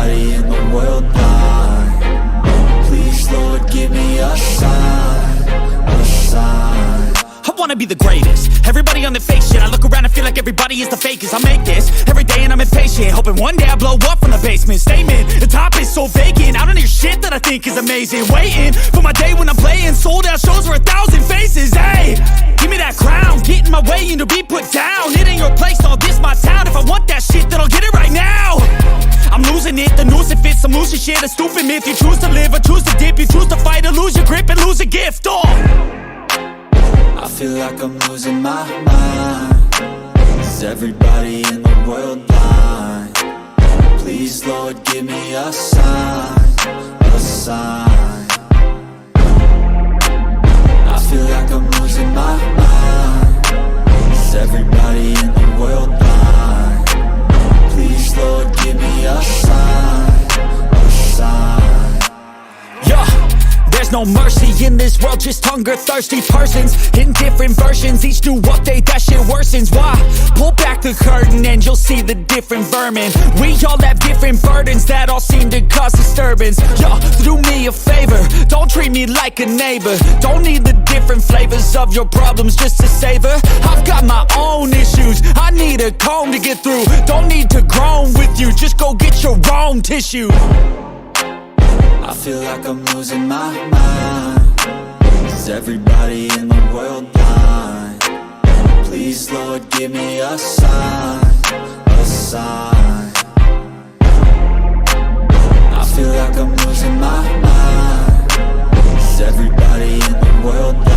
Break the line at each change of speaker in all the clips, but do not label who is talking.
everybody in the world blind? Please, Lord, give me a sign, a sign.
I wanna be the greatest. Everybody on the fake shit. I look around and feel like everybody is the fakest. I make this every day and I'm impatient, hoping one day I blow up from the basement. Statement, the top is so vacant. I don't hear shit that I think is amazing. Waiting for my day when I'm playing sold out shows for 1,000 faces. Hey, give me that crown, get in my way and to be put down. It ain't your place, all this my town. If I want that shit, then I'll get it right now. I'm losing it, the noose it fits. I'm losing shit, a stupid myth. You choose to live or choose to dip. You choose to fight or lose your grip and lose a gift.
I feel like I'm losing my mind. Is everybody in the world blind? Please, Lord, give me a sign, a sign. I feel like I'm losing my mind. Is everybody in the world blind? Please, Lord, give me a sign, a sign.
Yeah. There's no mercy in this world, just hunger-thirsty persons in different versions. Each new update, that shit worsens. Why? Pull back the curtain and you'll see the different vermin. We all have different burdens that all seem to cause disturbance. Yo, do me a favor, don't treat me like a neighbor. Don't need the different flavors of your problems just to savor. I've got my own issues, I need a comb to get through. Don't need to groan with you, just go get your own tissue.
I feel like I'm losing my mind. Is everybody in the world blind? Please, Lord, give me a sign, a sign. I feel like I'm losing my mind. Is everybody in the world blind?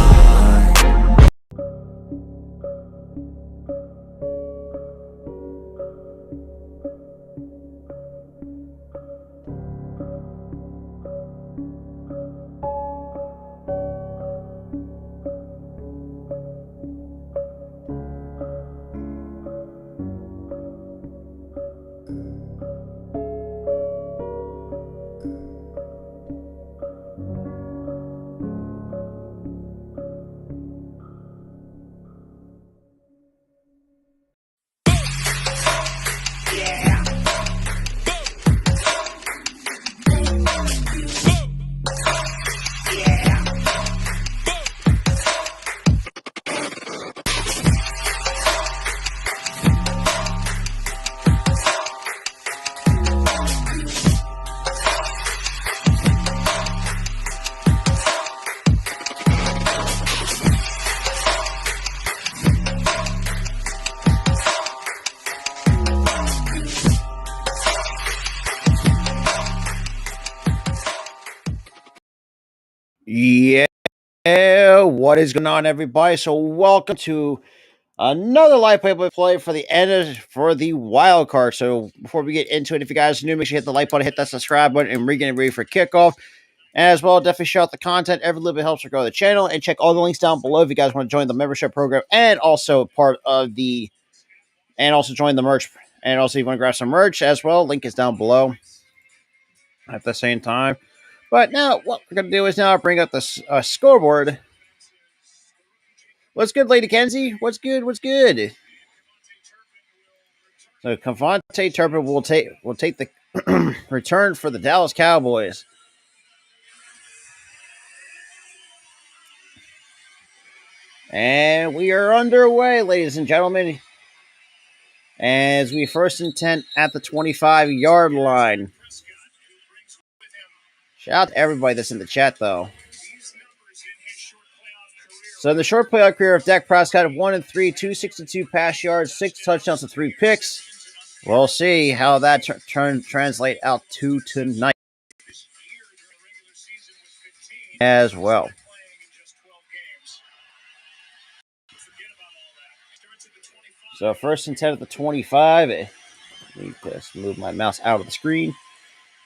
Yeah, what is going on, everybody? So, welcome to another live play for the for the wild card. So, before we get into it, if you guys are new, make sure you hit the like button, hit that subscribe button, and we're getting ready for kickoff. And as well, definitely share out the content. Every little bit helps to grow the channel. And check all the links down below if you guys want to join the membership program and also also join the merch. And also, if you want to grab some merch as well, link is down below at the same time. But now, what we're going to do is now bring up the scoreboard. What's good, Lady Kenzie? What's good? What's good? So, Cavante Turpin will take the return for the Dallas Cowboys. And we are underway, ladies and gentlemen. As we first and 10 at the 25-yard line. Shout out to everybody that's in the chat, though. So, in the short playoff career of Dak Prescott, 1-3, 262 pass yards, 6 touchdowns, and 3 picks. We'll see how that translate out to tonight as well. So, first and 10 at the 25. Let me just move my mouse out of the screen.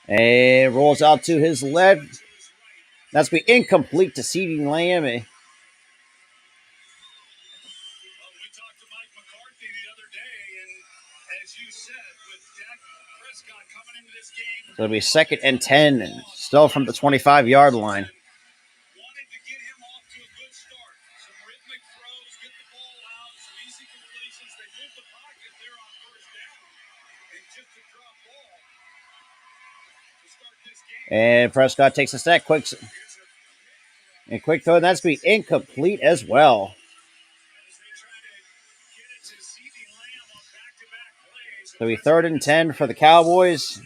And rolls out to his left. That's be incomplete to CeeDee Lamb. So it'll be 2nd and 10, still from the 25-yard line. And Prescott takes a snap, quick throw, and that's going to be incomplete as well. So we 3rd and 10 for the Cowboys,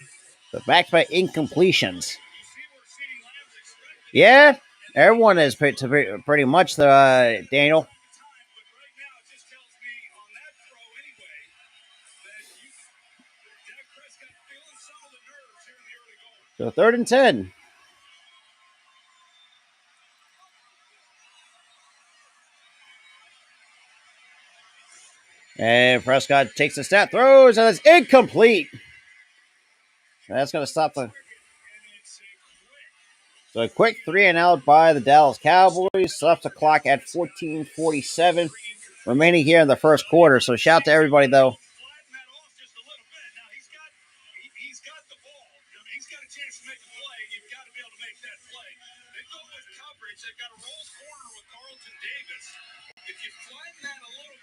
but backed by incompletions. Yeah, everyone is pretty much the Daniel. So 3rd and 10. And Prescott takes a snap, throws, and it's incomplete. That's going to stop the. So a quick 3-and-out by the Dallas Cowboys. Stops the clock at 14:47 remaining here in the first quarter. So shout out to everybody, though.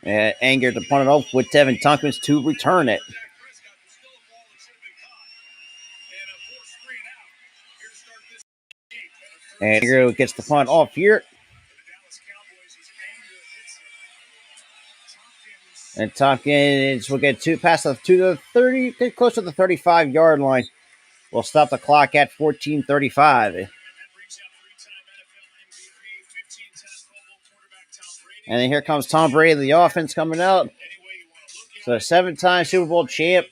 Anger to punt it off with Tevin Tompkins to return it. And Anger gets the punt off here. And Tompkins will get past to the 30, get close to the 35-yard line. We'll stop the clock at 14:35. And then here comes Tom Brady, the offense coming out. So 7-time Super Bowl champ.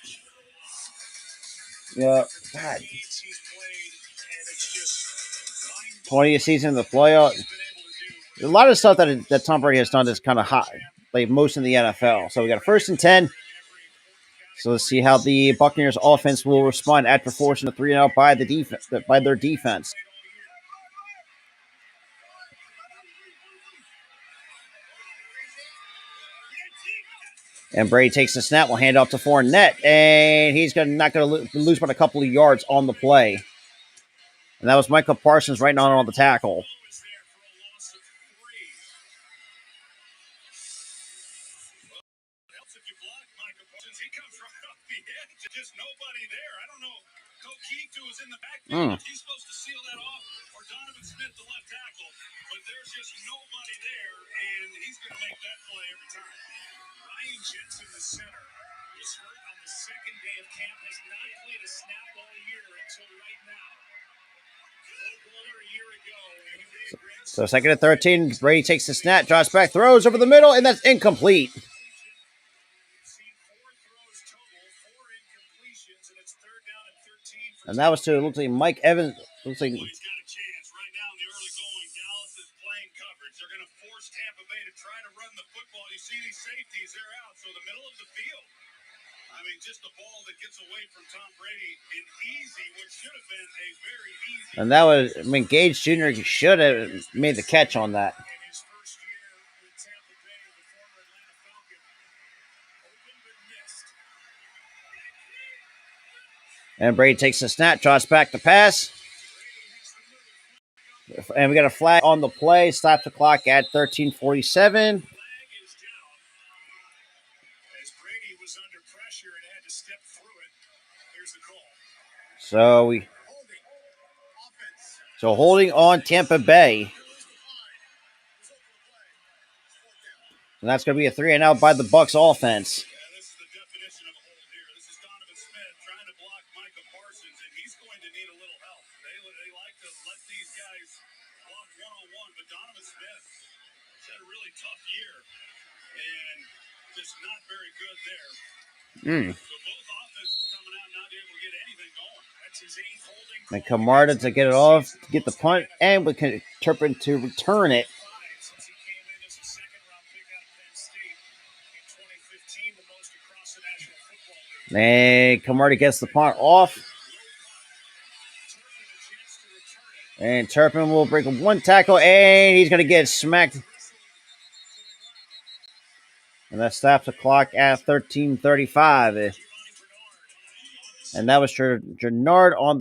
Yeah, God. 20th season in the playoff. A lot of stuff that Tom Brady has done is kind of hot, like most in the NFL. So we got a 1st and 10. So let's see how the Buccaneers offense will respond after forcing a 3-and-out by their defense. And Brady takes the snap. We'll hand off to Fournette, and he's not going to lose but a couple of yards on the play. And that was Michael Parsons right on the tackle. Mm. So 2nd and 13, Brady takes the snap, drops back, throws over the middle, and that's incomplete. And that was to, looks like Mike Evans. Looks like. They're going to force Tampa Bay to try to run the football. You see these safeties, they're out. So the middle of the field. I mean, just a ball that gets away from Tom Brady and easy, which should have been a very easy. And that was, I mean, Gage Jr. should have made the catch on that. And Brady takes the snap, drops back to pass. And we got a flag on the play. Stops the clock at 13:47. So holding on Tampa Bay. And that's going to be a 3-and-out by the Bucs offense. And Camarda to get it off, to get the punt, and we can Turpin to return it. And Camarda gets the punt off. And Turpin will break one tackle, and he's going to get smacked. And that stops the clock at 13:35. And that was Gennard on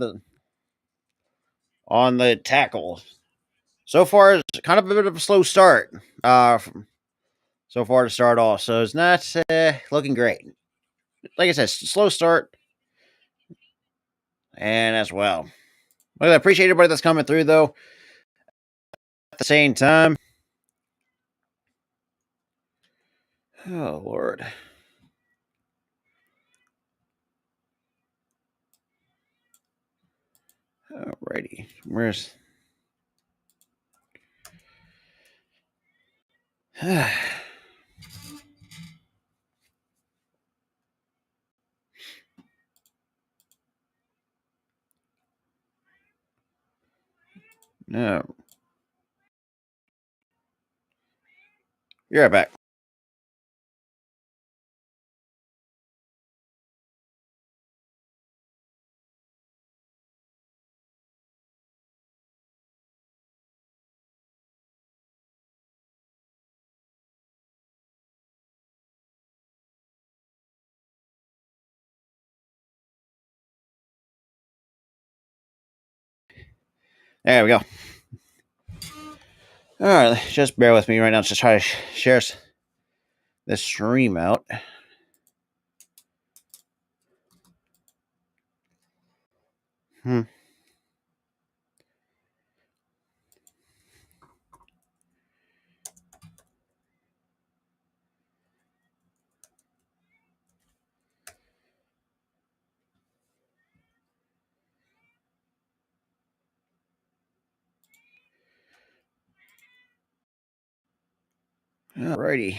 the tackle. So far, it's kind of a bit of a slow start. So far to start off, so it's not looking great. Like I said, slow start. and as well. Well, I appreciate everybody that's coming through, though. At the same time, oh Lord. Alrighty, where's no? You're right back. There we go. All right, just bear with me right now. Just try to share this stream out. Alrighty.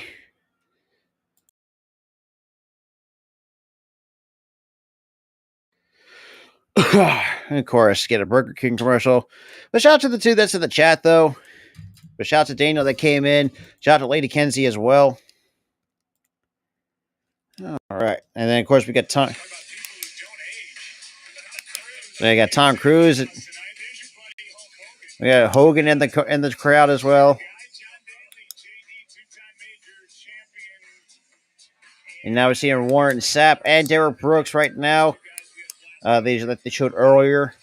And of course, get a Burger King commercial. But shout out to the two that's in the chat, though. But shout out to Daniel that came in. Shout out to Lady Kenzie as well. All right. And then, of course, we got Tom. So we got Tom Cruise. We got Hogan in the crowd as well. And now we're seeing Warren Sapp and Derek Brooks right now. These that they showed earlier.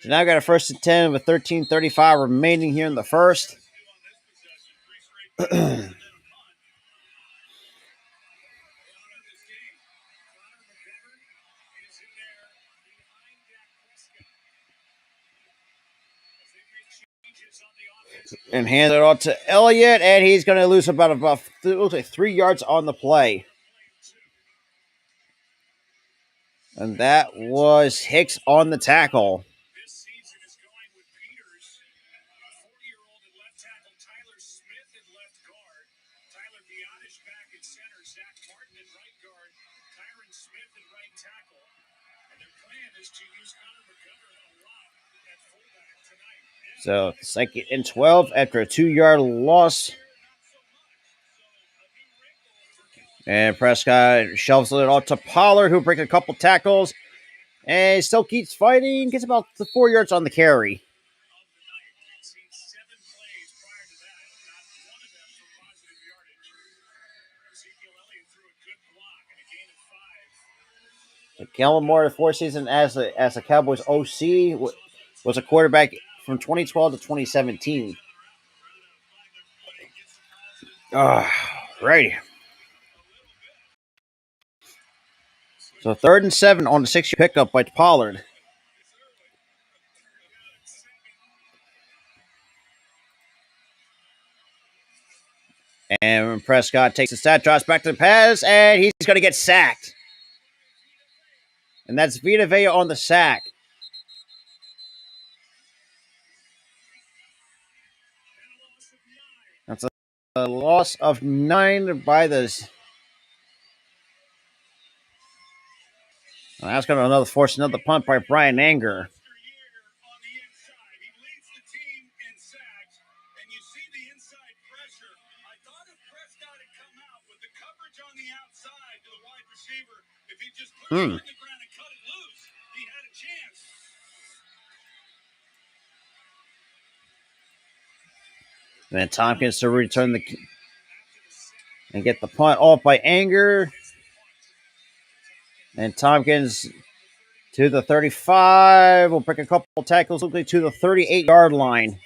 So now we got a 1st and 10 with 13:35 remaining here in the first. And hand it off to Elliott, and he's going to lose about 3 yards on the play. And that was Hicks on the tackle. So 2nd and 12 after a 2-yard loss. And Prescott shoves it off to Pollard, who breaks a couple tackles. And still keeps fighting. Gets about 4 yards on the carry. So Kellen Moore, 4 seasons as a Cowboys OC, was a quarterback from 2012 to 2017. Right. So 3rd and 7 on the 6-yard pickup by Pollard. And Prescott takes the stat, drops back to the pass, and he's going to get sacked. And that's Vita Vea on the sack. That's a loss of 9 by the... Well, that's going to force another punt by Brian Anger. And then Tompkins to return and get the punt off by Anger. And Tompkins to the 35. Will break a couple tackles, looking to the 38-yard line.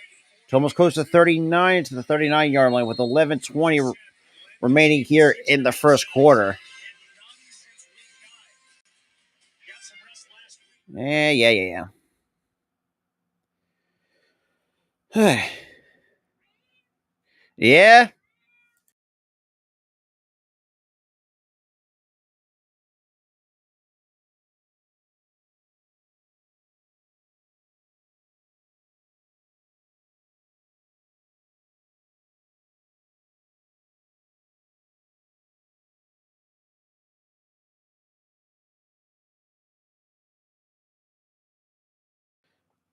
To almost close to 39 to the 39-yard line with 11:20 remaining here in the first quarter. Yeah. Yeah.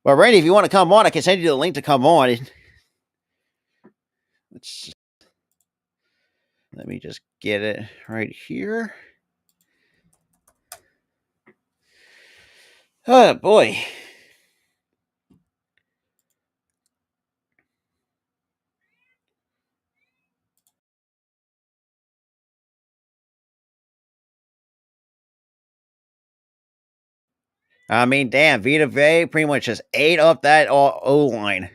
Well, Randy, if you want to come on, I can send you the link to come on. Let me just get it right here. Oh, boy. I mean, damn, Vita Vea pretty much just ate up that O line.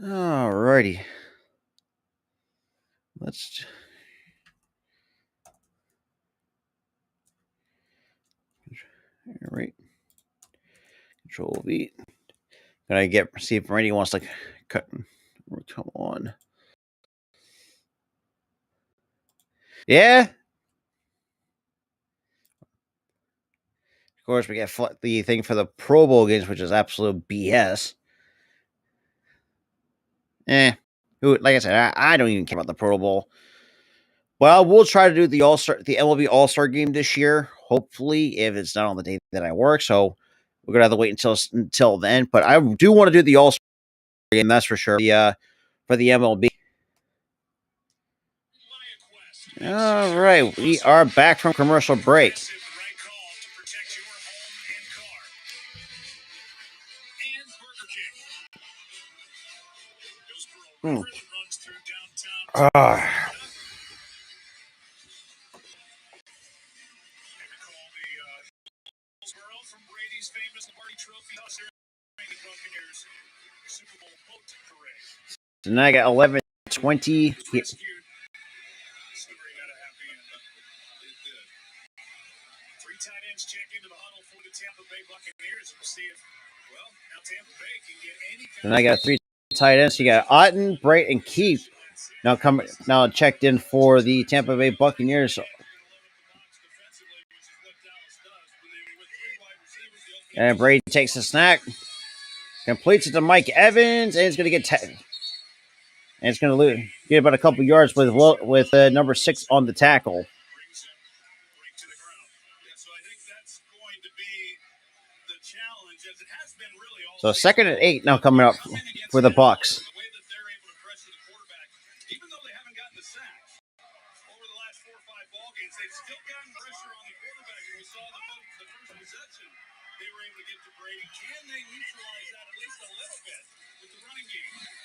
Alrighty. Let's. All right. Control V. Gonna see if Randy wants to cut. Come on. Yeah. Of course, we get the thing for the Pro Bowl games, which is absolute BS. Like I said, I don't even care about the Pro Bowl. Well, we'll try to do the MLB All Star game this year. Hopefully, if it's not on the day that I work, so we're gonna have to wait until then. But I do want to do the All Star game, that's for sure. For the MLB. All right, we are back from commercial break. So now I got 11:20. Three tight ends check into the huddle for the Tampa Bay Buccaneers. We'll see if, now Tampa Bay can get any. And I got 3 tight ends. You got Otten, Brait, and Keith. Now checked in for the Tampa Bay Buccaneers. And Brady takes a snack, completes it to Mike Evans, and it's going to get and it's going to get about a couple yards with number 6 on the tackle. So 2nd and 8 now coming up for the Bucs.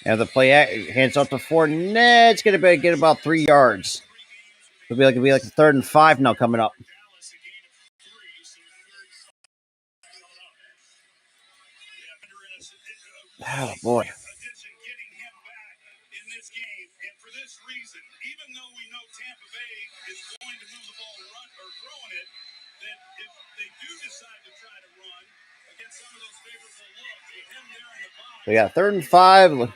And the play hands off to Fournette. It's going to get about 3 yards. It'll be like a 3rd and 5 now coming up. Oh boy. So yeah, 3rd and 5.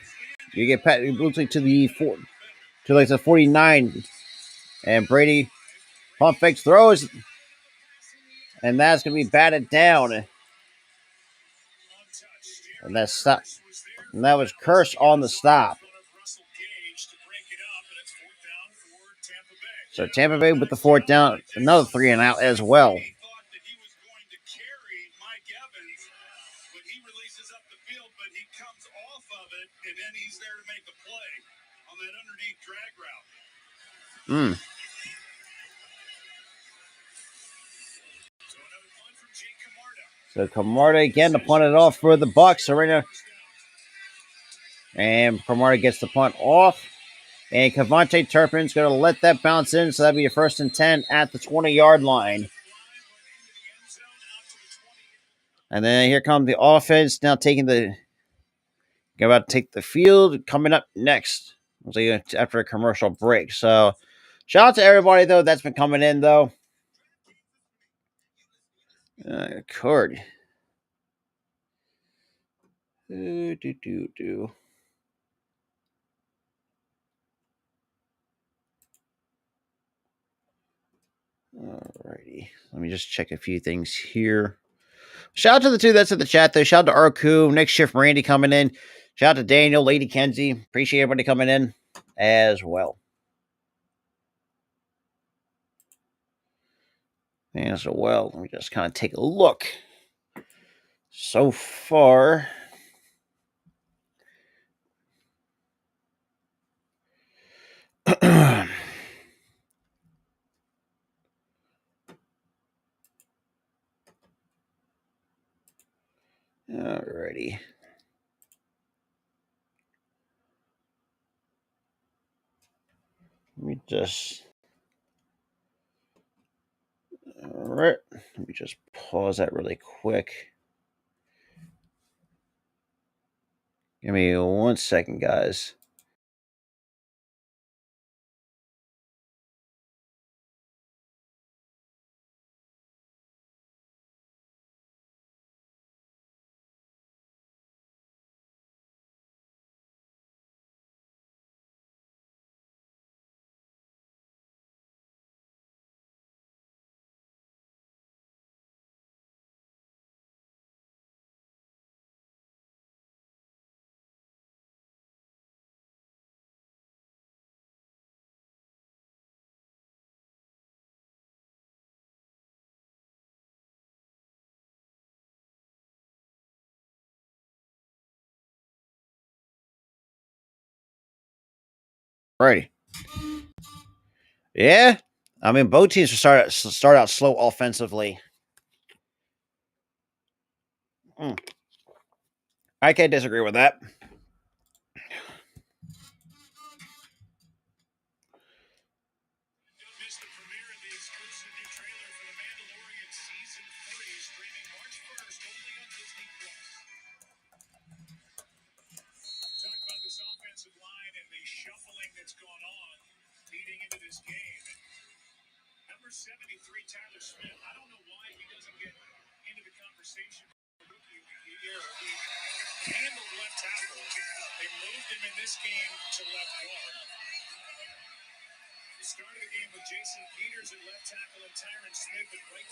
You get Pat Bootley to the 49, and Brady pump fakes, throws, and that's gonna be batted down. And that stop, and that was Curse on the stop. So Tampa Bay with the 4th down, another 3 and out as well. So Camarda again to punt it off for the Bucs. So right now, and Camarda gets the punt off. And Cavante Turpin's going to let that bounce in. So that'll be a 1st and 10 at the 20-yard line. And then here comes the offense now about to take the field. Coming up next after a commercial break. So shout out to everybody, though, that's been coming in, though. Card. Do. Alrighty. Let me just check a few things here. Shout out to the two that's in the chat, though. Shout out to Arku, Next Shift Randy coming in. Shout out to Daniel, Lady Kenzie. Appreciate everybody coming in as well. As well. Let me just kind of take a look. So far. Alrighty. Let me just. Alright. Let me just pause that really quick. Give me 1 second, guys. Alrighty. Yeah. I mean, both teams start out slow offensively. I can't disagree with that.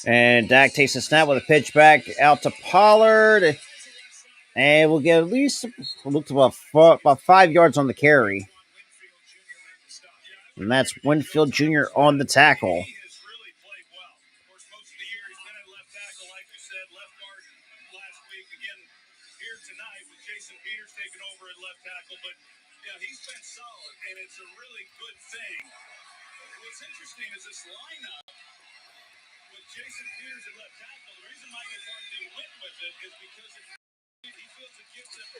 And Dak takes a snap with a pitch back out to Pollard. And we'll get at least about 5 yards on the carry. And that's Winfield Jr. on the tackle.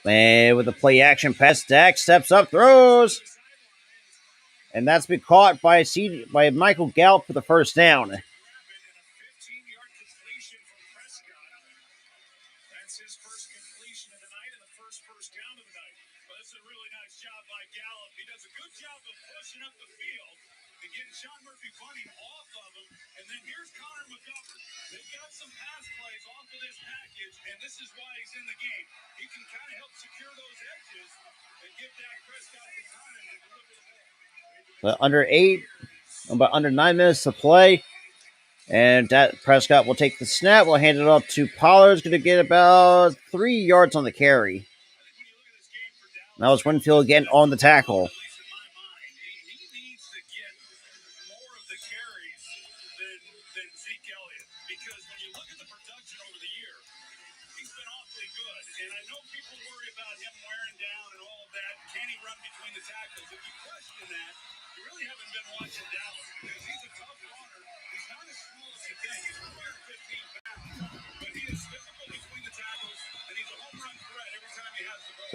And with the play action pass, Dak steps up, throws. And that's been caught by Michael Gallup for the first down. Under 9 minutes to play. And Prescott will take the snap. We'll hand it off to Pollard. Going to get about 3 yards on the carry. That was Winfield again on the tackle.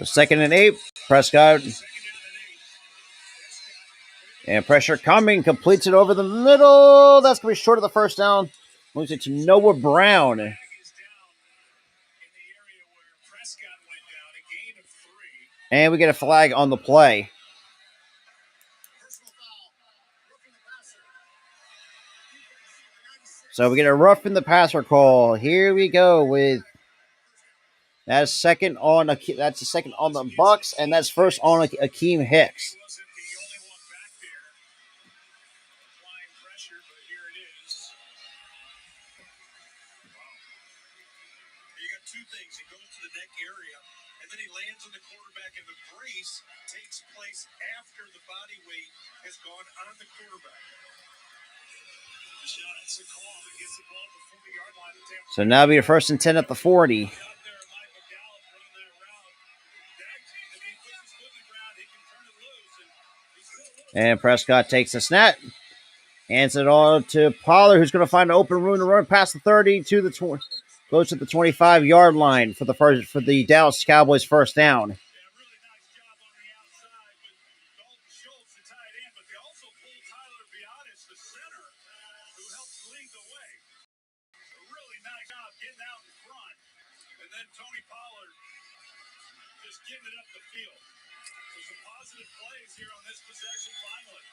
So 2nd and 8. Prescott. And pressure coming. Completes it over the middle. That's going to be short of the first down. Moves it to Noah Brown. And we get a flag on the play. So we get a rough in the passer call. Here we go with that's second on that's the second on the Bucks, and that's first on Akeem Hicks.
Two things. He goes to the neck area, and then he lands on the quarterback, and the brace takes place after the body weight has gone on the quarterback.
So now be a first and 10 at the 40. And Prescott takes the snap. Hands it all to Pollard, who's going to find an open room to run past the 30 to the 20. Goes to the 25-yard line for the Dallas Cowboys first down.
Tony Pollard just getting it up the field. There's some positive plays here on this possession finally.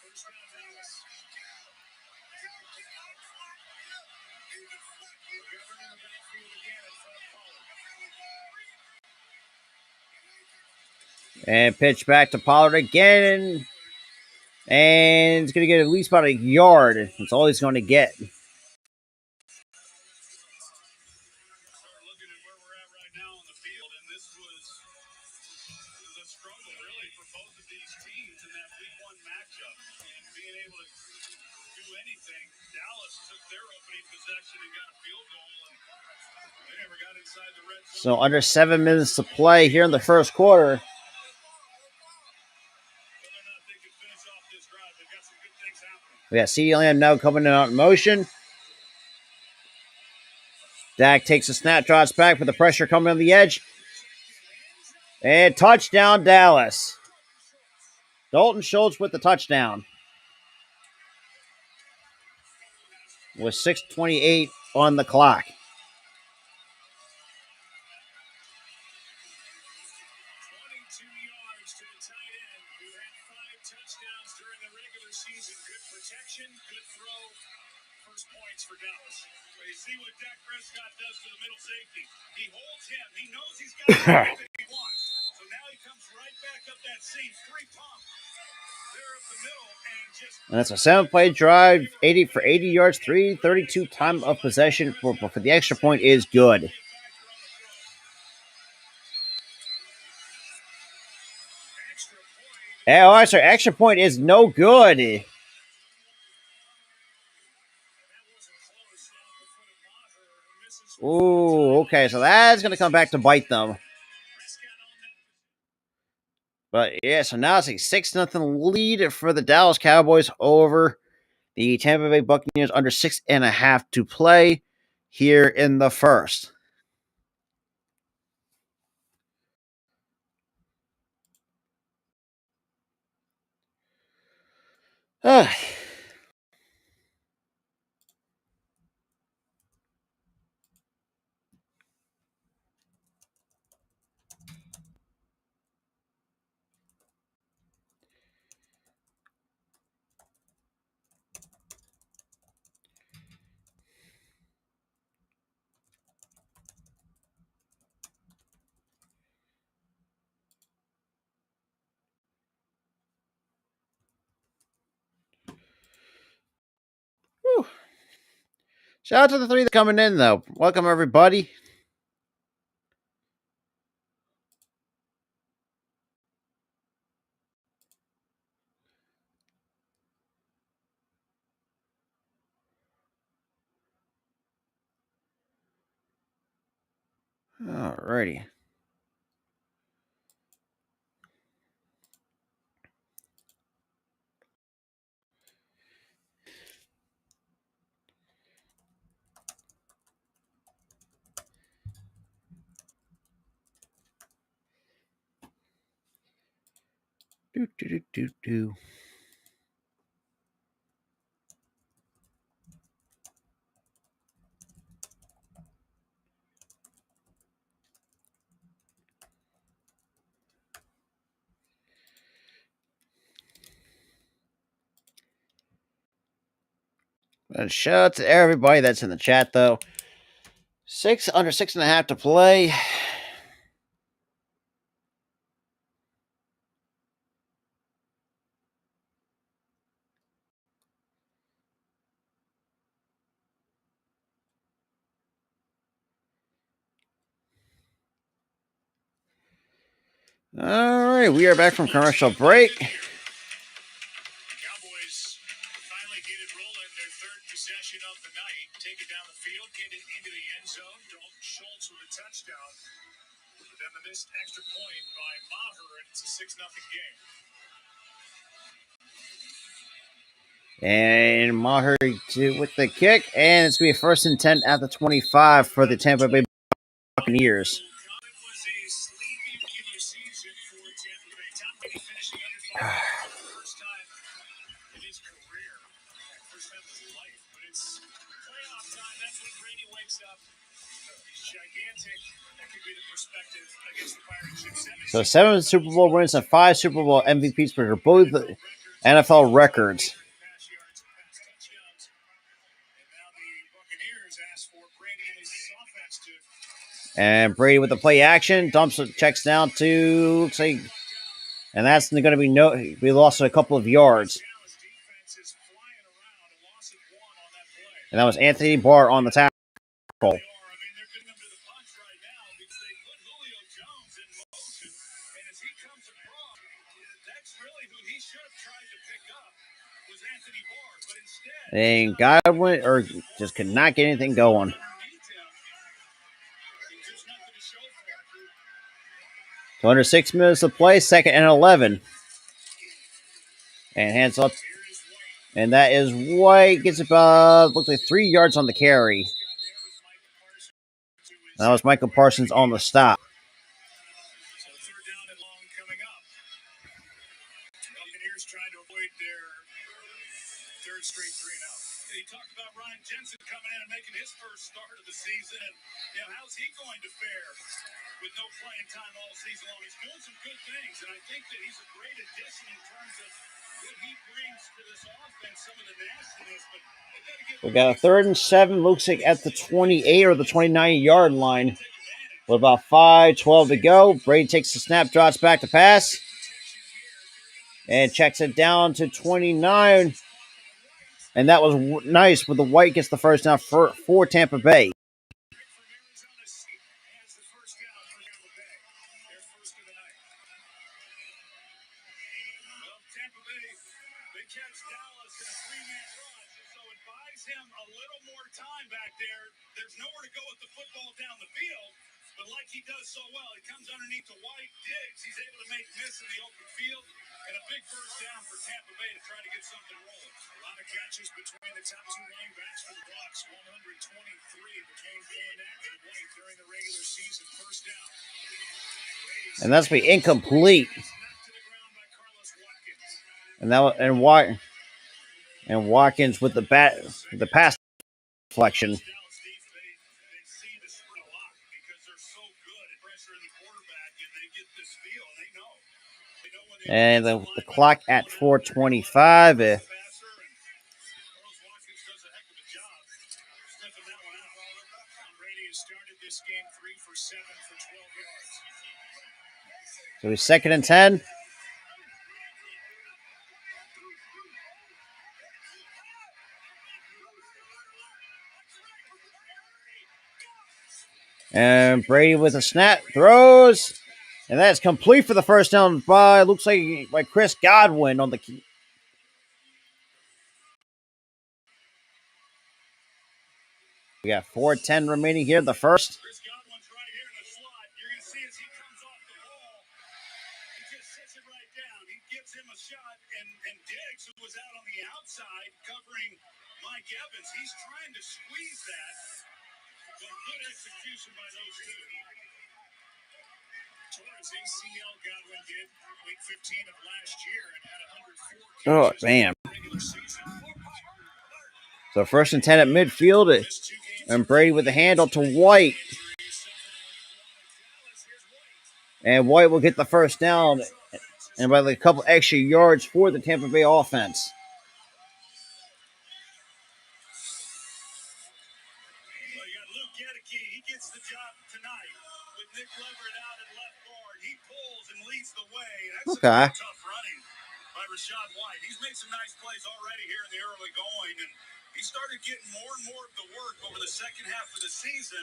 First down Dallas. McGovern in the backfield again at Pollard.
And pitch back to Pollard again. And it's going to get at least about a yard. That's all he's going to get. So under 7 minutes to play here in the first quarter. We got CeeDee Lamb now coming in out in motion. Dak takes a snap, draws back with the pressure coming on the edge. And touchdown, Dallas. Dalton Schultz with the touchdown. With 6:28 on the clock.
Good throw. First points for Dallas. You see what Dak Prescott does to the middle safety. He holds him. He knows he's got everything he wants. So now he comes right back up that seam. 3 pump. There up the middle and just.
And that's a 7-play drive, 80 for 80 yards, 3:32 time of possession for the extra point is good. Oh, sorry, extra point is no good. Ooh, okay, so that's going to come back to bite them. But yeah, so now it's a 6-0 lead for the Dallas Cowboys over the Tampa Bay Buccaneers under 6.5 to play here in the first. Whew. Shout out to the 3 that are coming in, though. Welcome, everybody. Alrighty. Do. And shout out to everybody that's in the chat, though. Under 6.5 to play. All right, we are back from commercial break.
Cowboys finally get it rolling. Their third possession of the night. Take it down the field, get it into the end zone. Dalton Schultz with a touchdown. But then the missed extra point by Maher, and it's a 6-0 game.
And Maher with the kick, and it's going to be first and 10 at the 25 for the Tampa Bay Buccaneers.
It was a sleepy regular season for Tampa Bay. Tom Brady finishing under 500 for the first time in his career. First time in his life. But it's playoff time. That's when Brady wakes up. He's gigantic. That could be the perspective against the Pirates.
So 7 Super Bowl wins and 5 Super Bowl MVPs, which are both NFL records. And Brady with the play action, dumps it, checks down to, looks like, and that's going to be we lost a couple of yards. And that was Anthony Barr on the tackle. And Godwin just could not get anything going. So under 6 minutes of play, 2nd and 11. And hands up. And that is White. Gets about, looks like 3 yards on the carry. That was Michael Parsons on the stop.
So third down and long coming up. Buccaneers trying to avoid their third straight 3-0. He talked about Ryan Jensen coming in and making his first start of the season. And how's he going to fare with no playing time all season long? He's doing some good things, and I think that he's a great addition in terms of what he brings to this offense, some of the nastiness. But
we got a 3rd and 7, looks like at the 28 or the 29-yard line. With about 5:12 to go, Brady takes the snap, drops back to pass, and checks it down to 29. And that was nice, with the White gets the first down for Tampa Bay.
There's nowhere to go with the football down the field, but like he does so well, he comes underneath the White, digs, he's able to make miss in the open field, and a big first down for Tampa Bay to try to get something rolling. A lot of catches between the top 2 running backs for the Bucs, 123 between Fournette and White during the regular season. First down.
And that's be incomplete. And Watkins with the pass deflection. And the clock at 4:25. So he's 2nd and 10. And Brady with a snap, throws, and that's complete for the first down by, looks like, by Chris Godwin on the key. We got 4:10 remaining here in the first.
Chris Godwin's right here in the slot. You're going to see as he comes off the ball, he just sits it right down. He gives him a shot, and Diggs, who was out on the outside covering Mike Evans, he's trying to squeeze that. But good execution by those two. Towards ACL, Godwin did week 15 of last year and had 104 catches in the regular season.
So 1st and 10 at midfield, and Brady with the handoff to White. And White will get the first down, and by a couple extra yards for the Tampa Bay offense.
Luke Gedeke, he gets the job tonight with Nick Leverett out at left guard. He pulls and leads the way. That's
Okay.
some tough running by Rashad White. He's made some nice plays already here in the early going, and he started getting more and more of the work over the second half of the season.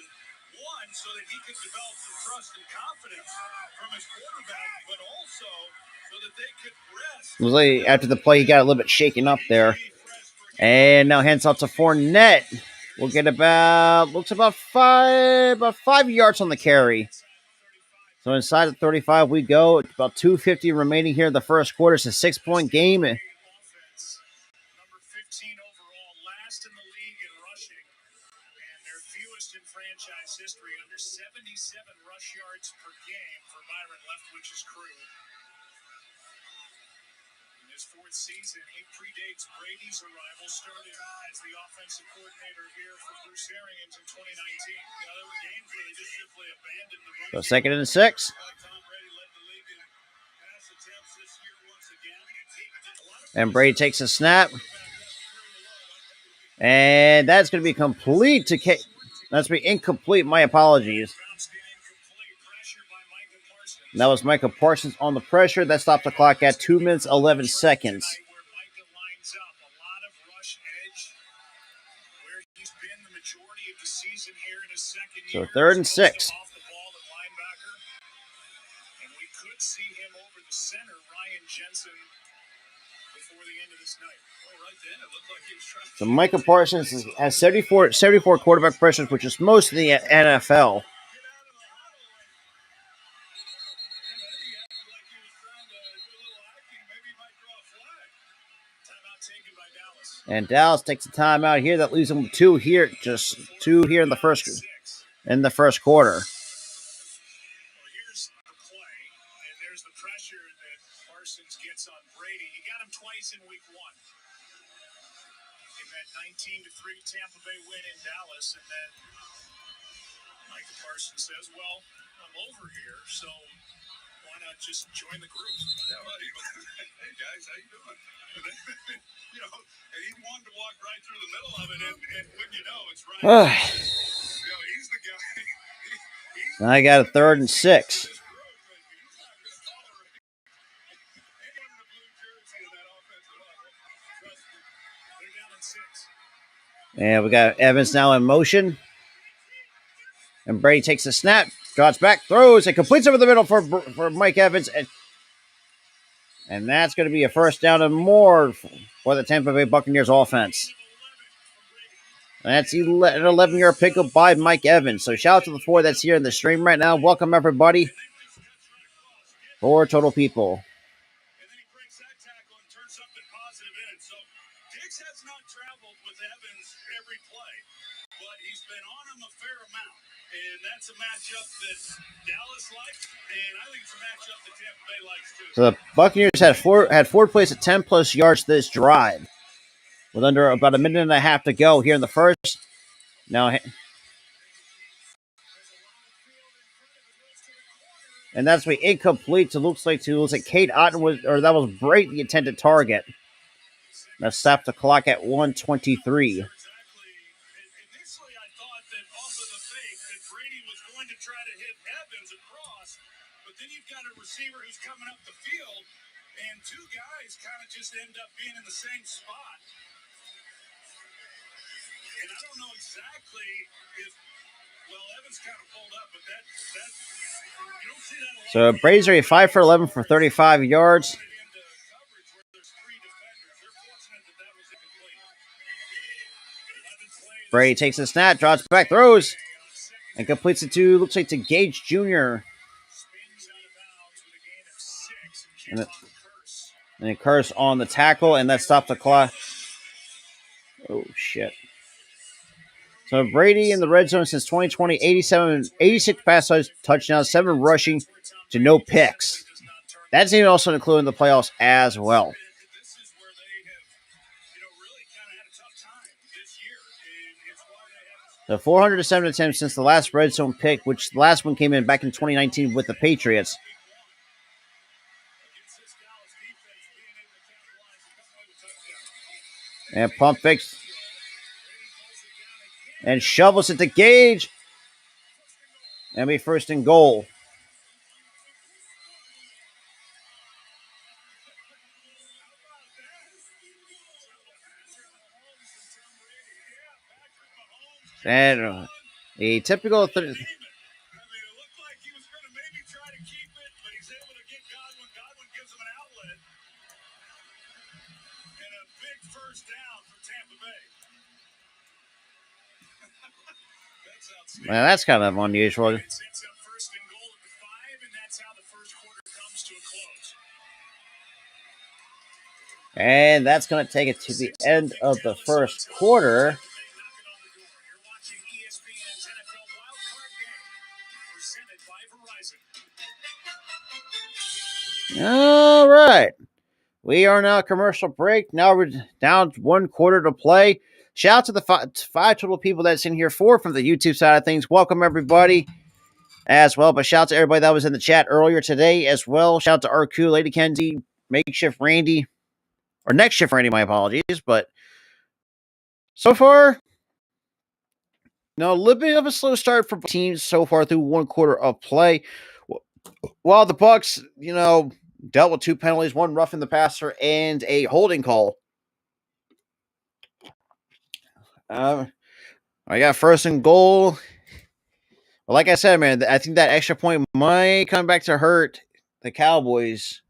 One, so that he could develop some trust and confidence from his quarterback, but also so that they could rest.
It was like after the play, he got a little bit shaken up there. And now hands off to Fournette. We'll get looks about 5 yards on the carry. So inside the 35 we go. It's about 2:50 remaining here in the first quarter. It's a 6-point game.
Number 15 overall, last in the league in rushing, and their fewest in franchise history, under 77 rush yards per game for Byron Leftwich's crew. In his fourth season, he predates Brady's arrival, started as the offensive coordinator here for Bruce Arians in 2019. There were games where they just simply abandoned the run.
So 2nd and 6.
Tom Brady led the league in pass attempts this year once again.
And Brady takes a snap. And that's going to be complete to that's going to be incomplete. My apologies. And that was Micah Parsons on the pressure. That stopped the clock at 2 minutes, 11 seconds. So 3rd and 6.
And we could see him over the center, Ryan Jensen, before the end of this night. Oh, right then, it looked like he was trying to...
So Micah Parsons has 74 quarterback pressures, which is most of the NFL. And Dallas takes a timeout here. That leaves them with 2 here, just 2 here in the first quarter.
Well, here's the play, and there's the pressure that Parsons gets on Brady. He got him twice in week 1. In that 19-3 Tampa Bay win in Dallas, and then Micah Parsons says, well, I'm over here, so why not just join the group? Yeah, buddy. Hey, guys, how you doing? You know, and he wanted to walk right through the middle of it, and when you know, it's right. You know, he's the guy.
I got a 3rd and 6. And we got Evans now in motion. And Brady takes a snap, drops back, throws, and completes over the middle for Mike Evans. And that's going to be a first down and more for the Tampa Bay Buccaneers offense. And that's an 11-yard pickup by Mike Evans. So shout out to the 4 that's here in the stream right now. Welcome, everybody. 4 total people.
And then he breaks that tackle and turns something positive in it. So Diggs has not traveled with Evans every play, but he's been on him a fair amount. And that's a matchup that Dallas likes, and I think it's a matchup that Tampa Bay likes too.
So the Buccaneers had four plays at 10-plus yards this drive, with under about a minute and a half to go here in the first. Now, and that's be incomplete. So looks like Kate Otten that was Brady the intended target. That stopped the clock at 1:23.
Initially, I thought that off of the fake that Brady was going to try to hit Evans across, but then you've got a receiver who's coming up the field, and 2 guys kind of just end up being in the same spot. And I don't know exactly if, well, Evans kind of pulled up, but that you don't see that a lot.
So Brady's already 5 for 11 for 35 yards. Brady takes a snap, drops back, throws, and completes it to, looks like to Gage Jr. And it curse on the tackle, and that stops the clock. Oh, shit. So Brady in the red zone since 2020, 86 pass touchdowns, 7 rushing to no picks. That's even also including the playoffs as well. So 407 attempts since the last red zone pick, which the last one came in back in 2019 with the Patriots. And pump fakes. and shovels it to Gage. And be first and goal. And a typical.
I mean, it looked like he was going to maybe try to keep it, but he's able to get Godwin. Godwin gives him an outlet. And a big first down for Tampa Bay. That's outstanding.
Well, that's kind of unusual.
It sets up first and goal at the 5, and that's how the first quarter comes to a close.
And that's going to take it to the end of the first quarter.
You're watching ESPN's NFL Wildcard Game, presented by Verizon.
All right. We are now commercial break. Now we're down to 1 quarter to play. Shout out to the five total people that's in here. 4 from the YouTube side of things. Welcome, everybody, as well. But shout out to everybody that was in the chat earlier today as well. Shout out to RQ, Lady Kenzie, Makeshift Randy, or Next Shift Randy, my apologies. But so far, a little bit of a slow start for teams so far through 1 quarter of play. While the Bucs, dealt with 2 penalties, 1 roughing the passer and a holding call. I got first and goal. Well, like I said, man, I think that extra point might come back to hurt the Cowboys.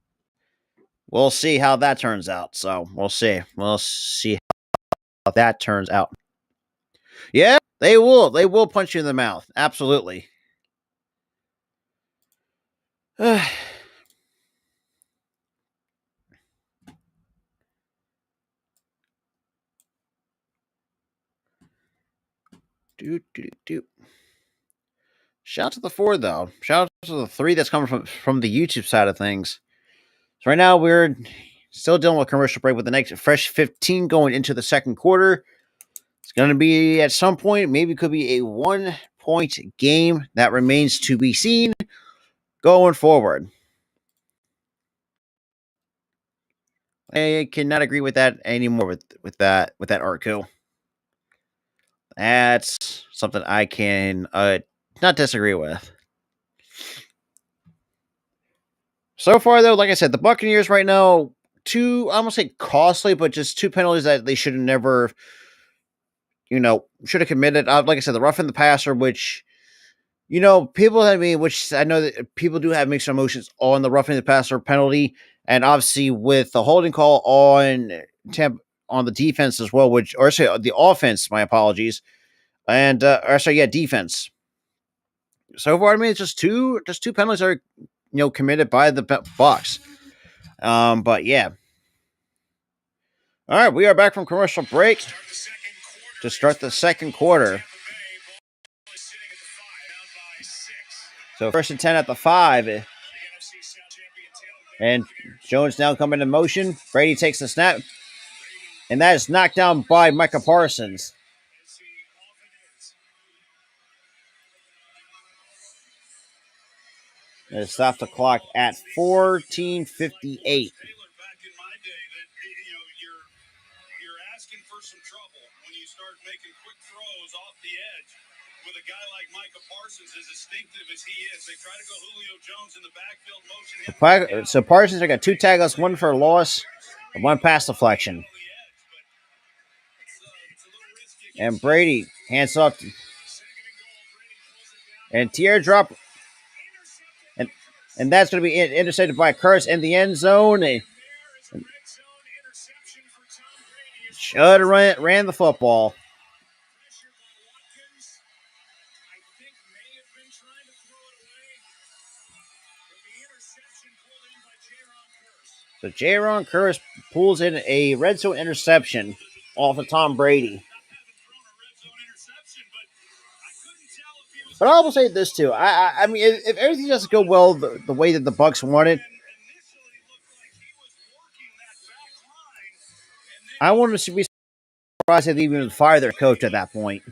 We'll see how that turns out. So we'll see. We'll see how that turns out. Yeah, they will. They will punch you in the mouth. Absolutely. Shout out to the 4, though. Shout out to the 3 that's coming from the YouTube side of things. So right now we're still dealing with commercial break with the next fresh 15 going into the second quarter. It's going to be at some point, maybe could be a 1-point game. That remains to be seen going forward. I cannot agree with that anymore with that RQ. That's something I can not disagree with. So far, though, like I said, the Buccaneers right now, I almost say costly, but just 2 penalties that they should have never, should have committed. Like I said, the roughing the passer, which, which I know that people do have mixed emotions on the roughing the passer penalty, and obviously with the holding call on the defense as well, the offense, my apologies, and defense. So far, it's just two penalties are committed by the Bucs. But yeah. All right, we are back from commercial break to start the second quarter. So 1st and 10 at the 5. And Jones now coming in motion. Brady takes the snap. And that is knocked down by Micah Parsons. It stopped the clock at 14:58.
Some trouble when you start making quick throws off the edge with a guy like Micah Parsons, as instinctive as he is. They try to go Julio Jones in the backfield motion.
So Parsons got 2 tackles, 1 for a loss, and 1 pass deflection. And Brady hands off, and teardrop, and that's going to be intercepted by Curse in the end zone. Should have ran the football. So Jaron Curse pulls in a red zone interception off of Tom Brady. But I will say this too. I mean, if everything doesn't go well the way that the Bucs want it, I wouldn't be surprised if they even fire their coach at that point.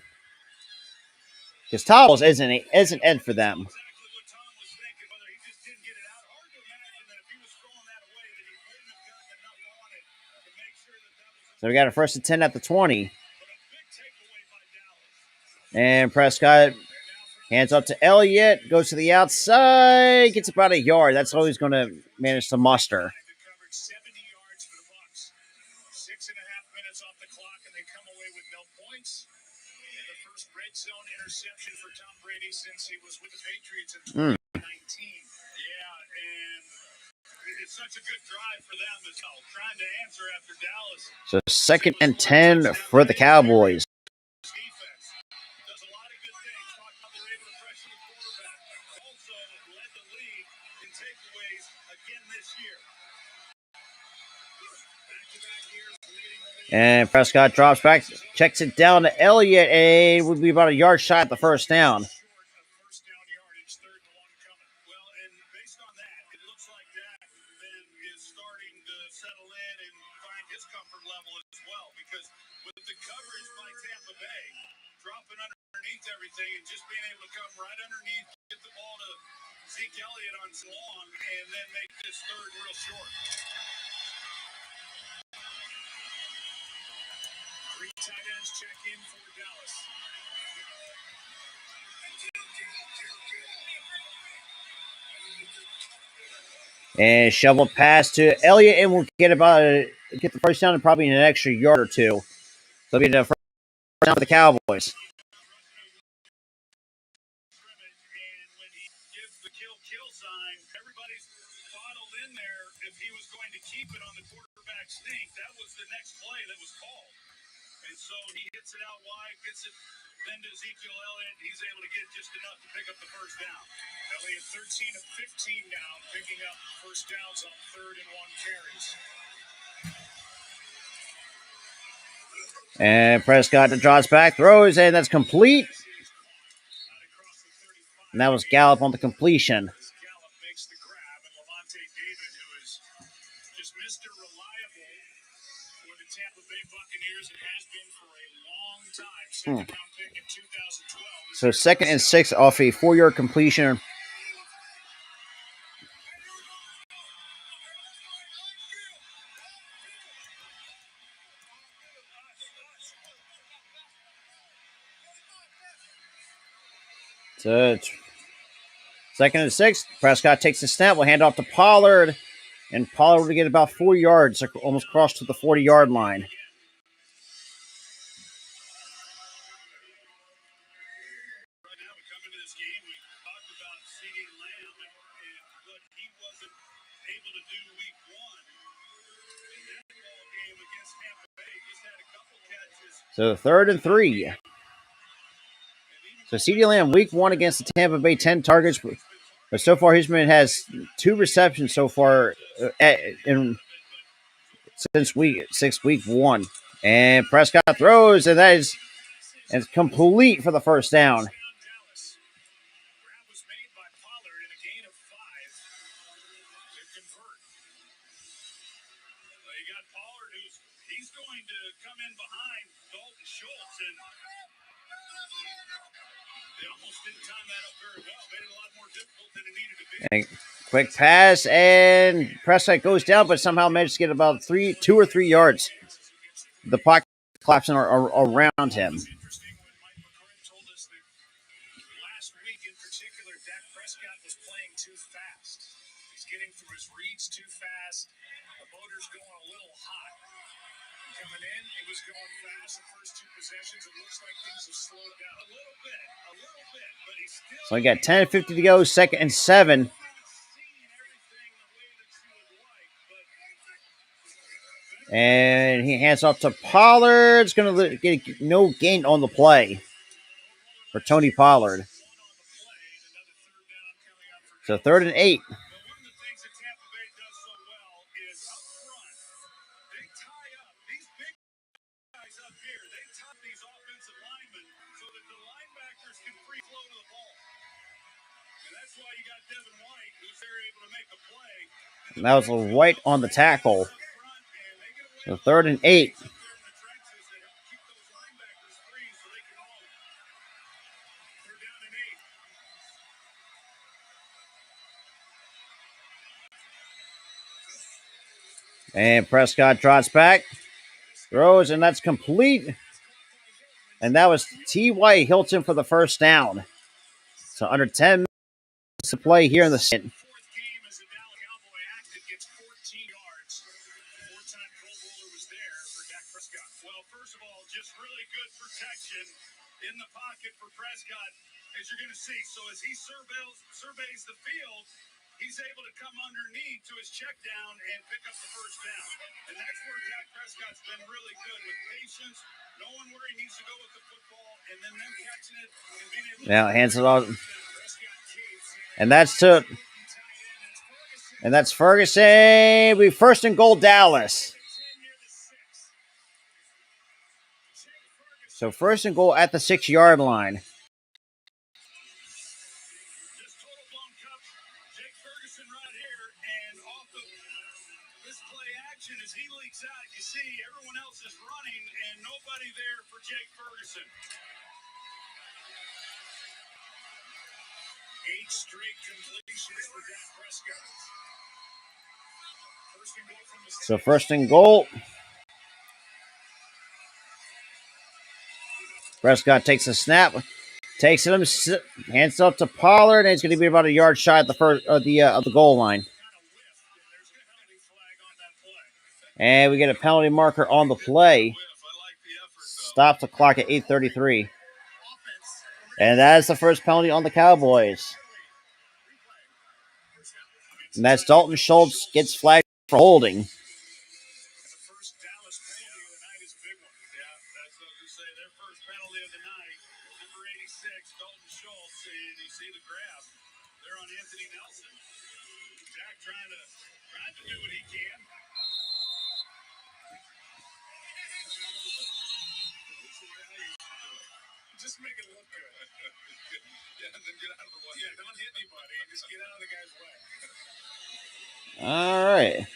Because Toddles isn't Ed for them. So we got a 1st and 10 at the 20. And Prescott hands up to Elliott, goes to the outside, gets about a yard. That's all he's going to manage to muster.
70 yards for the Bucs. 6.5 minutes off the clock, and they come away with no points. And the first red zone interception for Tom Brady since he was with the Patriots in 2019. Yeah, and it's such a good drive for them as well. Trying to answer after Dallas.
So 2nd and 10 for the Cowboys.
Defense does a lot of good things. Talk about they're able to pressure the quarterback. Also led the league in takeaways again this year. Back-to-back years leading the league.
And Prescott drops back, checks it down to Elliott, and would be about a yard shy at the first down.
Short of first down yardage, 3rd and 1 coming. Well, and based on that, it looks like Dak then is starting to settle in and find his comfort level as well. Because with the coverage by Tampa Bay, dropping underneath everything and just being able to come right underneath, get the ball to Zeke Elliott on long, and then make this third real short. 3 tight ends check in for Dallas.
And shovel pass to Elliott, and we'll get the first down and probably an extra yard or two. So it'll be the first down for the Cowboys.
And when he gives the kill sign, everybody's bottled in there. If he was going to keep it on the quarterback sneak, that was the next play that was called. And so he hits it out wide, gets it then to Ezekiel Elliott. He's able to get just enough to pick up the first down. Elliott 13 of 15 now, picking up first downs on 3rd and 1 carries.
And Prescott drops back, throws, and that's complete. And that was Gallup on the completion.
Gallup makes the grab, and Levante David, who is just Mr. Reliable for the Tampa Bay Buccaneers and has been for a long time. 2nd round pick in 2012.
So 2nd and 6 off a 4-yard completion. So 2nd and 6. Prescott takes the snap. We'll hand off to Pollard. And Pollard will get about 4 yards, almost cross to the 40-yard line.
Right now, we come into this game, we talked about CeeDee Lamb and what he wasn't able to do week 1. In that ball game against Tampa Bay, just had a couple catches.
So 3rd and 3. So CeeDee Lamb, week 1 against the Tampa Bay, 10 targets. But so far, he's has 2 receptions so far since week 1. And Prescott throws, and that is complete for the first down.
Grab was made by Pollard in a gain of 5 to convert. You got Pollard, he's going to come in behind Dalton Schultz, and they almost didn't time that up very well. Made it a lot more difficult than it needed to be.
And quick pass, and Prescott goes down, but somehow managed to get about 2 or 3 yards. The pocket collapsing around him.
It's interesting when Mike McCoy told us that last week in particular, Dak Prescott was playing too fast. He's getting through his reads too fast. The motor's going a little hot. Coming in, he was going fast the first 2 possessions. It looks like things have slowed down a little bit, but he's still.
So we got 10:50 to go, 2nd and 7. And he hands off to Pollard. It's going to get no gain on the play for Tony Pollard. So 3rd and 8.
One of the things that Tampa Bay does so well is up front, they tie up these big guys up here. They tie these offensive linemen so that the linebackers can free flow to the ball. And that's why you got Devin White, who's there able to make a play.
And that was White on the tackle. So 3rd and 8. And Prescott trots back, throws, and that's complete. And that was T.Y. Hilton for the first down. So under 10 minutes to play here in the second.
Fourth game as the Dallas Cowboy active gets 14 yards. Four-time Pro Bowler was there for Dak Prescott. Well, first of all, just really good protection in the pocket for Prescott, as you're going to see. So as he surveys the field, he's able to come underneath to his check down and pick up the first down. And that's where Dak Prescott's been really good with patience, knowing where he needs to go with the football, and then them catching it and being able to
Now hands it off. And that's Ferguson. We first and goal Dallas. So first and goal at the 6-yard line.
Just total blown cover. Jake Ferguson right here, and off of this play action as he leaks out, you see everyone else is running and nobody there for Jake Ferguson. 8 straight completions for Dak Prescott. First and goal from the
So first and goal. Prescott takes a snap, takes it, hands it up to Pollard, and it's going to be about a yard shy at the first of the goal line. And we get a penalty marker on the play. Stops the clock at 8:33. And that is the first penalty on the Cowboys. And that's Dalton Schultz gets flagged for holding.
First Dallas penalty of the night is a big one. Yeah, that's what we say. Their first penalty of the night, number 86, Dalton Schultz, and you see the grab. They're on Anthony Nelson. Dak trying to do what he can. Just make it look good. Yeah, then get out of the way. Yeah, don't hit anybody. Just get out of the guy's way.
All right.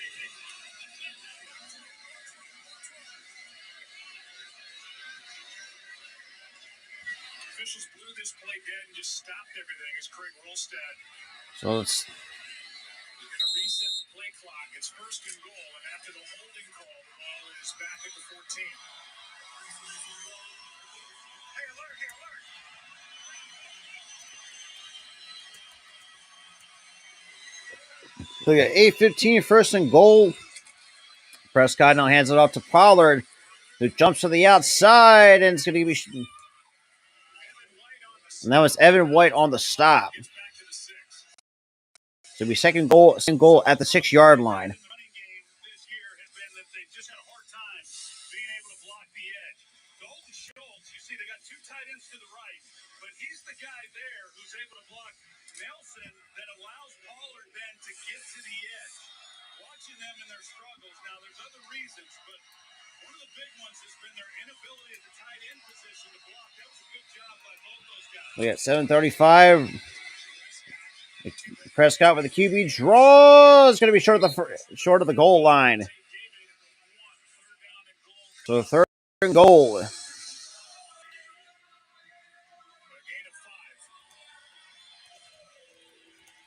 Officials blew this play dead and just stopped everything as Craig Rolstad.
So let's.
They're going to reset the play clock. It's first and goal, and after the holding call, the ball is back at the 14. Hey, alert, hey, alert.
Look at 8:15, first and goal. Prescott now hands it off to Pollard, who jumps to the outside, and it's going to be. And that was Evan White on the stop.
Gets back to the 6.
So it'll be second goal at the 6-yard line.
The running game this year has been that they just had a hard time being able to block the edge. Dalton Schultz, you see, they got 2 tight ends to the right, but he's the guy there who's able to block Nelson that allows Pollard then to get to the edge. Watching them in their struggles, now there's other reasons, but one of the big ones has been their inability at the tight end position to block. That was a good job by both those guys.
We got 7:35. Prescott with the QB draw. It's going to be short of the goal line. So third and goal.
A gain of 5.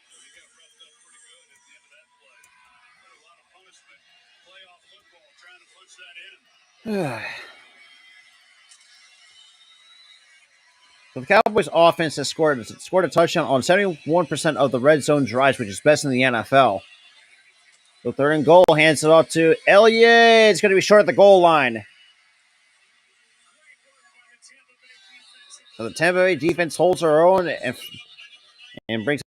So he got roughed up pretty good at the end of that play. A lot of punishment. Playoff football trying to push that in.
So the Cowboys offense has scored a touchdown on 71% of the red zone drives, which is best in the NFL. So third and goal, hands it off to Elliott. It's going to be short at the goal line. So the Tampa Bay defense holds their own and brings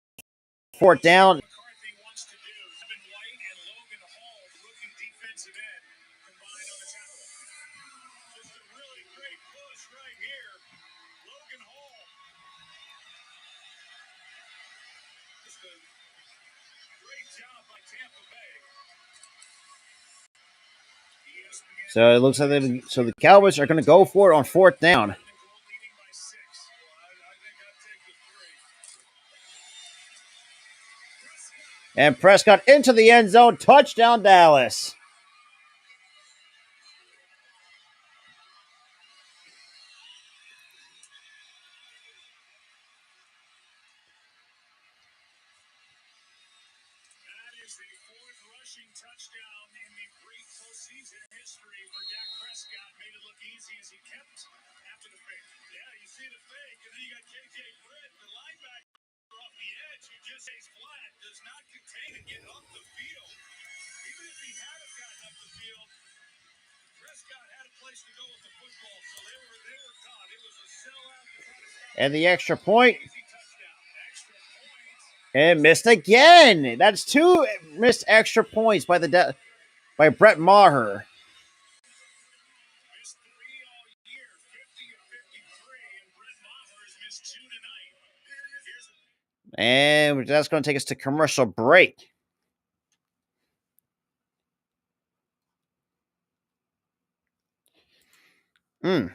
fourth down.
McCarthy wants to do. Evan White and Logan Hall, the rookie defensive end, combined on the tackle. Just a really great push right here. Logan Hall. Just a great job by Tampa Bay. ESPN
So it looks like the Cowboys are going to go for it on fourth down.
leading by 6. Well, I think I'd take the 3.
And Prescott into the end zone. Touchdown, Dallas.
That is the 4th rushing touchdown in the brief postseason history for Dak Prescott. Prescott made it look easy as he kept after the fake. Yeah, you see the fake, and then you got KJ Britt, the linebacker off the edge, who just stays flat, does not contain and get up the field. Even if he hadn't gotten up the field, Prescott had a place to go with the football, so they were caught. It was a sellout to try to stop
And the extra point.
easy touchdown. Extra points.
And missed again. That's 2 missed extra points by Brett Maher.
Missed 3 all year, 50 and 53, and Brett Maher has missed 2 tonight.
And that's going to take us to commercial break. But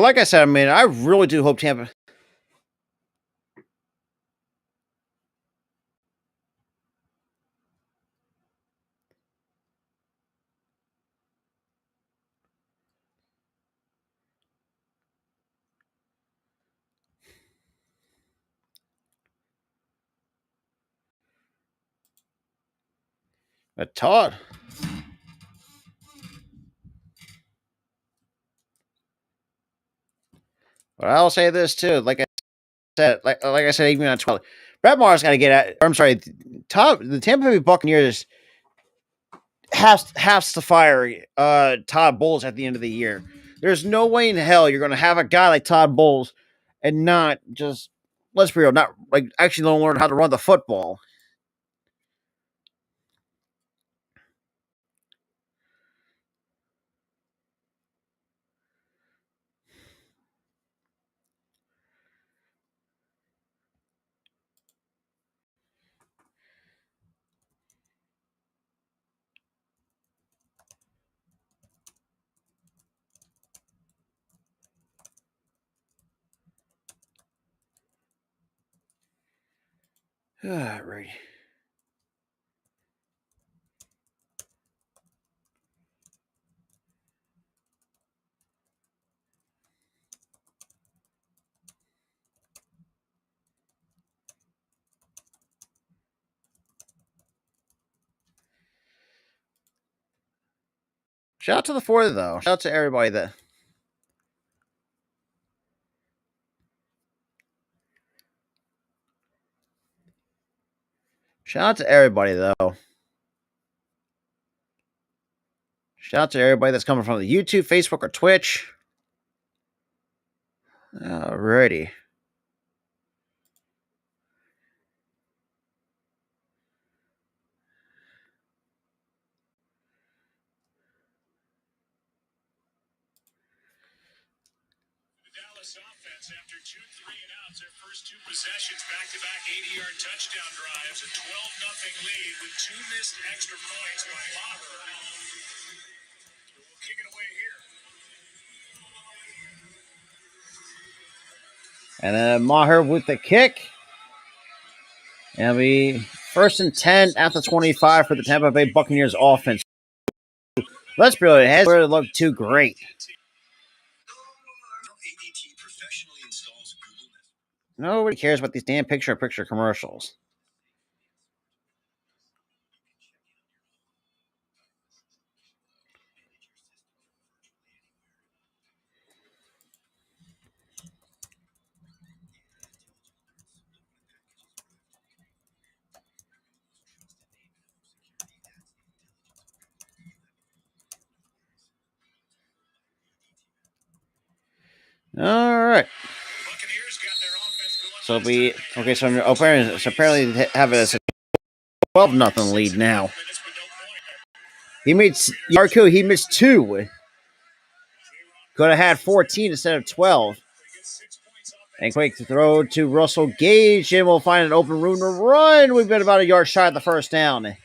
like I said, I mean, I really do hope Tampa. Todd. But I'll say this too. Like I said, even on 12, Brett Maher's got to get at. I'm sorry, the Tampa Bay Buccaneers has to fire Todd Bowles at the end of the year. There's no way in hell you're going to have a guy like Todd Bowles and not just, let's be real, not like actually don't learn how to run the football. Right. Shout out to the 4, though. Shout out to everybody that. Shout out to everybody, though. Shout out to everybody that's coming from the YouTube, Facebook, or Twitch. Alrighty.
Dallas offense after 2 3-and-outs, their first 2 possessions, back-to-back 80-yard touchdown drives, a 12-0 lead with 2 missed extra points by Maher. We'll kick it away here.
And then Maher with the kick. And it'll be 1st and 10 at the 25 for the Tampa Bay Buccaneers offense. Let's be real, it hasn't looked too great. Nobody cares about these damn picture-in-picture commercials. All right. So we okay. So apparently have a 12-0 lead now. He missed Yarku. He missed 2. Could have had 14 instead of 12. And quick throw to Russell Gage, and we'll find an open room to run. We've been about a yard shy of the first down.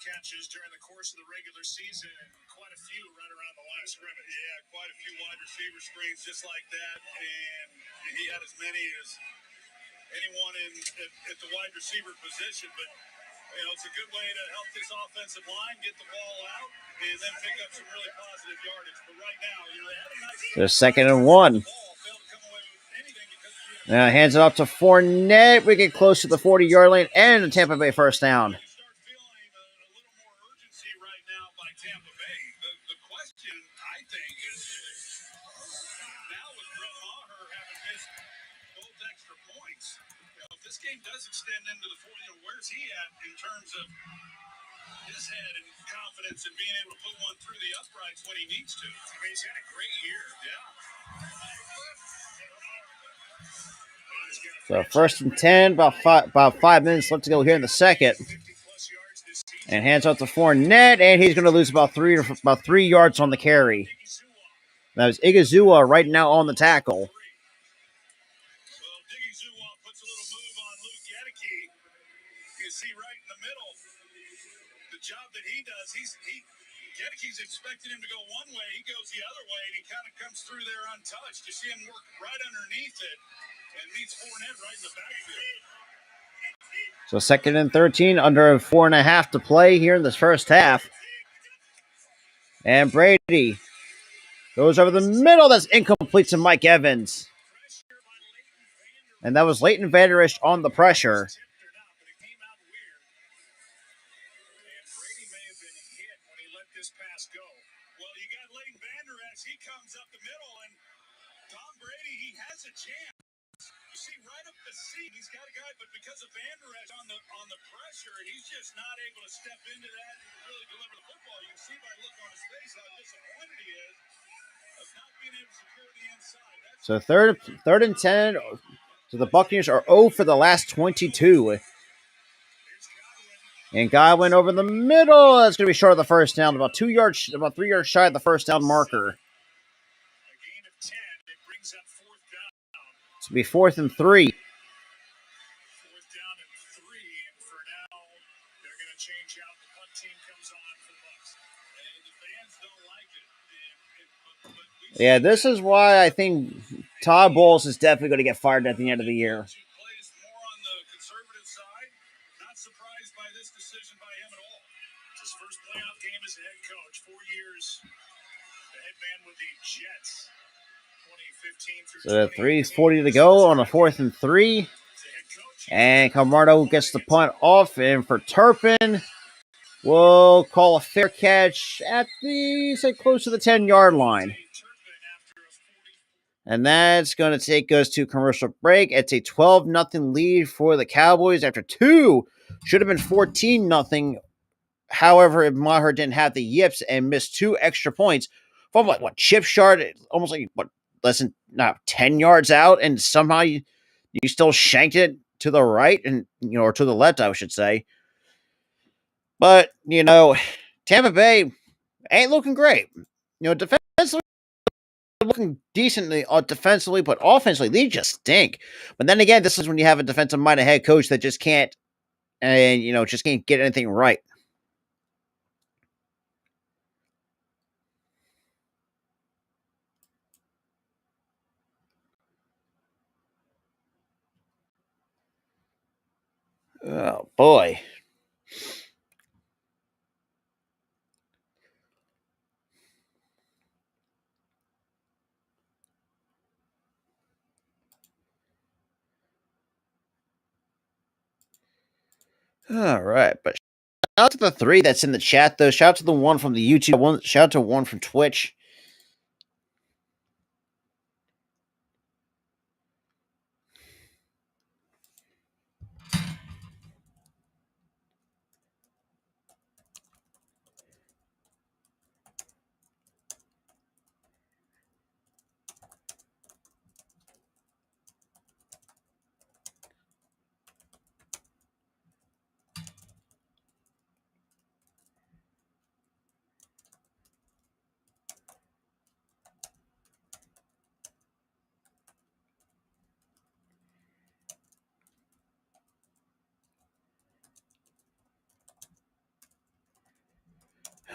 Catches during the course of the regular season, and quite a few right around the line of scrimmage. Yeah, quite a few wide receiver screens just like that, and he had as many as anyone at the wide receiver position. But you know, it's a good way to help this offensive line get the ball out and then pick up some really positive yardage. But right now, you know, they had a nice.
They're 2nd and 1.
Failed to come away with anything because
Now hands it off to Fournette. We get close to the 40-yard line and the Tampa Bay first down.
You start feeling a little more urgency right now by Tampa Bay. The question, I think, is now with Brett Maher having missed both extra points, if this game does extend into the fourth, where's he at in terms of his head and confidence in being able to put one through the uprights when he needs to? I mean, he's had a great year. Yeah.
So first and 10, about 5 minutes left to go here in the second. And hands off to Fournette, and he's going to lose about 3 yards on the carry. That was Igazua right now on the tackle.
Well, Diggy Zuwa puts a little move on Luke Gedeke. You see right in the middle, the job that he does, Gedeke's expecting him to go one way, he goes the other way, and he kind of comes through there untouched. You see him work right underneath it and meets Fournette right in the backfield.
So second and 13, under 4.5 to play here in this first half. And Brady goes over the middle. That's incomplete to Mike Evans. And that was Leighton Vander Esch on the pressure.
Brady may have been hit when he let this pass go. Well, you got Leighton Vander Esch. He comes up the middle, and Tom Brady, he has a chance. You see right up the seam, he's got a guy, but because of Vander Esch on the pressure, he's just not able to step into that and really deliver the football. You can see by the look on his face how disappointed he is of not being able to secure the inside.
So third and 10. So the Buccaneers are 0 for the last 22. And Godwin over the middle. That's going to be short of the first down. About 3 yards shy of the first down marker.
A gain of 10, it brings up fourth down.
It's going to be 4th and 3.
Fourth down and 3, and for now, they're going to change out. The punt team comes on for the Bucs. And the fans don't like it. But
Yeah, this is why I think Todd Bowles is definitely going to get fired at the end of the year.
plays more on the conservative side. Not surprised by this decision by him at all. It's his first playoff game as a head coach. 4 years, the head man with the Jets. 2015 through
So 3:40 to go on a 4th and 3. And Camardo gets the punt off, and for Turpin, we'll call a fair catch at close to the 10-yard line. And that's going to take us to commercial break. It's a 12-0 lead for the Cowboys after 2. Should have been 14-0. However, if Maher didn't have the yips and missed 2 extra points from chip shot, almost less than 10 yards out, and somehow you still shanked it to the right and or to the left, I should say. But Tampa Bay ain't looking great. Defensively looking decently defensively, but offensively they just stink. But then again, this is when you have a defensive-minded head coach that just can't get anything right. Oh boy. All right, but shout out to the 3 that's in the chat, though. Shout out to the 1 from the YouTube. Shout out to 1 from Twitch.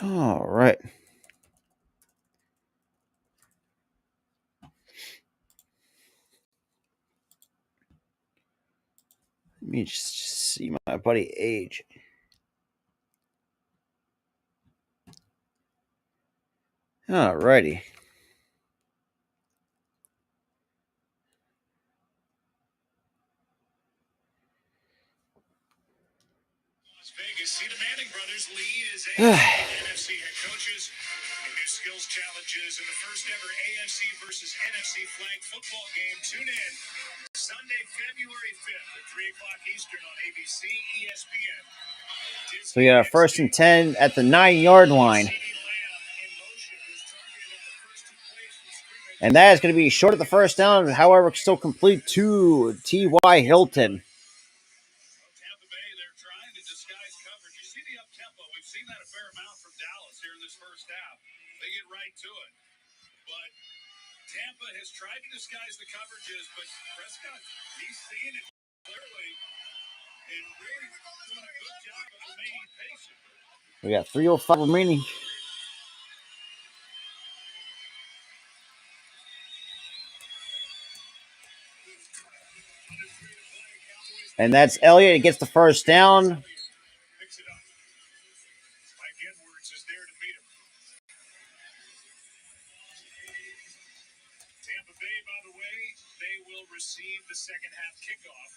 All right. Let me just see my buddy Age. All righty.
You see the Manning brothers lead as NFC head coaches in new skills challenges in the first ever AFC versus NFC flag football game. Tune in Sunday, February 5th at 3 o'clock Eastern on ABC, ESPN.
So we got a 1st and 10 at the 9-yard line. And that is going to be short of the first down, however, still complete to T.Y. Hilton.
Tampa Bay, they're trying to disguise coverage. You see the up-tempo. We've seen that a fair amount from Dallas here in this first half. They get right to it. But Tampa has tried to disguise the coverages, but Prescott, he's seeing it clearly and really doing a good job of remaining patient.
We got 3:05 remaining. And that's Elliott. He gets the first down.
Picks it up. Mike Edwards is there to meet him. Tampa Bay, by the way, they will receive the second half kickoff.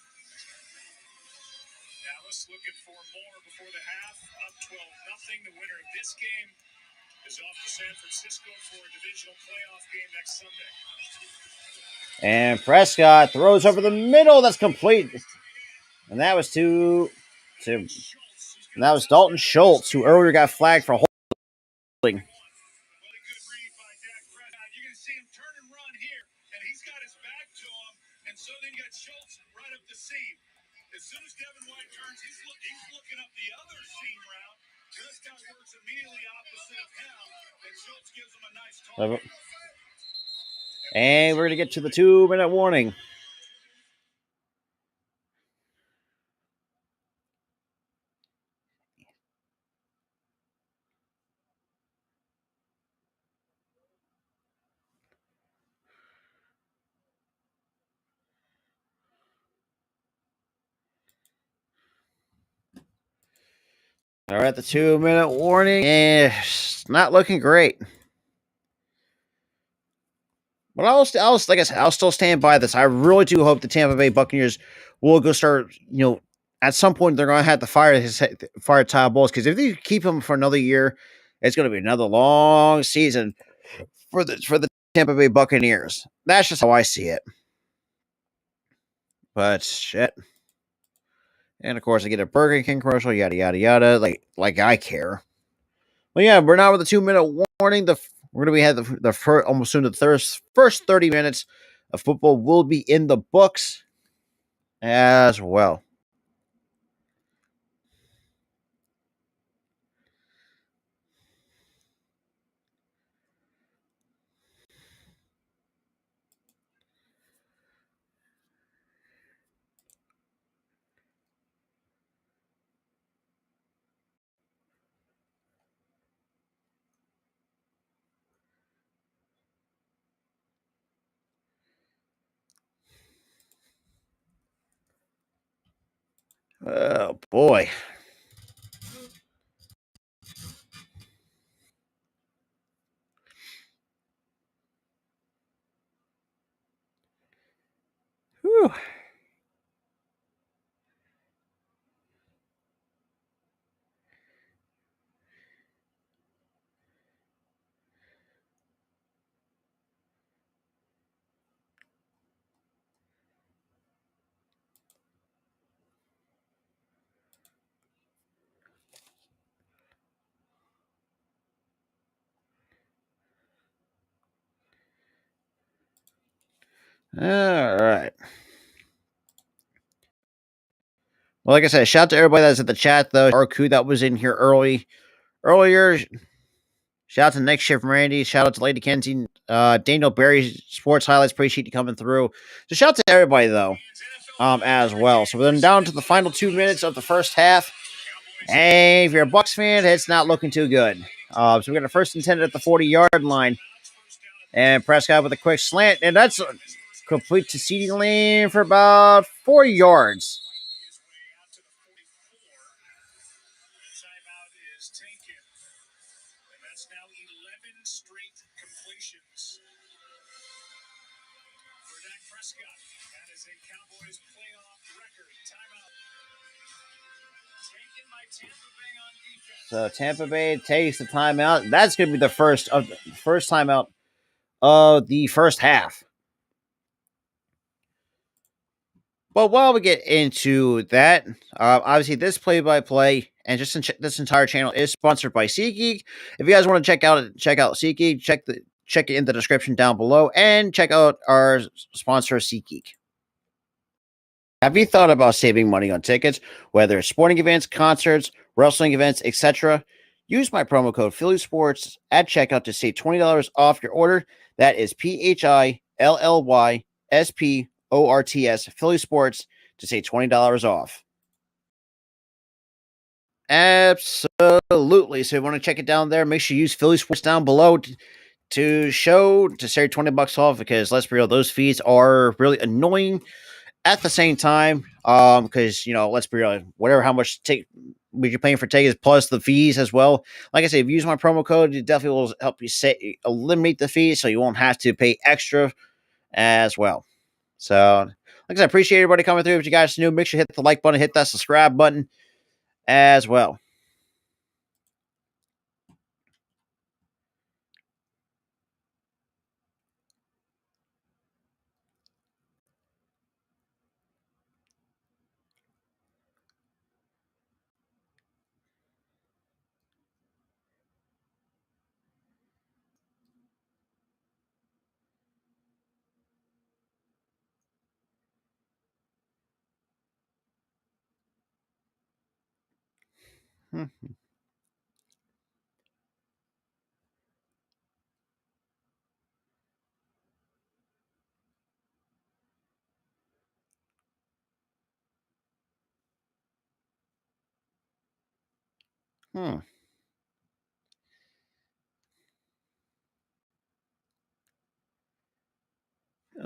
Dallas looking for more before the half, up 12-0. The winner of this game is off to San Francisco for a divisional playoff game next Sunday.
And Prescott throws over the middle. That's complete. And that was and that was Dalton Schultz, who earlier got flagged for holding.
Really good read by Dak Prescott. You're going to see him turn and run here, and he's got his back to him, and so then you got Schultz right up the seam. As soon as Devin White turns, he's looking up the other seam route. Prescott works immediately opposite of him, and Schultz gives him a nice target.
And we're going to get to the 2-minute warning. All right, the 2-minute warning. It's not looking great. But I'll still stand by this. I really do hope the Tampa Bay Buccaneers will go start. At some point they're going to have to fire Todd Bowles, because if they keep him for another year, it's going to be another long season for the Tampa Bay Buccaneers. That's just how I see it. But shit. And of course, I get a Burger King commercial. Yada yada yada. Like I care. Well, yeah, we're now with the 2-minute warning. We're going to be the first, almost soon the first 30 minutes of football will be in the books as well. Oh boy. Whew. All right. Well, like I said, shout out to everybody that's in the chat, though. Arku that was in here earlier. Shout out to Next Shift Randy. Shout out to Lady Kenzie. Daniel Barry Sports Highlights. Appreciate you coming through. So shout out to everybody, though, as well. So we're then down to the final 2 minutes of the first half. And if you're a Bucs fan, it's not looking too good. So we got a 1st and 10 at the 40-yard line. And Prescott with a quick slant. And that's complete to CeeDee Lamb for about 4 yards.
Timeout is taken. And that's now 11 straight completions for Dak Prescott. That is a Cowboys playoff record. Timeout.
So Tampa Bay takes the timeout. That's going to be the first timeout of the first half. But while we get into that, obviously this play-by-play and just this entire channel is sponsored by SeatGeek. If you guys want to check out SeatGeek, check it in the description down below and check out our sponsor SeatGeek. Have you thought about saving money on tickets, whether it's sporting events, concerts, wrestling events, etc.? Use my promo code PhillySports at checkout to save $20 off your order. That is PhillysSports, Philly Sports, to save $20 off. Absolutely. So if you want to check it down there, make sure you use Philly Sports down below to save $20 off, because let's be real, those fees are really annoying. At the same time, because let's be real, how much you're paying for tickets plus the fees as well. Like I said, if you use my promo code, it definitely will help you eliminate the fees, so you won't have to pay extra as well. So, like I said, I appreciate everybody coming through. If you guys are new, make sure you hit the like button, hit that subscribe button as well.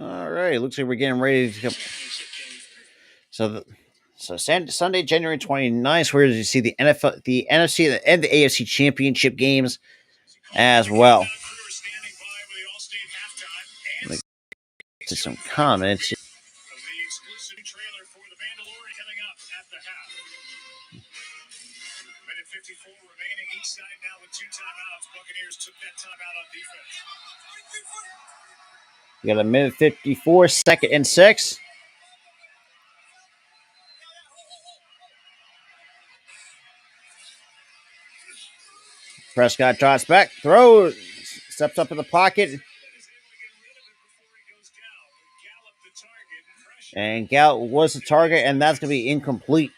All right, looks like we're getting ready to come. So Sunday, January 29th, where you see the NFL, the NFC, and the AFC championship games as well. To some comments.
Minute 54 remaining each side now with 2 timeouts. Buccaneers took that timeout on defense.
You got a minute 54, 2nd and 6. Prescott drops back, throws, steps up in the pocket. And Gallup was the target, and that's going to be incomplete.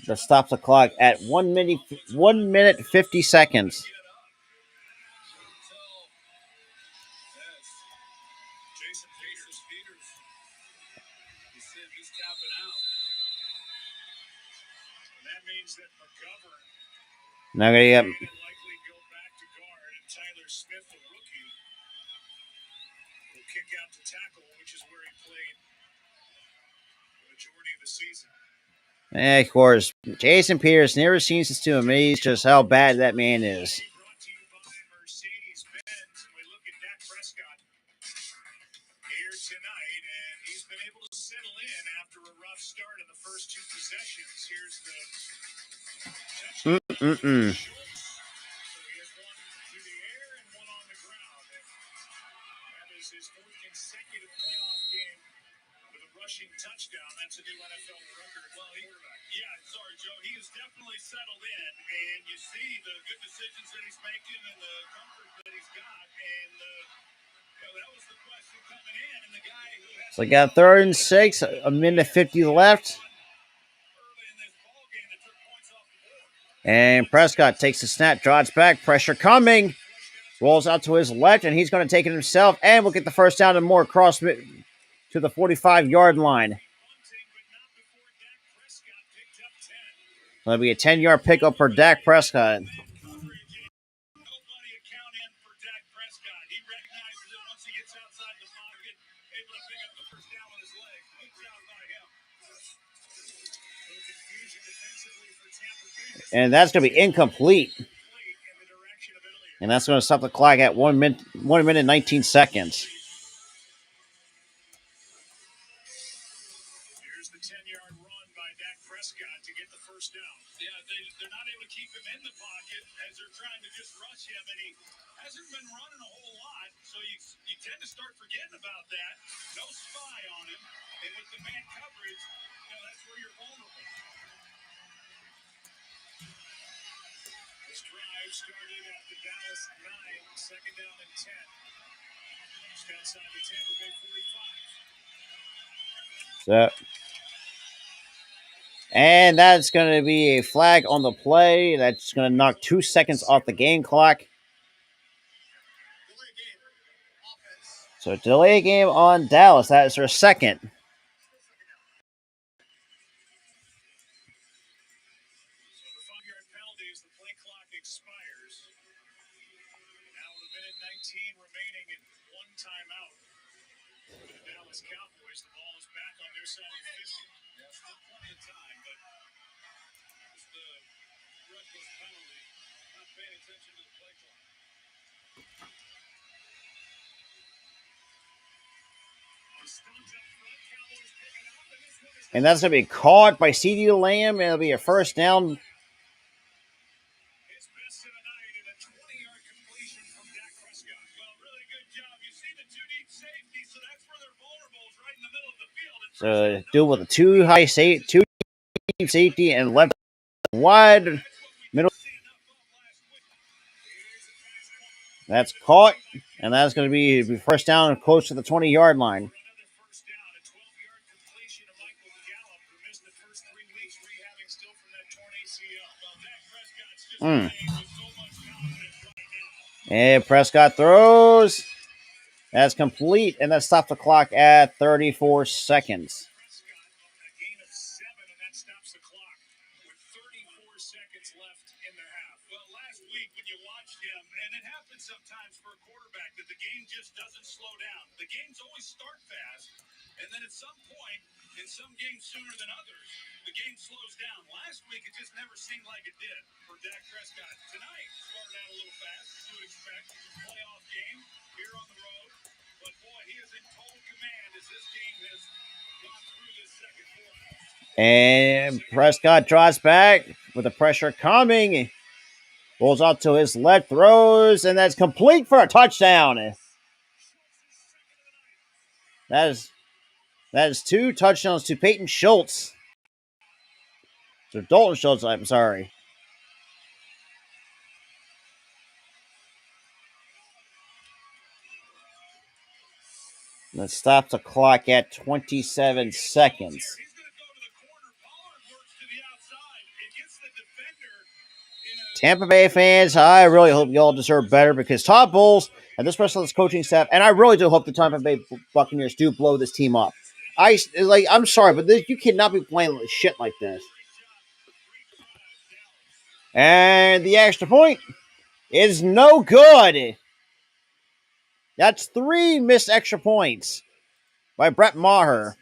That stops the clock at 1 minute 50 seconds. Now going to get
kick out to tackle, which is where he played the majority of the season.
And of course, Jason Peters never seems to amaze just how bad that man is.
Brought to you by Mercedes-Benz. We look at Dak Prescott here tonight, and he's been able to settle in after a rough start in the first 2 possessions. Here's the touchdown. So he has one through the air and one on the ground. And that is his 4th consecutive playoff game with a rushing touchdown. That's a new NFL record. Well, sorry, Joe. He has definitely settled in, and you see the good decisions that he's making and the comfort that he's got. And that was the question coming in. And the guy who has
So we got 3rd and 6, a minute 50 left.
early in this ball game that took points off the board.
And Prescott takes the snap, drops back, pressure coming. Rolls out to his left, and he's going to take it himself, and we'll get the first down and more across to the 45-yard line. That'll be a 10-yard pickup for Dak Prescott.
Nobody account in for Dak Prescott. He recognizes it once he gets outside the pocket, able to pick up the first down with his leg. Good job by him. A little confusion defensively for Tampa Bay.
And that's going to be incomplete.
In the direction of Elliott.
And that's going to stop the clock at 1 minute 19 seconds.
Here's the 10-yard run by Dak Prescott. first down. Yeah, they're not able to keep him in the pocket as they're trying to just rush him, and he hasn't been running a whole lot, so you tend to start forgetting about that. No spy on him, and with the man coverage, that's where you're vulnerable. This drive started at the Dallas 9, second down and 10. Just outside the Tampa Bay 45.
So, and that's going to be a flag on the play. That's going to knock 2 seconds off the game clock. So, delay game on Dallas. That is their second.
Remaining in one timeout for the Dallas Cowboys. The ball is back on their side of 50. Yeah, still plenty of time, but just the reckless penalty, not paying attention to the play clock.
And that's going to be caught by CeeDee Lamb, and it'll be a first down.
His best of the night and a 20-yard completion from Dak Prescott. Well, really good job. You see the two deep safety, so that's where they're vulnerable, is right in the middle of the field.
So do with a two deep safety and left wide middle. That's caught, and that's going to be first down close to the 20-yard line. And Prescott throws. That's complete, and that stops the clock at 34 seconds.
Sometimes for a quarterback that the game just doesn't slow down. The games always start fast, and then at some point, in some games sooner than others, the game slows down. Last week, it just never seemed like it did for Dak Prescott. Tonight, started out a little fast, as you would expect. Playoff game here on the road, but boy, he is in total command as this game has gone through this second quarter.
And Prescott draws back with the pressure coming. Rolls out to his left, throws, and that's complete for a touchdown. That is 2 touchdowns to Peyton Schultz. So Dalton Schultz, I'm sorry. That stops the clock at 27 seconds. Tampa Bay fans, I really hope y'all deserve better because Todd Bowles and this rest of this coaching staff, and I really do hope the Tampa Bay Buccaneers do blow this team up. I'm sorry, but you cannot be playing shit like this. And the extra point is no good. That's 3 missed extra points by Brett Maher.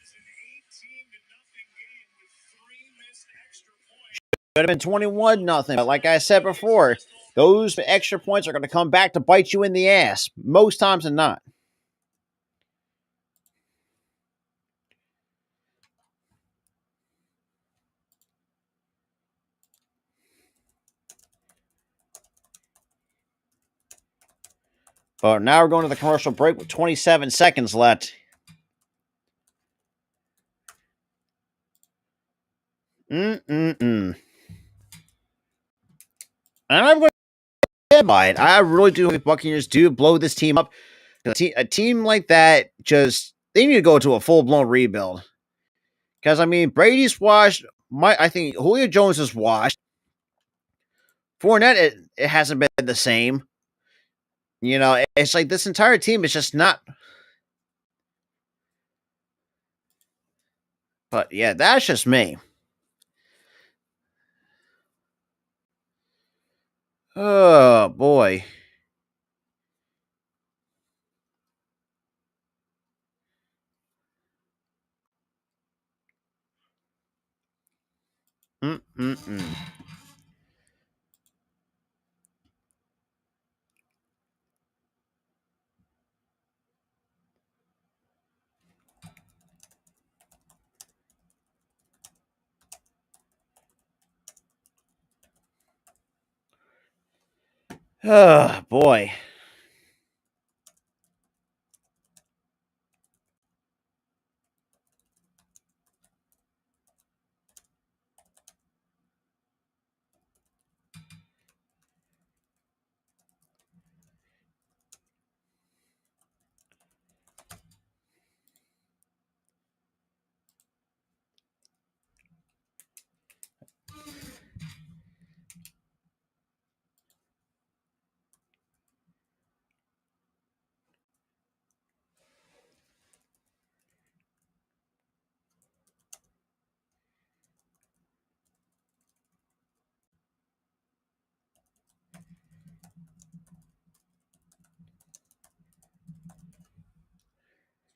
Could have been 21-0, but like I said before, those extra points are going to come back to bite you in the ass most times than not. But now we're going to the commercial break with 27 seconds left. And I'm going to stand by it. I really do hope Buccaneers do blow this team up. A team like that, they need to go to a full-blown rebuild. Because, I mean, Brady's washed. I think Julio Jones is washed. Fournette, it hasn't been the same. You know, it's like this entire team is just not. But, yeah, that's just me. Oh, boy. Oh, boy.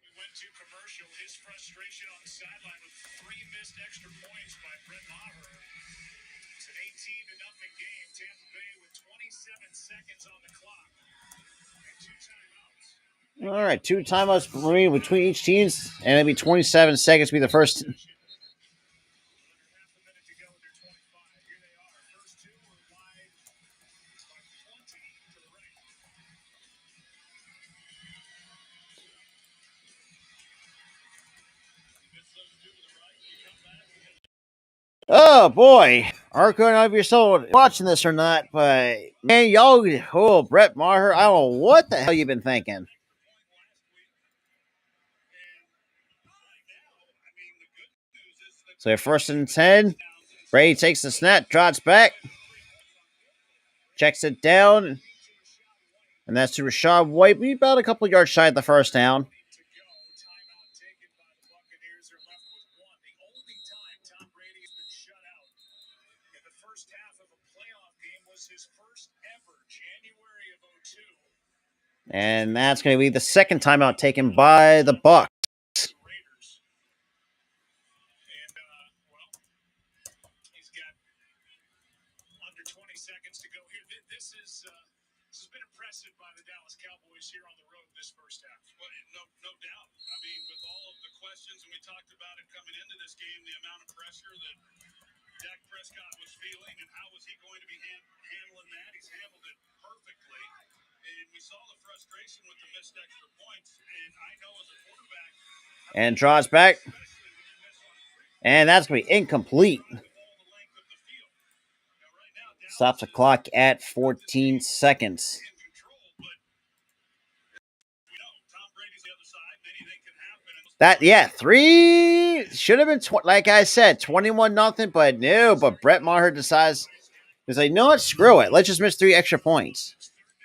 We went to commercial. His frustration on the sideline with 3 missed extra points by Brett Maher. It's an 18-0 game. Tampa Bay with 27 seconds on the clock and 2 timeouts.
All right, 2 timeouts between each teams, and it'll be 27 seconds to be the first.
Under half a minute to go with their 25. Here they are. First 2 are wide by 20 to the right. He missed those 2 to the right. You come back and
Oh, boy. Arco, I don't know if you're still watching this or not, but, man, y'all, oh, Brett Maher, I don't know what the hell you've been thinking. So, first and 10. Brady takes the snap, drops back, checks it down, and that's to Rashad White. We about a couple yards shy of the first down.
to go. Timeout taken by the Buccaneers. They're left with 1. The only time Tom Brady has been shut out in the first half of a playoff game was his first ever January of 02.
And that's going to be the second timeout taken by the Bucs.
Raiders. And, well, he's got under 20 seconds to go here. This has been impressive by the Dallas Cowboys here on the road this first half. Well, no doubt. I mean, with all of the questions, and we talked about it coming into this game, the amount of pressure that Dak Prescott was feeling, and how was he going to be handling that? He's handled it perfectly. And we saw the frustration with the missed extra points. And I know as a quarterback,
And draws back.
especially when you miss on free
And that's going to be incomplete.
with all the length of the field. Now, right now, Dallas
Stops the clock at 14 seconds.
in control, but we know Tom Brady's the other side. Anything can happen. And
3 should have been, like I said, 21-0, but no, but Brett Maher decides, he's like, no, what, screw it. Let's just miss 3 extra points.
it's 3rd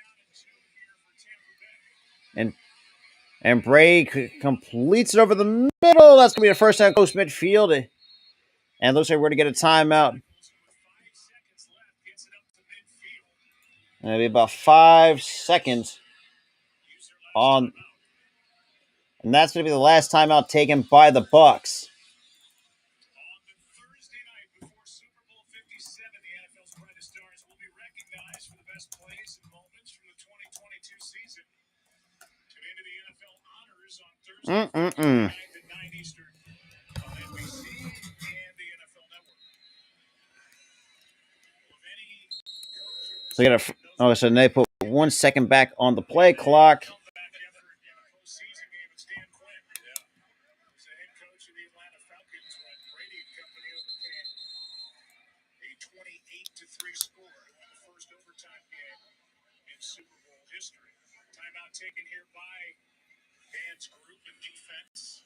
down and 2 here for Tampa Bay.
And Brady completes it over the middle. That's going to be the first time close midfield. And it looks like we're going to get a timeout.
With 5 seconds left, gets it up to midfield.
And it'll be about 5 seconds
Use their last
on,
timeout.
and that's going to be the last timeout taken by the Bucs.
On the Thursday night before Super Bowl 57, the NFL's brightest stars will be recognized for the best plays and moments from the 2022 season. Tune into the NFL Honors on Thursday, 9 to 9 Eastern on NBC and the NFL Network. Well, if any coach
So you got to, so they put 1 second back on the play clock.
come back together in a postseason game, it's Dan Quinn. Yeah. He's the head coach of the Atlanta Falcons when Brady and company overcame a 28-3 score to win the first overtime game in Super Bowl history. Timeout taken here by Dan's group in defense.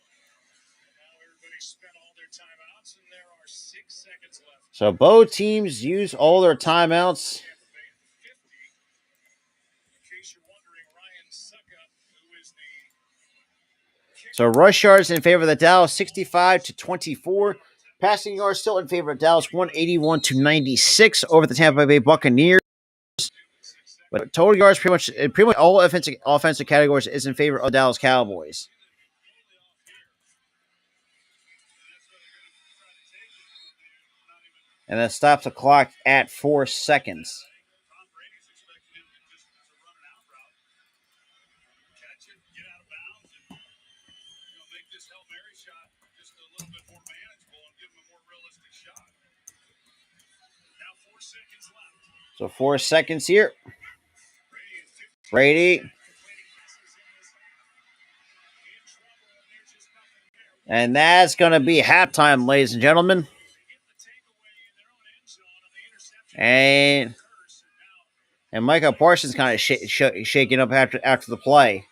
And now everybody's spent all their timeouts, and there are 6 seconds left.
So both teams use all their timeouts.
Tampa Bay at the 50. In case you're wondering, Ryan Suckup, who is the
So rush yards in favor of the Dallas, 65-24. Passing yards still in favor of Dallas, 181-96 over the Tampa Bay Buccaneers. But total yards, pretty much all offensive categories is in favor of Dallas Cowboys. And that stops the clock at 4 seconds.
Tom Brady's expecting him to just run an out route, catch it, get out of bounds, and make this Hail Mary shot just a little bit more manageable and give him a more realistic shot. Now 4 seconds left.
So 4 seconds here. Brady. And that's going to be halftime, ladies and gentlemen. And Micah Parsons kind of shaking up after the play.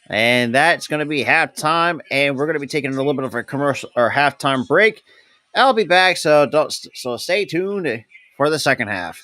And that's going to be halftime, and we're going to be taking a little bit of a commercial or halftime break. I'll be back, so stay tuned for the second half.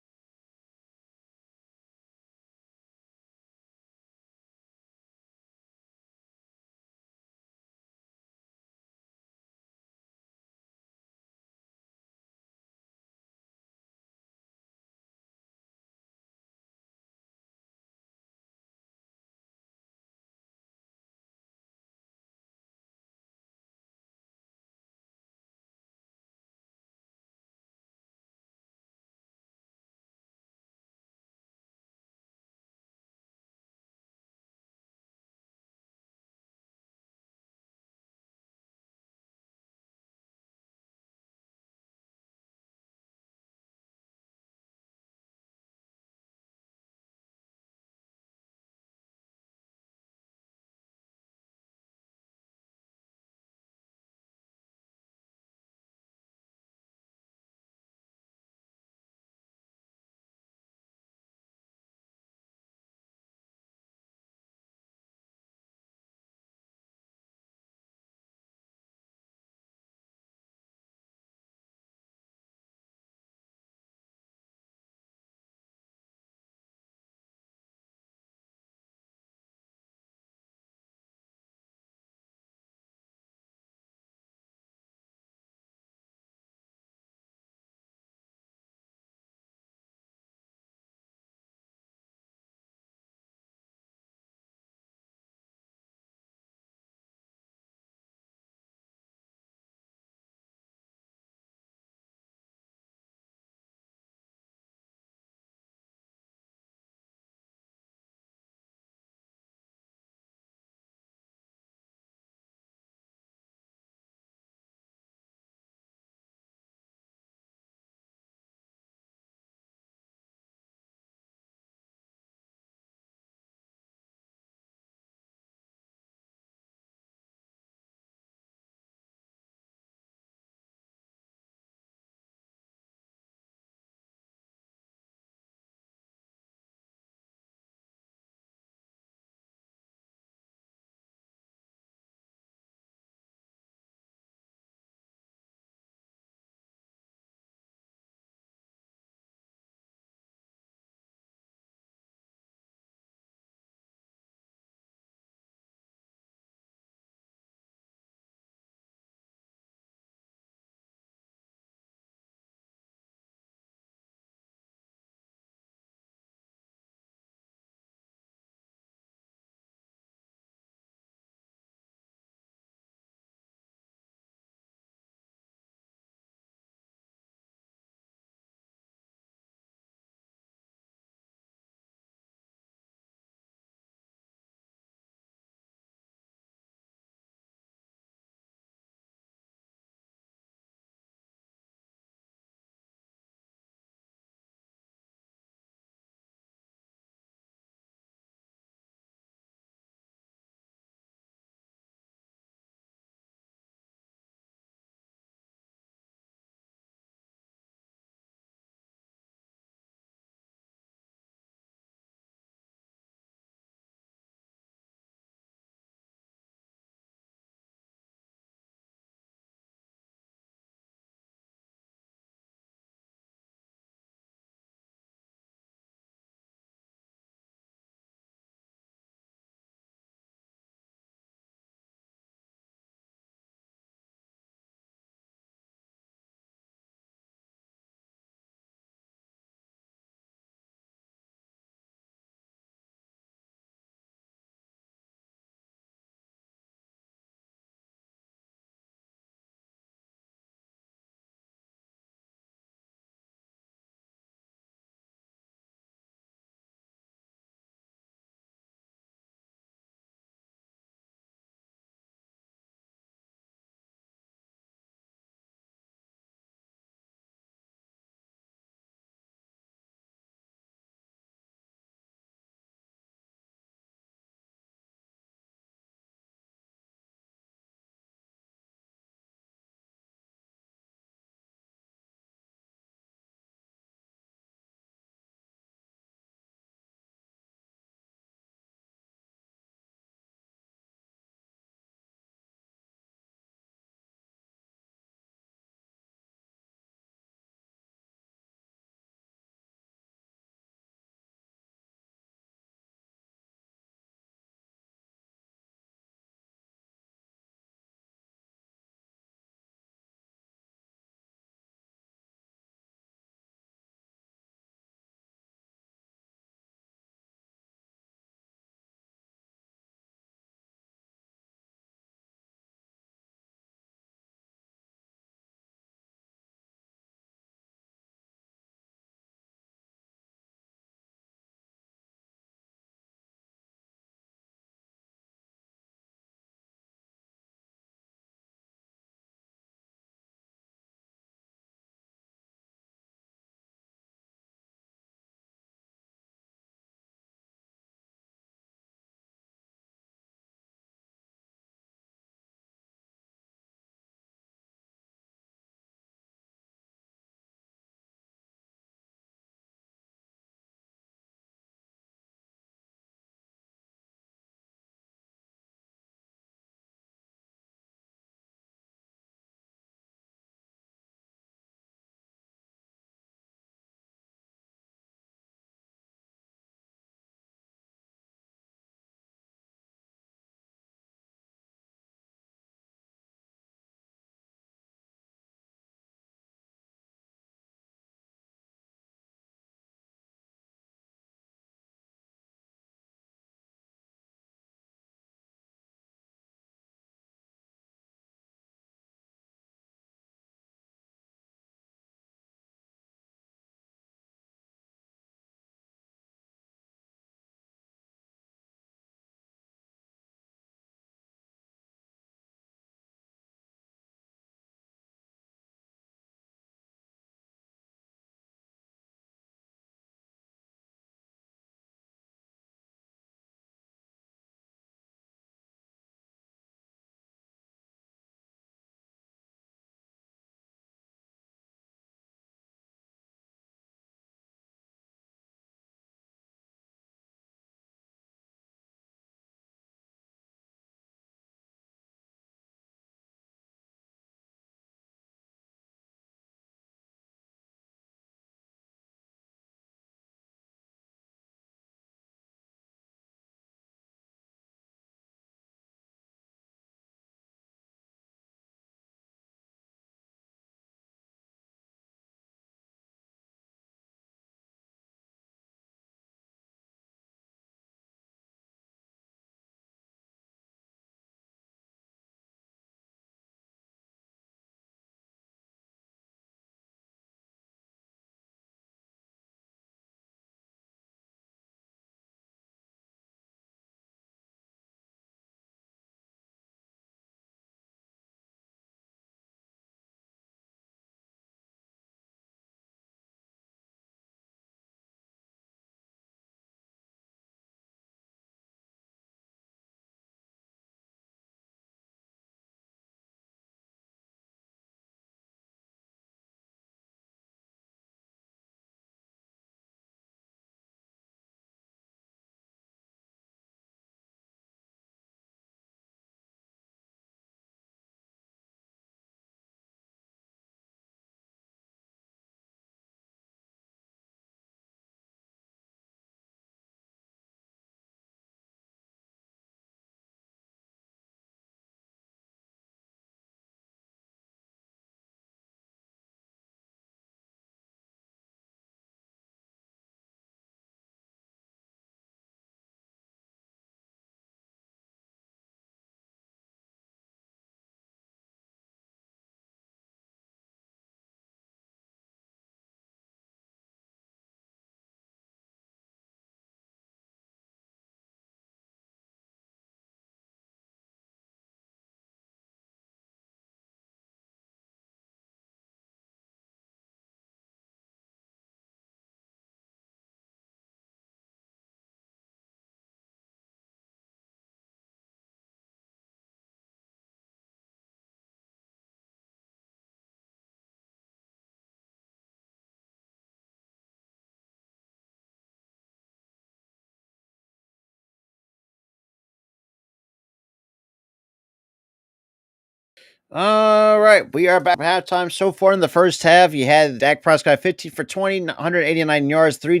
All right, we are back at halftime. So far in the first half, you had Dak Prescott 15 for 20, 189 yards, three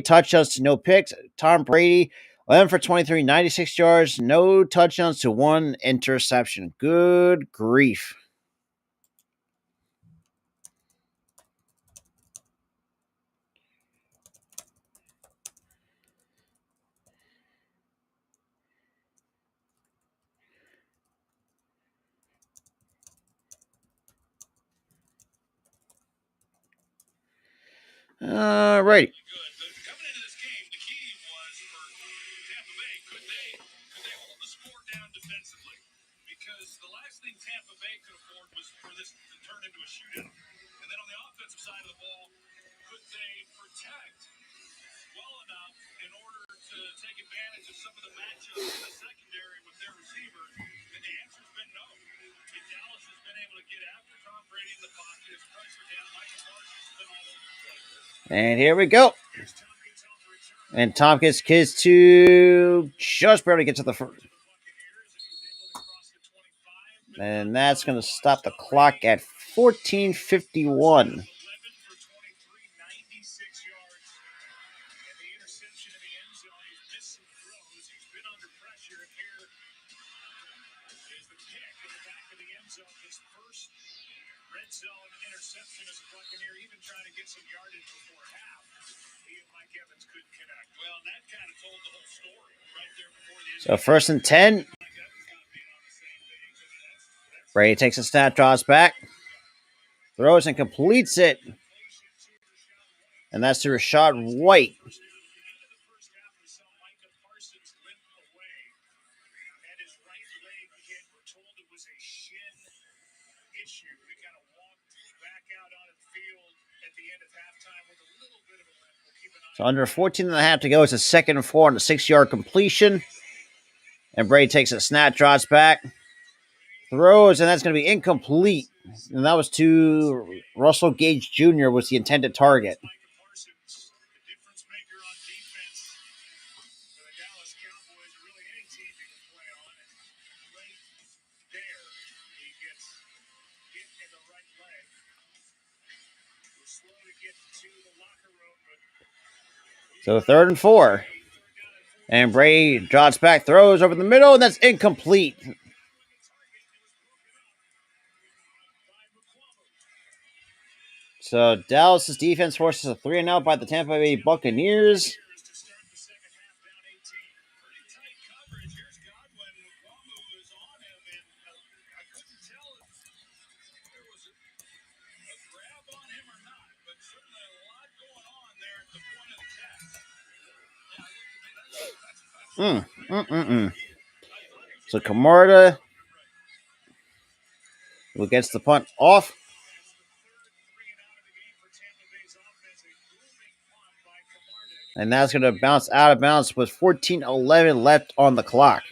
touchdowns to no picks. Tom Brady 11 for 23, 96 yards, no touchdowns to one interception. Good grief. All right.
Good. Coming into this game, the key was for Tampa Bay, could they hold the score down defensively? Because the last thing Tampa Bay could afford was for this to turn into a shootout. And then on the offensive side of the ball, could they protect well enough in order to take advantage of some of the matchups in the secondary with their receivers? And the answer's been no. And Dallas has been able to get after Tom Brady in the pocket, his pressure down. Michael Parsons has been all over the place.
And here we go. And Tompkins gets to just barely get to the first. And that's going to stop the clock at 14:51.
Red zone interception as a Buccaneer, even trying to get some yardage before half. He and Mike Evans couldn't connect. Well, that kind of told the whole story right there before the end.
So first and 10. Brady takes a snap, draws back, throws and completes it. And that's to Rashad White. So under 14 and a half to go. It's a 2nd and 4 on a 6-yard completion. And Brady takes a snap, draws back, throws, and that's going to be incomplete. And that was to Russell Gage Jr. was the intended target. So 3rd and 4. And Brady drops back, throws over the middle, and that's incomplete. So Dallas' defense forces a 3-and-out by the Tampa Bay Buccaneers. So Camarda who gets the punt off. And that's going to bounce out of bounds with 14:11 left on the clock.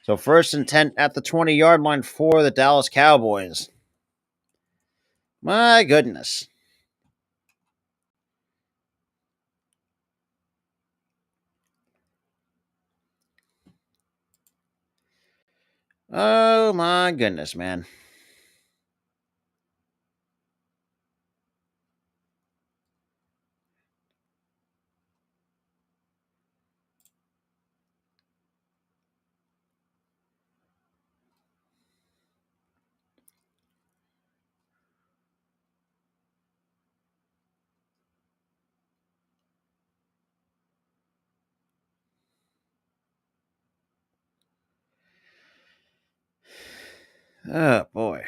So 1st and 10 at the 20-yard line for the Dallas Cowboys. My goodness. Oh my goodness, man. Oh boy.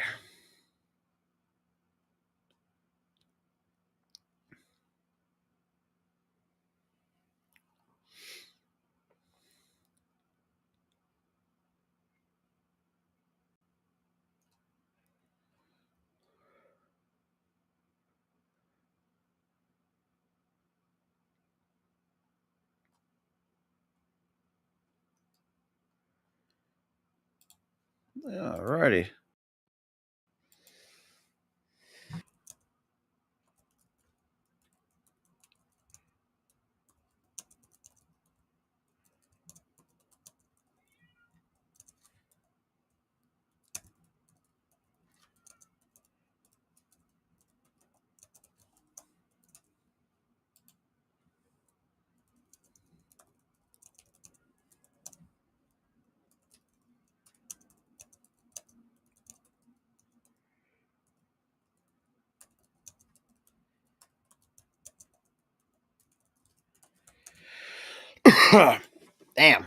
Alrighty. Damn.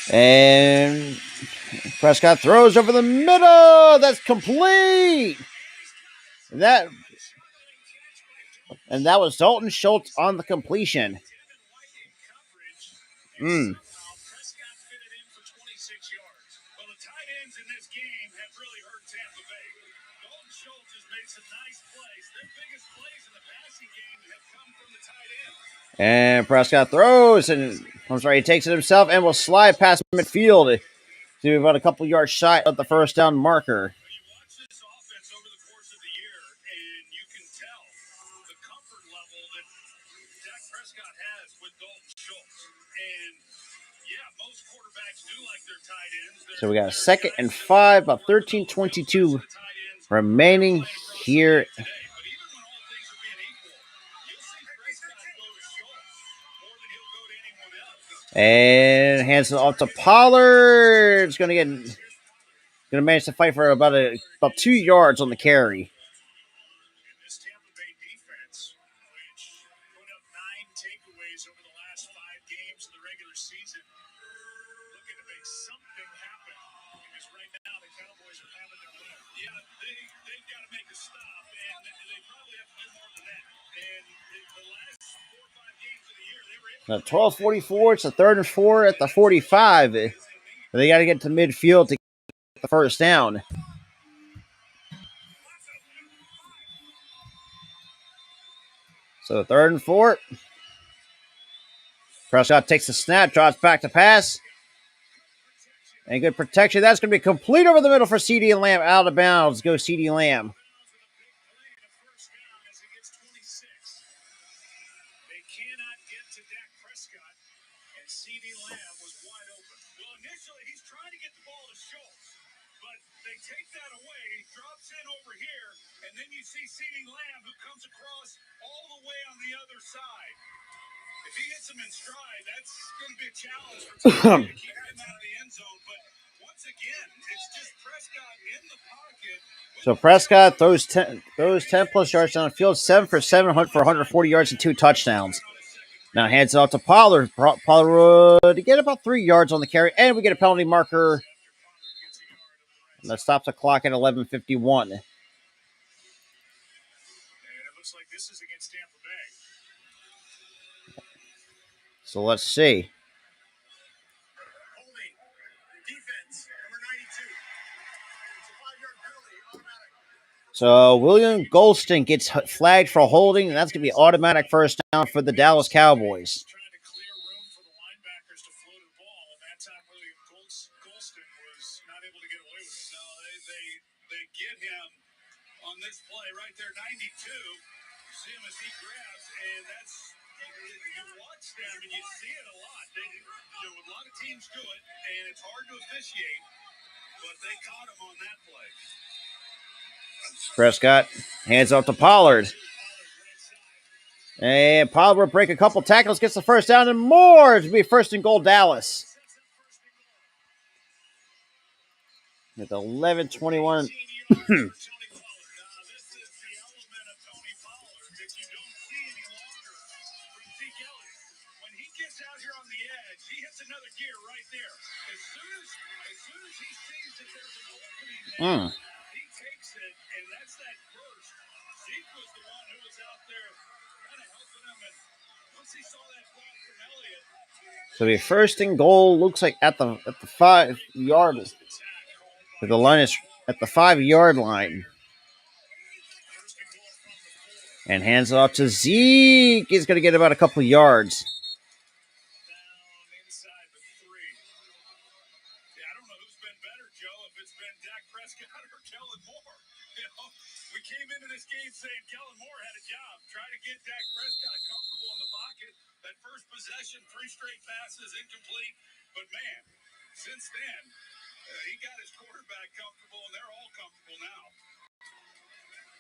And Prescott throws over the middle. That's complete. And that was Dalton Schultz on the completion.
Prescott fit it in for 26 yards. Well, the tight ends in this game have really hurt Tampa Bay. Dalton Schultz has made some nice plays. Their biggest plays in the passing game have come from the tight end.
And Prescott throws, and he takes it himself and will slide past midfield to about a couple yards shy of the first down marker.
You watch this offense over the course of the year, and you can tell the comfort level that Dak Prescott has with Dalton Schultz. And yeah, most quarterbacks do like their tight ends.
So we got a 2nd and 5, about 13:22 remaining here.
But even when all things are being equal, you'll see Prescott go to Schultz more than he'll go to anyone else.
And hands it off to Pollard. It's going to manage to fight for about 2 yards on the carry.
And this Tampa Bay defense, which put up 9 takeaways over the last 5 games of the regular season, looking to make something happen. Because right now the Cowboys are having their way. Yeah, they've got to make a stop, and they probably have to do more than that. And the last 4 or 5 games of the year, they were able
Now 12:44. It's a 3rd and 4 at the 45. They got to get to midfield to get the first down. So 3rd and 4. Prescott takes the snap, drops back to pass. And good protection. That's going to be complete over the middle for CeeDee Lamb. Out of bounds goes CeeDee Lamb.
They cannot get to Dak Prescott, and CeeDee Lamb was wide open. Well, initially, he's trying to get the ball to Schultz, but they take that away. He drops in over here, and then you see CeeDee Lamb, who comes across all the way on the other side. If he hits him in stride, that's going to be a challenge for Tampa to keep him out of the end zone. But once again, it's just Prescott in the pocket.
So Prescott throws 10 plus yards down the field, 7 for 7 for 140 yards and 2 touchdowns. Now hands it off to Pollard. Pollard to get about 3 yards on the carry, and we get a penalty marker. And that stops the clock at 11:51.
And it looks like this is against Tampa Bay.
So let's see.
Holding. Defense, number 92. It's a 5-yard penalty, automatic.
So William Golston gets flagged for holding, and that's going to be automatic first down for the Dallas Cowboys.
Trying to clear room for the linebackers to float the ball, and that time William Golston was not able to get away with it. No, they get him on this play right there, 92. You see him as he grabs, and that's you watch them and you see it a lot. A lot of teams do it, and it's hard to officiate, but they caught him on that play.
Prescott hands off to Pollard. And Pollard will break a couple tackles, gets the first down and more to be 1st and goal Dallas. With 11:21.
He takes it, and that's that burst. Zeke was the one who was out there kind of helping him, and once he saw that ball from Elliott.
So the 1st and goal looks like at the 5 yard. The line is at the 5 yard line. And hands it off to Zeke. He's going to get about a couple yards.
Inside the 3. Yeah, I don't know who's been better, Joe, if it's been Dak Prescott or Kellen Moore. We came into this game saying Kellen Moore had a job. Try to get Dak Prescott comfortable in the pocket. That first possession, 3 straight passes, incomplete. But man, since then, he got his quarterback comfortable, and they're all comfortable now.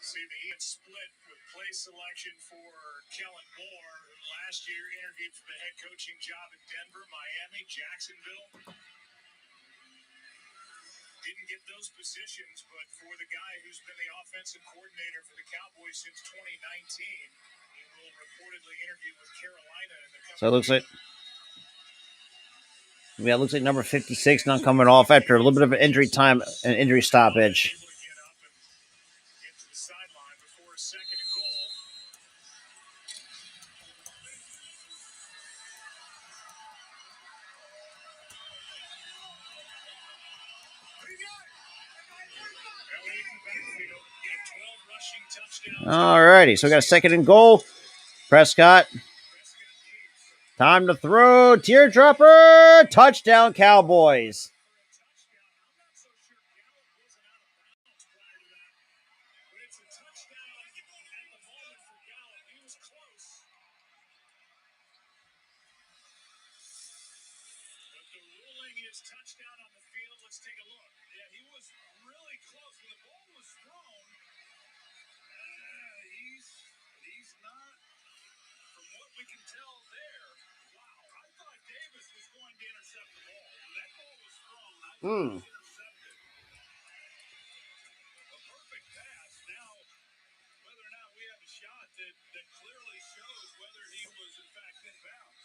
See, the split with play selection for Kellen Moore, who last year interviewed for the head coaching job in Denver, Miami, Jacksonville. Didn't get those positions, but for the guy who's been the offensive coordinator for the Cowboys since 2019, he will reportedly interview with Carolina in the
So it looks like, yeah, it looks like number 56 not coming off after a little bit of an injury time, an injury stoppage.
able to get up and get to the sideline before a second and goal.
Alrighty, so we got a second and goal. Prescott. Time to throw. Teardropper. Touchdown, Cowboys.
Touchdown on the field. Let's take a look. Yeah, he was really close when the ball was thrown. He's not, from what we can tell there. Wow, I thought Davis was going to intercept the ball. When that ball was thrown, I thought it was intercepted. A perfect pass. Now, whether or not we have a shot that clearly shows whether he was in fact inbound.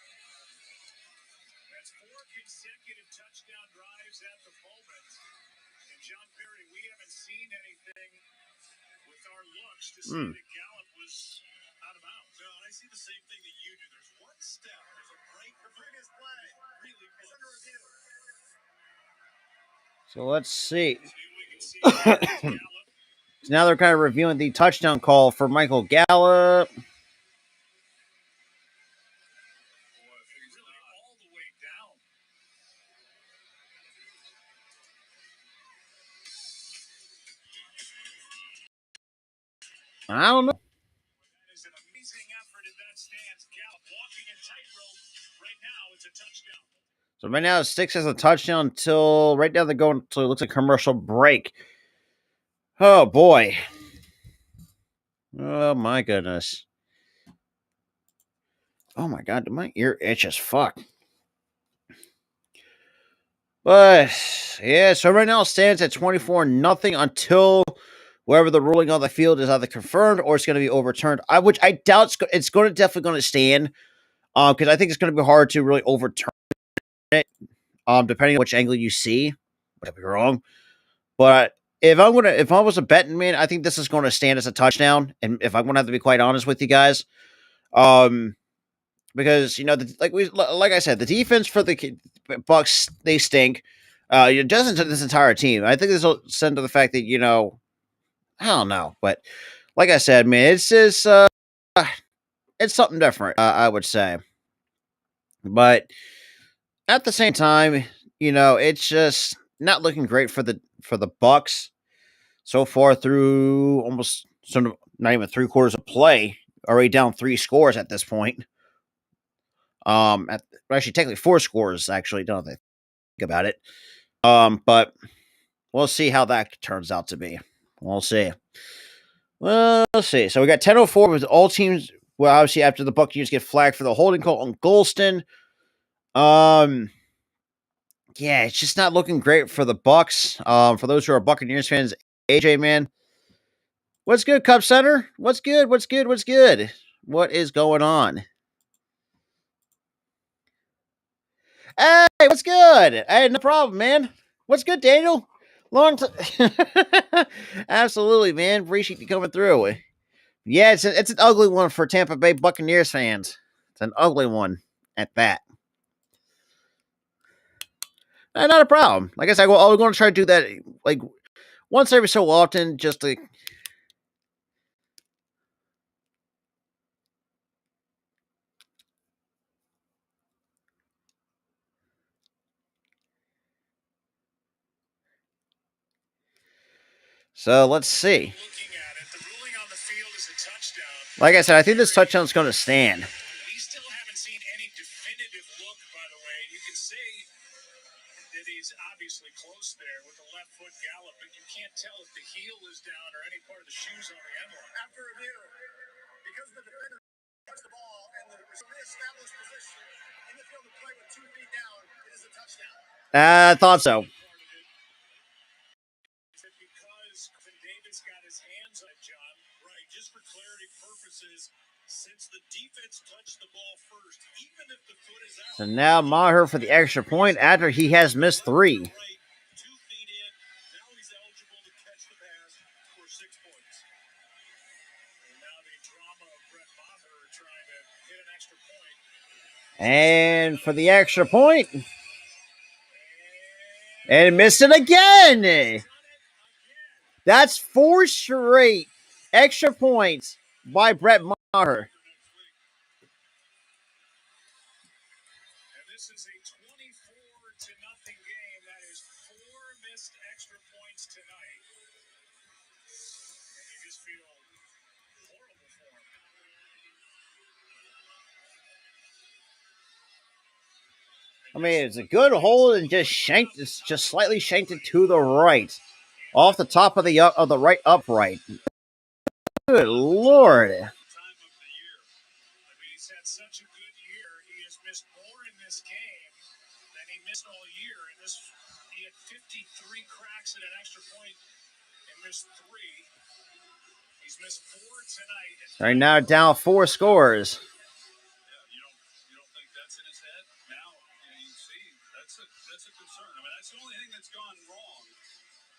That's 4 consecutive touchdown drives at the moment. And John Perry, we haven't seen anything with our looks to say that Gallup was out of bounds. No, and I see the same thing that you do. There's one step. There's a break. The previous play. Really, it's under review.
So let's see. So now they're kind of reviewing the touchdown call for Michael Gallup.
All the way down.
I don't know.
It's an amazing effort in that stance. Gallup walking a tightrope. Right now, it's a touchdown.
So right now it sticks as a touchdown until right now they're going to, it looks like, commercial break. Oh boy. Oh my goodness. Oh my god, my ear itches. Fuck. But yeah, so right now it stands at 24-0 until wherever the ruling on the field is either confirmed or it's going to be overturned. Which I doubt it's going to definitely going to stand. Because I think it's going to be hard to really overturn it. Depending on which angle you see. I could be wrong. But if I was a betting man, I think this is going to stand as a touchdown. And if I'm going to have to be quite honest with you guys, because like I said, the defense for the Bucks, they stink. It doesn't to this entire team. I think this will send to the fact that I don't know, but like I said, man, it's just it's something different. I would say, but at the same time, it's just not looking great for the Bucks so far through almost not even 3/4 of play. Already down 3 scores at this point. Actually, technically 4 scores. Actually, don't think about it. But we'll see how that turns out to be. We'll see. Well, let's see. So we got 10:04 with all teams. Well, obviously after the Buccaneers get flagged for the holding call on Golston. Yeah, it's just not looking great for the Bucks. For those who are Buccaneers fans, AJ, man, what's good, Cub Center? What's good? What's good? What's good? What is going on? Hey, what's good? Hey, no problem, man. What's good, Daniel? Long time. Absolutely, man. Appreciate you coming through. Yeah, it's an ugly one for Tampa Bay Buccaneers fans. It's an ugly one at that. Not a problem. Like I said, I'm going to try to do that like once every so often, just to. So let's see.
Looking at it, the ruling on the field is a touchdown.
Like I said, I think this touchdown is going to stand.
We still haven't seen any definitive look, by the way. You can say that he's obviously close there with the left foot gallop, but you can't tell if the heel is down or any part of the shoes on the end line. After review, because the defender touched the ball and the reestablished position in the field to play with 2 feet down, it is a touchdown.
I thought so.
Because Davis got his hands on John, right? Just for clarity purposes, since the defense touched the ball first, even if the foot is out.
So now Maher for the extra point after he has missed 3.
2 feet in, now he's eligible to catch the pass for 6 points. And now the drama of Brett Maher trying to hit an extra point.
And for the extra point. And missed it again. That's 4 straight extra points by Brett Maher.
And this is a 24-0 game. That is 4 missed extra points tonight. And you just feel horrible for him.
I mean, it's a good hold and just shanked. It's just slightly shanked it to the right, off the top of the right upright. Good Lord!
Time of the year. I mean, he's had such a good year. He has missed more in this game than he missed all year. And this, he had 53 cracks at an extra point and missed 3. He's missed 4 tonight.
Right now, down 4 scores.
You don't think that's in his head? Now you see that's a concern. I mean, that's the only thing that's gone wrong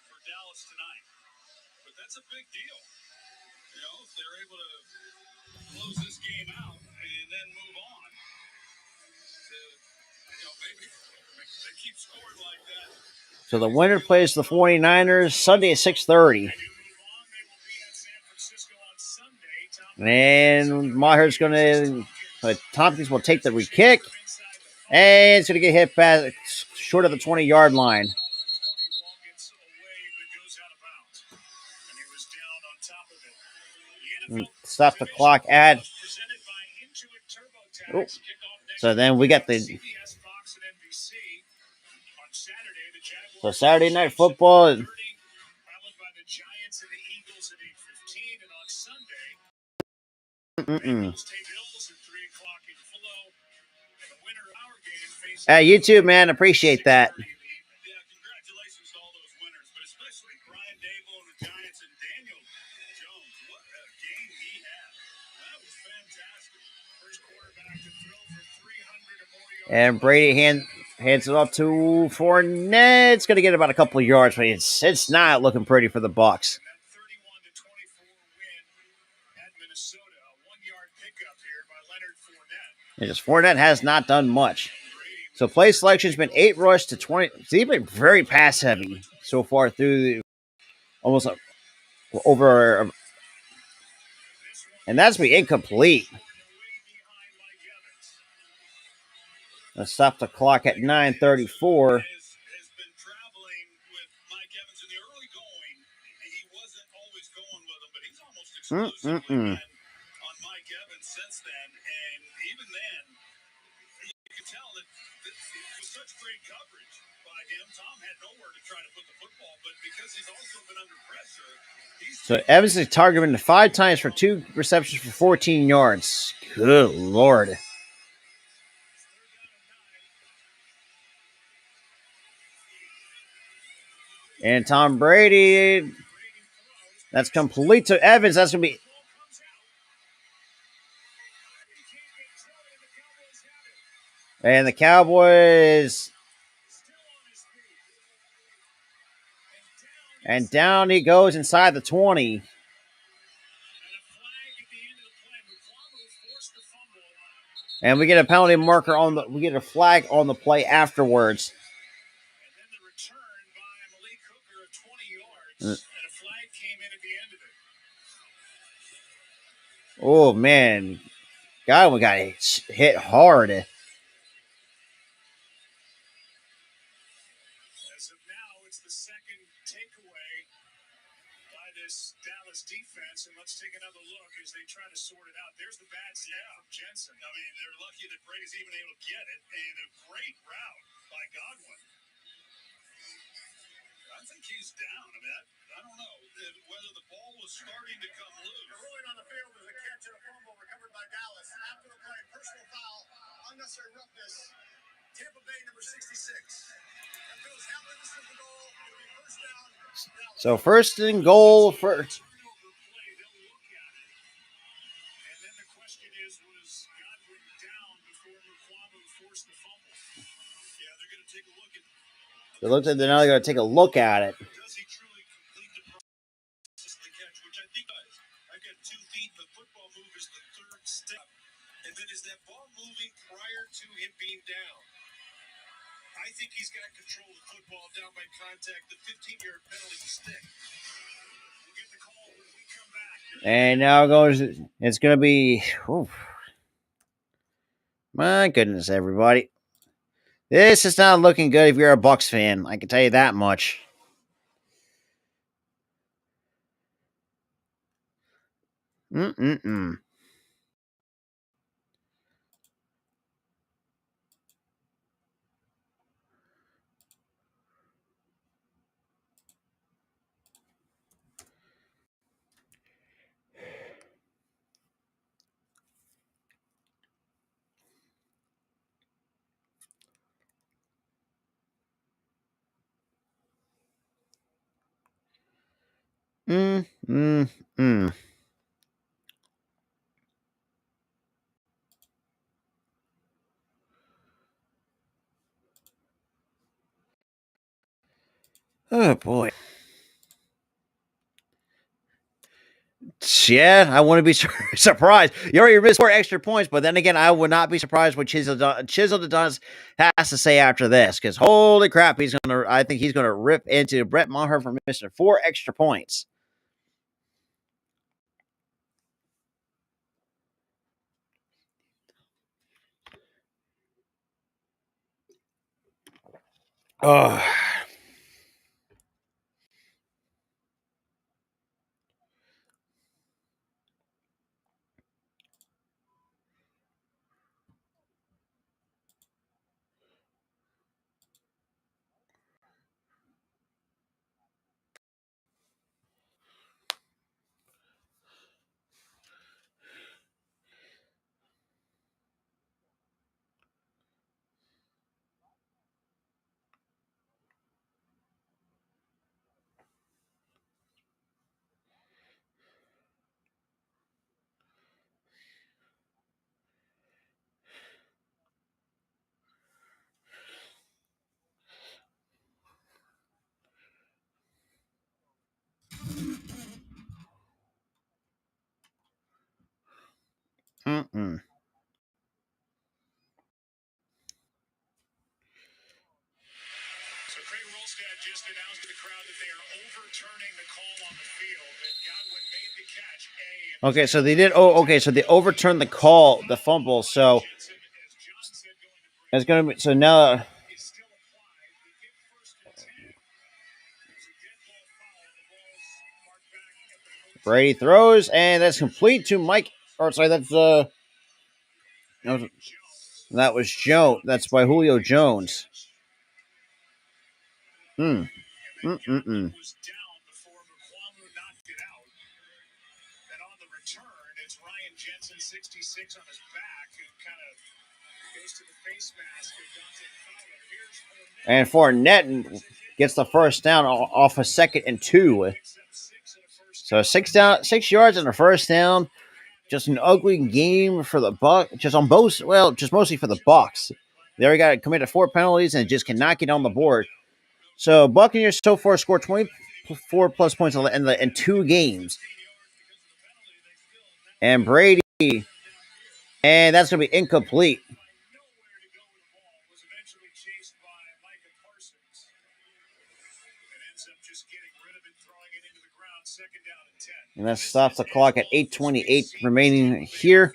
for Dallas tonight. But that's a big deal. You know, if they're able to close this game out and then move on. Maybe they keep scoring like that.
So the winner plays the 49ers Sunday at 6:30. And Maher's going to, Tompkins will take the re-kick. And it's going to get hit back short of the 20-yard line. Stop the clock at. Oh. So then we got the. So Saturday Night Football. Hey, you too, man. Appreciate that.
Yeah, congratulations to all those winners, but especially Brian Dable and the Giants and Daniel Jones. What a game he had. That was fantastic. First quarterback to throw for 300 or more yards.
And Brady hands it off to Fournette. It's going to get about a couple of yards, but it's not looking pretty for the Bucs.
And that 31-24 win at Minnesota. A 1-yard pickup here by Leonard Fournette.
And just Fournette has not done much. So play selection has been 8 rush to 20. He's been very pass heavy so far through almost over, and that's been incomplete. Let's stop the clock at 9:34.
Has been traveling with Mike Evans in the early going. He wasn't always going with him, but he's almost exclusively been on Mike Evans since then. And even then, you could tell that it was such great coverage by him. Tom had nowhere to try to put the football, but because he's also been under pressure,
So Evans is targeted 5 times for 2 receptions for 14 yards. Good Lord. And Tom Brady, that's complete to Evans. That's going to be. And the Cowboys. And down he goes inside the 20. And we get a penalty marker on the. We get a flag on the play afterwards.
and then the return by Malik Hooker of 20 yards, and a flag came in at the end of it.
Oh man, Godwin got hit hard.
As of now, it's the second takeaway by this Dallas defense, and let's take another look as they try to sort it out. There's the bad snap from Jensen. I mean, they're lucky that Brady's even able to get it, and a great route by Godwin. I think he's down. I mean, I don't know whether the ball was starting to come loose. The ruling on the field is a catch and a fumble recovered by Dallas. After the play, personal foul, unnecessary roughness. Tampa Bay, number 66. That goes halfway to the goal. It'll be first down. Dallas.
So first and goal for.
And then the question is, was Godwin down before Mukwamo forced the fumble? Yeah, they're going to take a look at.
It looks like they're now going to take a look at it.
Does he truly complete the process of the catch, which I think does. I got 2 feet. The football move is the third step. And then is that ball moving prior to him being down? I think he's got control of the football down by contact. The 15-yard penalty stick. We'll get the call when we come back.
And now it's going to be. Oof. My goodness, everybody. This is not looking good if you're a Bucs fan. I can tell you that much. Mm-mm-mm. Mm-mm-mm. Oh, boy. Yeah, I wouldn't be surprised. You already missed 4 extra points, but then again, I would not be surprised what Chisel does has to say after this. Because holy crap, I think he's gonna rip into Brett Maher for missing 4 extra points. Oh. Mm-mm.
So Craig Rolstad just announced to the crowd that they are overturning the call on the field, and Godwin made the catch.
Okay, so they did. Oh, okay, so they overturned the call, the fumble. So
Jensen, as John said, going to Brady,
it's gonna be. So now
is still applied. They get first and 10. There's a dead ball foul, and the ball's marked back at the 14.
Brady throws, and that's complete to Mike. Or sorry, that was Jones. That's by Julio Jones. Mm. Mm-mm-mm.
Was down before Mukwamo knocked it out. And on the return, it's Ryan Jensen, 66, on his back, who kind of goes to the face mask of Dante Fowler.
And Fournette gets the first down off a 2nd and 2. So 6 yards and a first down. Just an ugly game for the Bucs. Just mostly for the Bucs. They already got committed 4 penalties and just cannot get on the board. So Buccaneers so far scored 24 plus points in 2 games. And Brady, and that's going to be incomplete. And that stops the clock at 8:28 remaining here.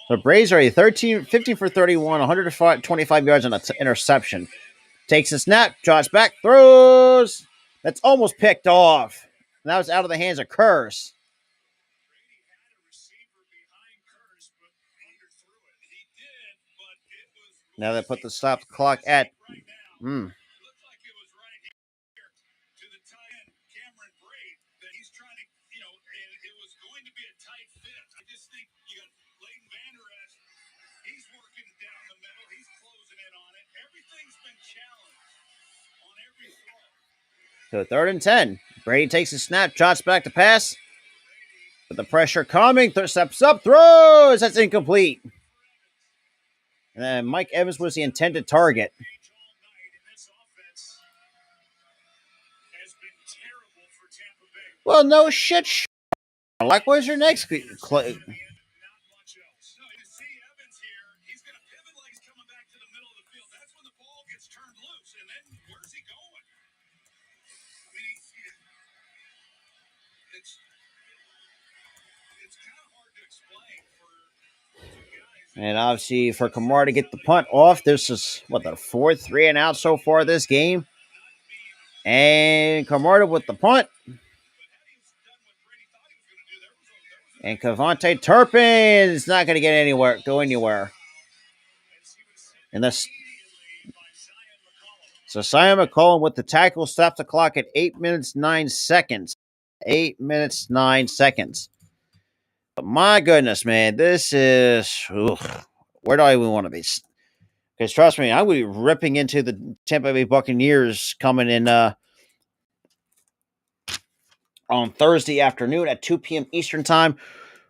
So Braves are a 15 for 31, 125 yards on an interception. Takes a snap, drops back, throws. That's almost picked off. And that was out of the hands of Curse. Now they put the stop clock at. So 3rd and 10. Brady takes a snap, drops back to pass. With the pressure coming, steps up, throws. That's incomplete. And then Mike Evans was the intended target. Well, no shit. Like, where's your next? And obviously, for Kamara to get the punt off, this is the 4th 3 and out so far this game. And Kamara with the punt. And Cavante Turpin is not going to go anywhere. And this. So Sion McCollum with the tackle stops the clock at 8 minutes 9 seconds. 8 minutes 9 seconds. But my goodness, man, this is where do I even want to be? Because trust me, I will be ripping into the Tampa Bay Buccaneers coming in on Thursday afternoon at 2 p.m. Eastern Time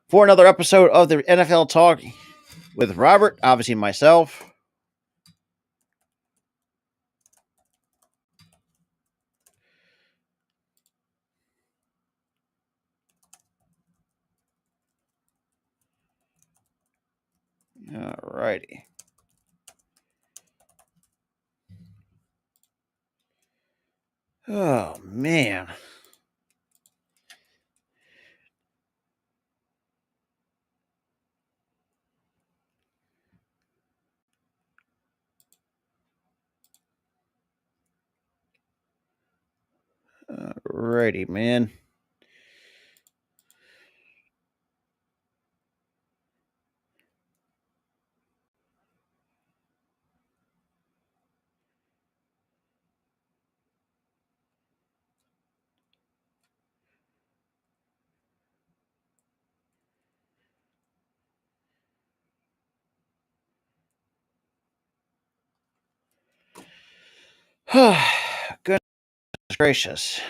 for another episode of the NFL Talk with Robert, obviously myself. Alrighty. Oh, man. Alrighty, man. Goodness gracious.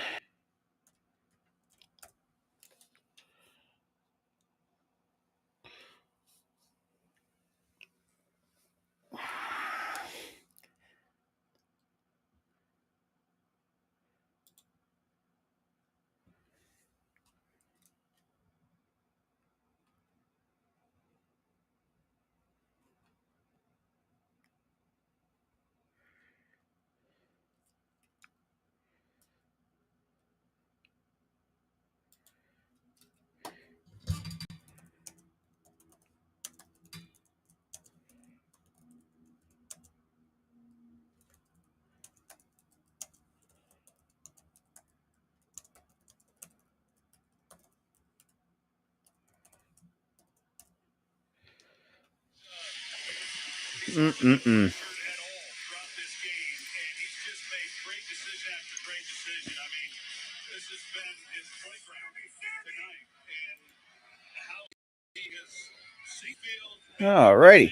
Alrighty.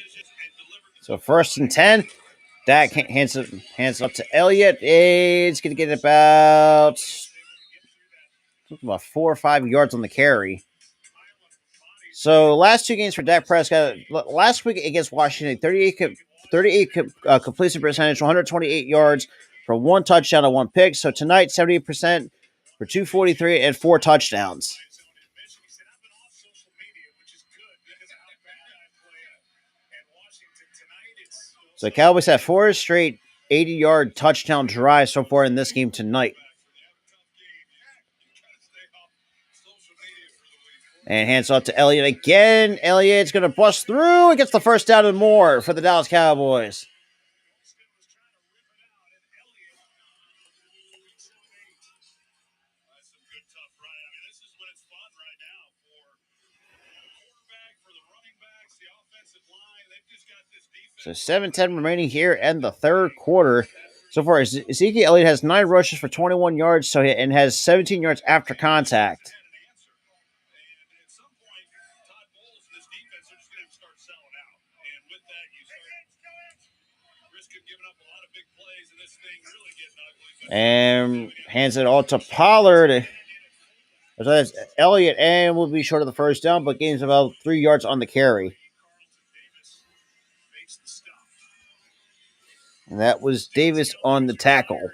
So 1st and 10. Dak hands it up to Elliott. It's going to get about 4 or 5 yards on the carry. So last 2 games for Dak Prescott. Last week against Washington, 38 completion percentage, 128 yards for 1 touchdown and 1 pick. So tonight, 78% for 243 and 4 touchdowns. So Cowboys have 4 straight 80-yard touchdown drives so far in this game tonight. And hands off to Elliott again. Elliott's going to bust through and gets the first down and more for the Dallas Cowboys. So 7:10 remaining here in the third quarter. So far, Ezekiel Elliott has 9 rushes for 21 yards and has 17 yards after contact. And hands it all to Pollard. So that's Elliott, and will be short of the first down, but gains about 3 yards on the carry. And that was Davis on the tackle.
First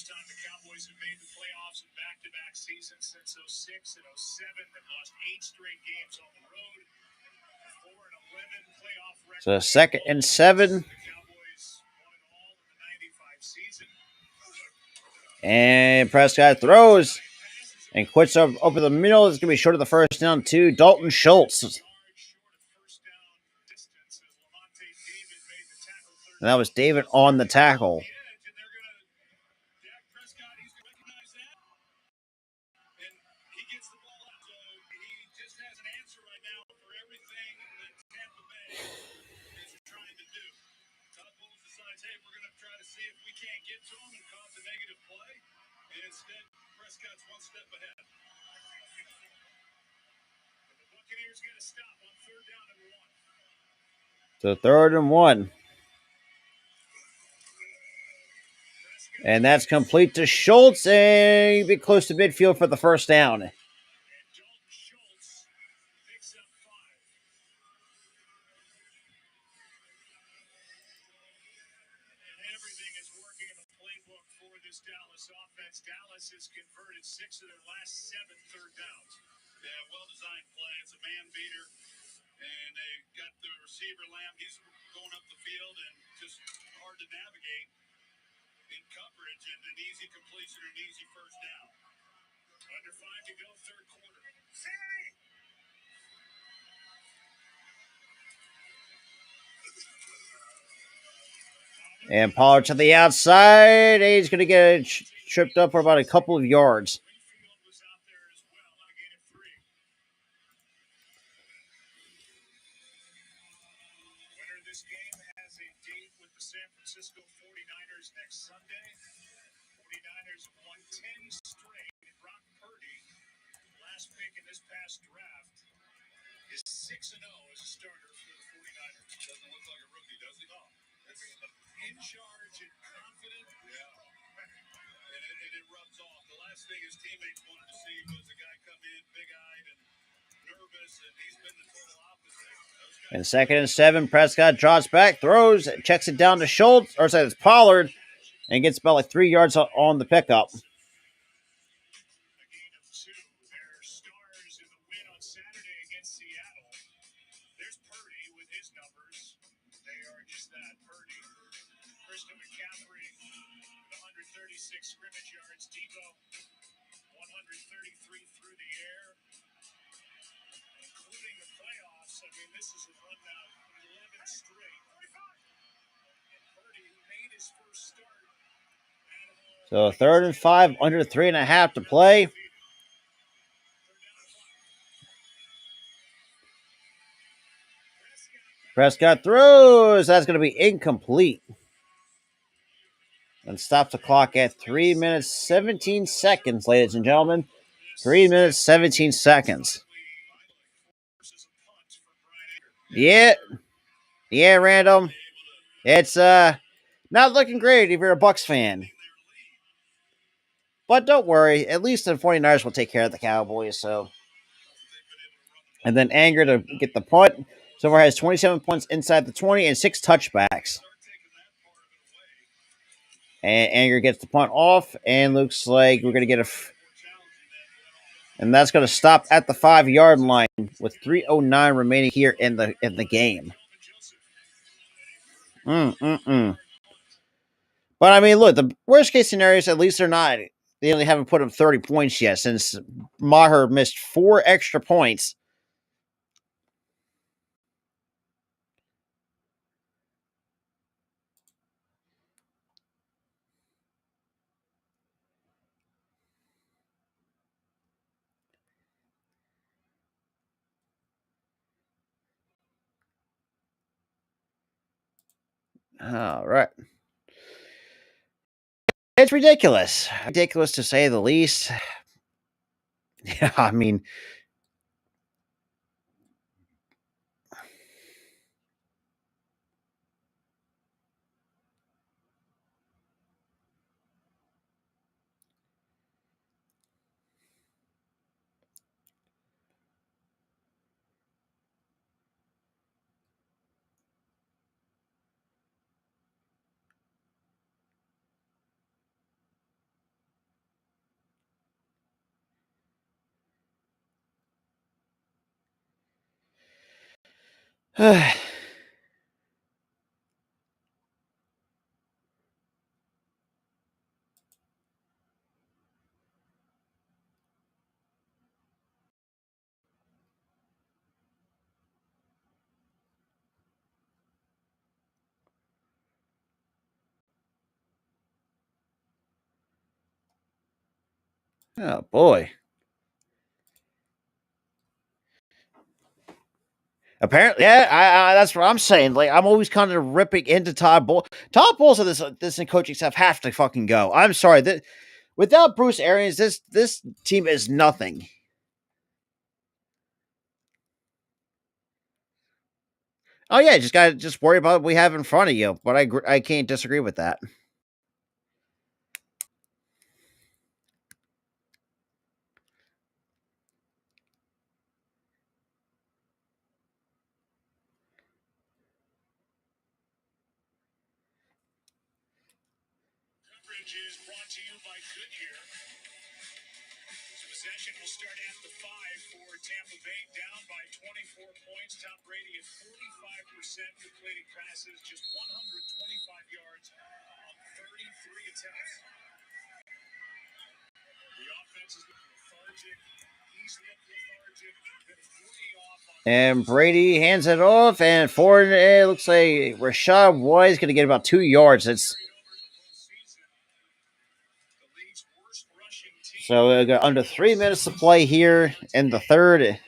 time the Cowboys have made the playoffs in back-to-back seasons since 06 and 07. They've lost 8 straight games on the road. 4-11 playoff record.
So 2nd and 7. And Prescott throws and quits up over the middle. It's going to be short of the first down to Dalton Schultz. And that was David on the tackle.
Instead, Prescott's one step ahead. The Buccaneers get a stop on 3rd down and 1.
So 3rd and 1. And that's complete to Schultz, and be close to midfield for the first down.
And Dalton Schultz picks up 5. And everything is working in the playbook for this Dallas offense. Dallas has converted 6 of their last 7 third downs. Yeah, well-designed play. It's a man beater. And they got the receiver Lamb. He's going up the field and just hard to navigate in coverage, and an easy completion, an easy first down. Under 5 to go, 3rd quarter.
And Pollard to the outside. He's going to get tripped up for about a couple of yards.
This game has a date with the San Francisco 49ers next Sunday. 49ers have won 10 straight. Brock Purdy, last pick in this past draft, is 6-0 as a starter for the 49ers. Doesn't look like a rookie, does he? No. In charge and confident. Yeah. And it rubs off. The last thing his teammates wanted to see was a guy come in big-eyed and nervous, and he's been the total opposite.
And 2nd and 7, Prescott drops back, throws, checks it down to Schultz, or sorry, it's Pollard, and gets about like 3 yards on the pickup.
A gain of 2. Their stars in the win on Saturday against Seattle. There's Purdy with his numbers. They are just that, Purdy. Christian McCaffrey, 136 scrimmage yards. Debo, 133 through the air. Including the playoffs, I mean, this is a run now, 11 straight. And Purdy, who made his first start.
So 3rd and 5, under 3.5 to play. Prescott throws. That's going to be incomplete. And stops the clock at 3 minutes, 17 seconds, ladies and gentlemen. 3 minutes, 17 seconds. Yeah, Random. It's not looking great if you're a Bucs fan. But don't worry, at least the 49ers will take care of the Cowboys. So, and then Anger to get the punt. So far has 27 points inside the 20 and 6 touchbacks. And Anger gets the punt off, and looks like we're going to get and that's going to stop at the 5-yard line with 3:09 remaining here in the game. But I mean, look, the worst case scenario is at least they're not. They only haven't put up 30 points yet since Maher missed 4 extra points. All right. It's ridiculous. Ridiculous to say the least. Yeah, I mean, oh boy. Apparently, yeah, I that's what I'm saying. Like, I'm always kind of ripping into Todd Bowles. Todd Bowles of this coaching staff have to fucking go. I'm sorry that without Bruce Arians, this team is nothing. Oh yeah, just worry about what we have in front of you. But I can't disagree with that.
Coverage is brought to you by Goodyear. Possession will start at the 5 for Tampa Bay, down by 24 points. Tom Brady at 45% completing passes, just 125 yards on 33 attempts. The offense is lethargic. He's looked lethargic. Been 3 off on
And Brady hands it off, and Ford, it looks like Rashad White's going to get about 2 yards. It's so we got under 3 minutes to play here in the third.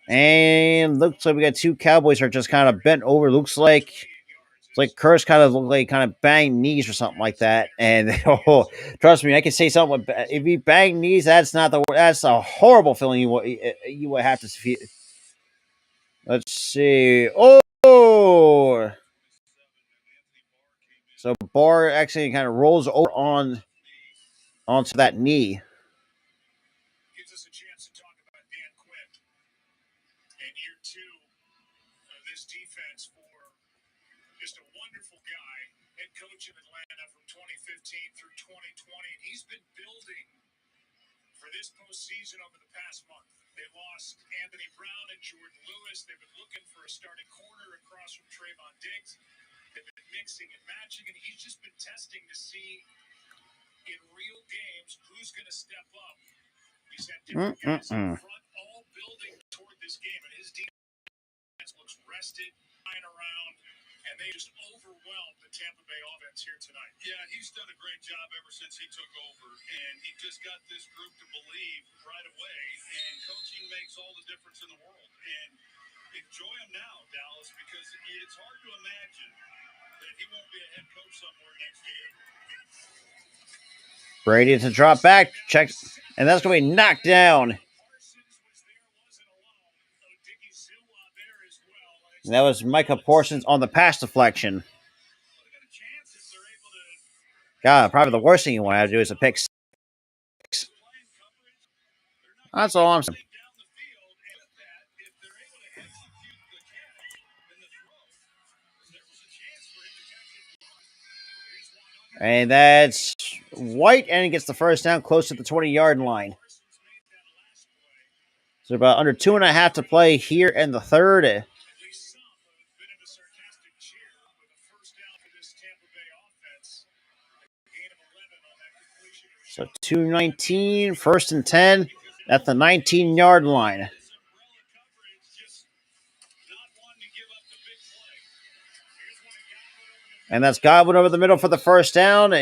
And looks like we got 2 Cowboys are just kind of bent over. Looks like it's like Curse kind of looked like kind of banged knees or something like that. And oh, trust me, I can say something. If you bang knees, that's a horrible feeling you would have to feel. Let's see. Oh, so Barr actually kind of rolls over onto that knee.
gives us a chance to talk about Dan Quinn and year 2 of this defense for just a wonderful guy, head coach of Atlanta from 2015 through 2020. And he's been building for this postseason over the past month. They lost Anthony Brown and Jordan Lewis. They've been looking for a starting corner across from Trayvon Diggs. They've been mixing and matching, and he's just been testing to see in real games who's going to step up. He's had different guys in front, all building toward this game, and his defense looks rested, flying around, and they just overwhelmed the Tampa Bay offense here tonight. Yeah, he's done a great job ever since he took over, and he just got this group to believe right away, and coaching makes all the difference in the world. And enjoy him now, Dallas, because it's hard to imagine that he won't be a head coach somewhere next year.
Brady to drop back, check, and that's going to be knocked down. And that was Micah Parsons on the pass deflection. God, probably the worst thing you want to do is a pick 6. That's all I'm saying. And that's White, and he gets the first down close to the 20-yard line. So about under 2.5 to play here in the third. So 2:19, 1st and 10 at the 19-yard line. And that's Godwin over the middle for the first down.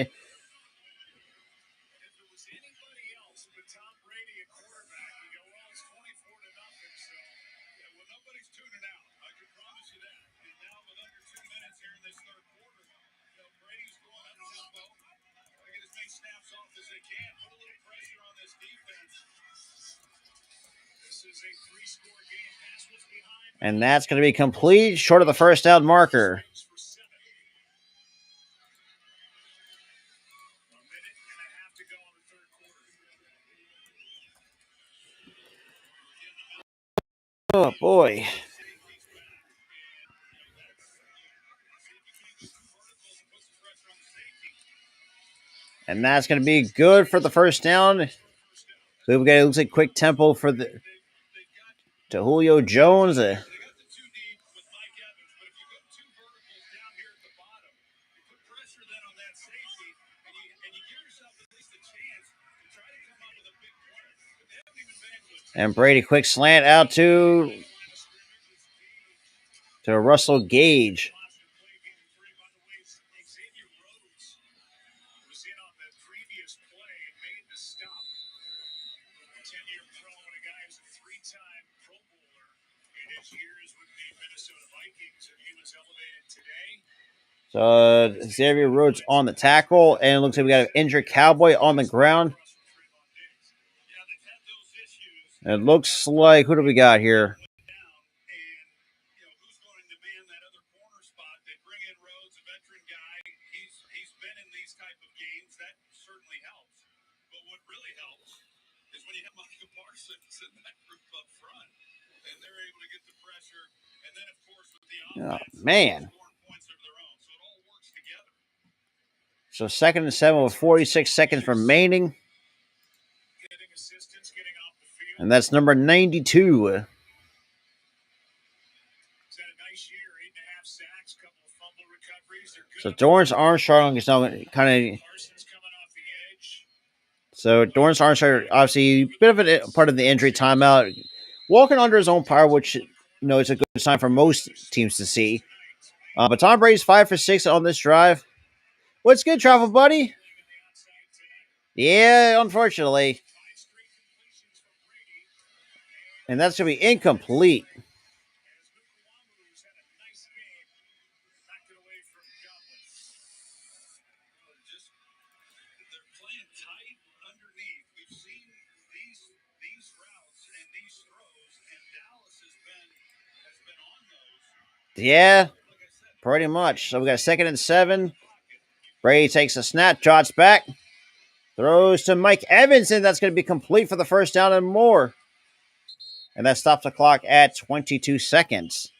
And that's going to be complete, short of the first down marker. Oh, boy. And that's going to be good for the first down. So we got, it looks like quick tempo for the to Julio Jones. And Brady quick slant out to Russell Gage. So Xavier Rhodes on the tackle, and it looks like we got an injured Cowboy on the ground. It looks like, who do we got here? Oh, man. So 2nd and 7 with 46 seconds remaining. And that's number 92. So Dorrance Armstrong is now kind of. So Dorrance Armstrong, obviously, a bit of a part of the injury timeout, walking under his own power, which is a good sign for most teams to see. But Tom Brady's 5 for 6 on this drive. What's good, travel buddy? Yeah, unfortunately. And that's going to be incomplete. Yeah, pretty much. So we got 2nd and 7. Brady takes a snap, trots back, throws to Mike Evans, and that's going to be complete for the first down and more. And that stops the clock at 22 seconds.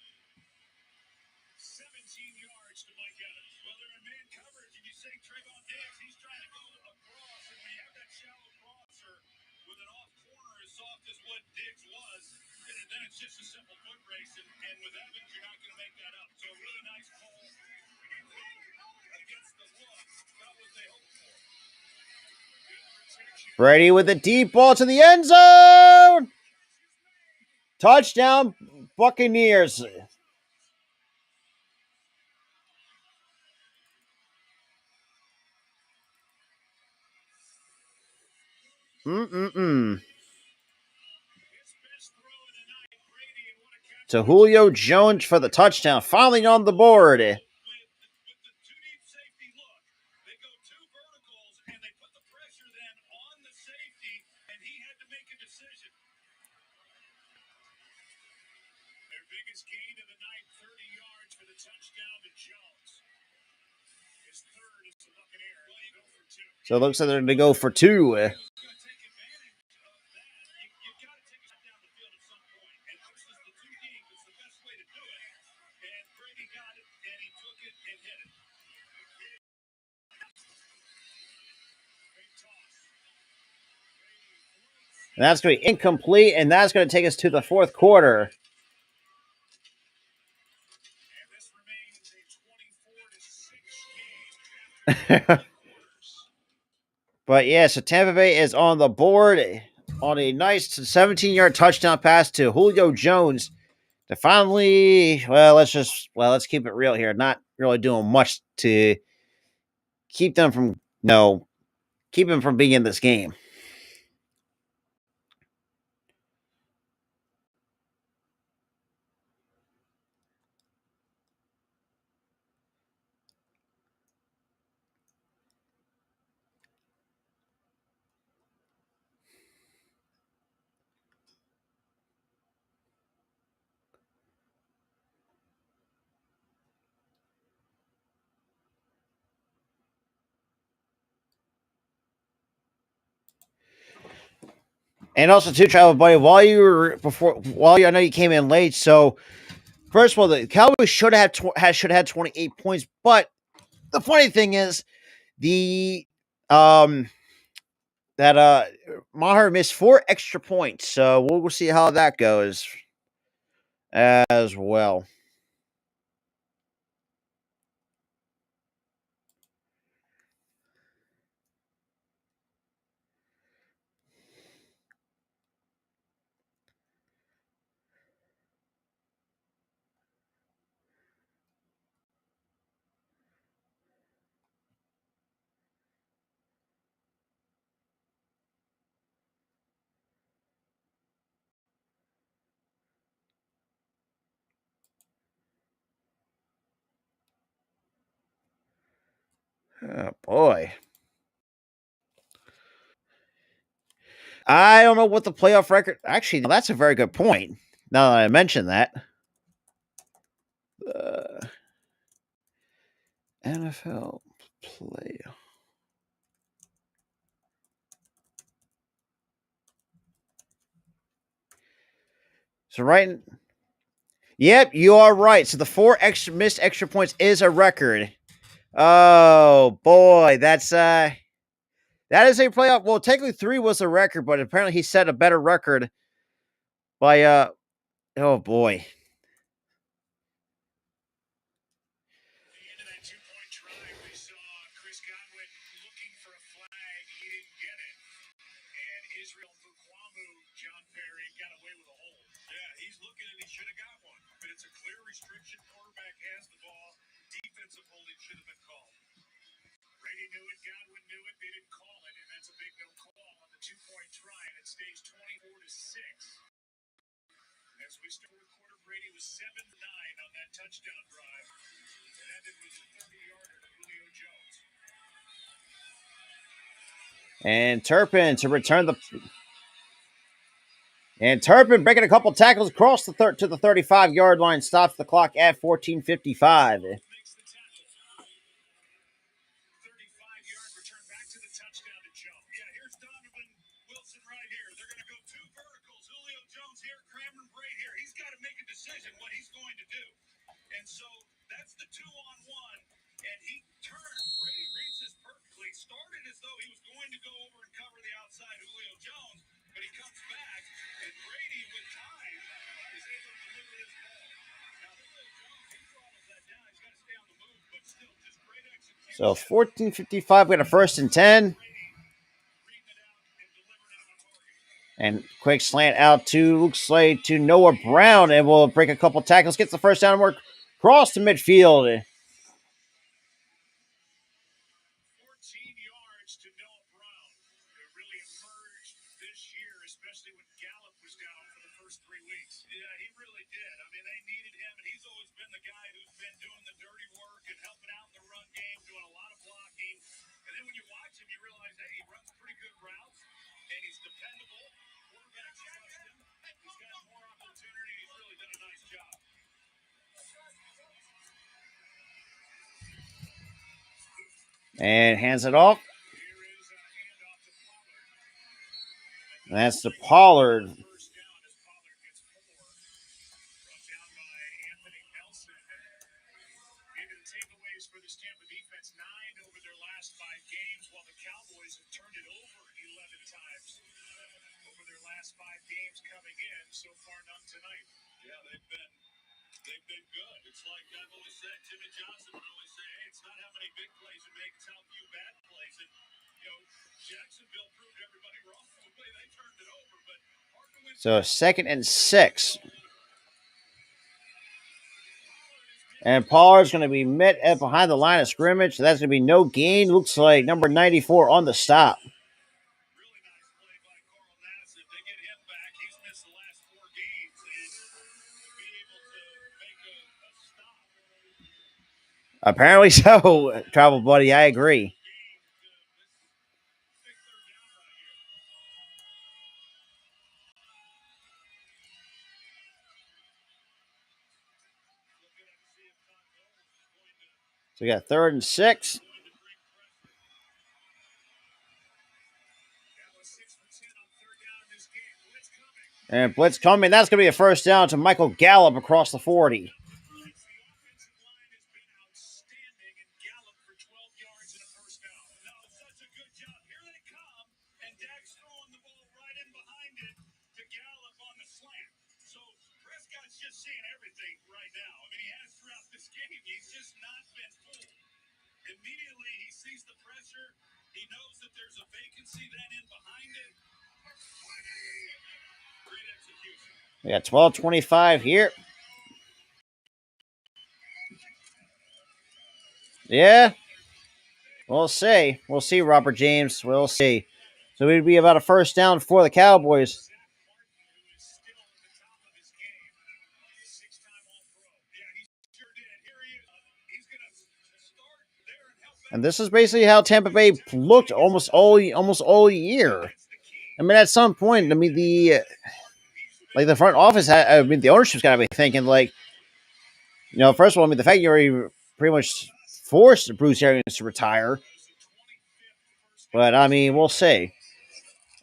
Brady with a deep ball to the end zone. Touchdown, Buccaneers. To Julio Jones for the touchdown. Finally on the board. So it looks like they're going to go for 2. And that's going to be incomplete, and that's going to take us to the 4th quarter. But yeah, so Tampa Bay is on the board on a nice 17-yard touchdown pass to Julio Jones to finally, let's keep it real here. Not really doing much to keep them from, keep them from being in this game. And also, too, Travel Buddy, I know you came in late. So, first of all, the Cowboys should have had 28 points. But the funny thing is, the Maher missed 4 extra points. So we'll see how that goes as well. Oh, boy. I don't know what the playoff record. Actually, that's a very good point. Now that I mentioned that. NFL playoff. So yep, you are right. So the 4 missed extra points is a record. Oh boy, that is a playoff. Well, technically 3 was a record, but apparently he set a better record by oh boy.
Restriction. Quarterback has the ball. Defensive holding should have been called. Brady knew it. Godwin knew it. They didn't call it, and that's a big no call on the 2-point try, and it stays 24-6. As we start the quarter, Brady was 7-9 on that touchdown drive. It ended with a 30-yarder to Julio Jones.
And Turpin to return the. And Turpin breaking a couple tackles across the to the 35-yard line, stops the clock at 14:55.
And so that's the 2-on-1, and he turned. Brady reads this perfectly. Started as though he was going to go over and cover the outside Julio Jones, but he comes back, and Brady, with time, is able to deliver this ball. Now, Julio Jones, he throttles that down. He's got to stay on the move, but still, just great execution.
So 14:55, we got a 1st and 10. And quick slant out to, looks like, to Noah Brown, and will break a couple tackles, gets the first down and work across to midfield.
14 yards to Noah Brown, who really emerged this year, especially when Gallup was down for the first 3 weeks. Yeah, he really did. I mean, they needed him, and he's always been the guy who's been doing the dirty work and helping out in the run game, doing a lot of blocking. And then when you watch him, you realize, hey, he runs pretty good routes, and he's dependable. Quarterbacks trust him. He's got more opportunity. He's really done a nice job.
And hands it off. That's to Pollard.
Takeaways for this Tampa defense, 9 over their last 5 games, while the Cowboys have turned it over 11 times over their last 5 games coming in. So far, none tonight. Yeah, they've been good. It's like I've always said, Jimmy Johnson would always say, hey, it's not how many big plays you make, it's how few bad plays. And, Jack
So 2nd and 6. And Pollard's going to be met at behind the line of scrimmage. So that's going to be no gain. Looks like number 94 on the stop.
Really nice play by Carl Nassib. They get him back. He's missed the last 4 games. And to be able to make a stop.
Apparently so, Travel Buddy. I agree. So we got 3rd and 6. And blitz coming. That's going to be a first down to Michael Gallup across the 40.
Seeing everything right now. I mean, he has throughout this game. He's just not been fooled. Immediately, he sees the pressure. He knows that there's a vacancy then in behind it. Great execution.
We got 12:25 here. Yeah. We'll see. We'll see, Robert James. We'll see. So it'd be about a first down for the Cowboys. And this is basically how Tampa Bay looked almost all year. I mean, at some point, I mean the front office the ownership's got to be thinking like, first of all, I mean the fact you already pretty much forced Bruce Arians to retire, but I mean we'll see.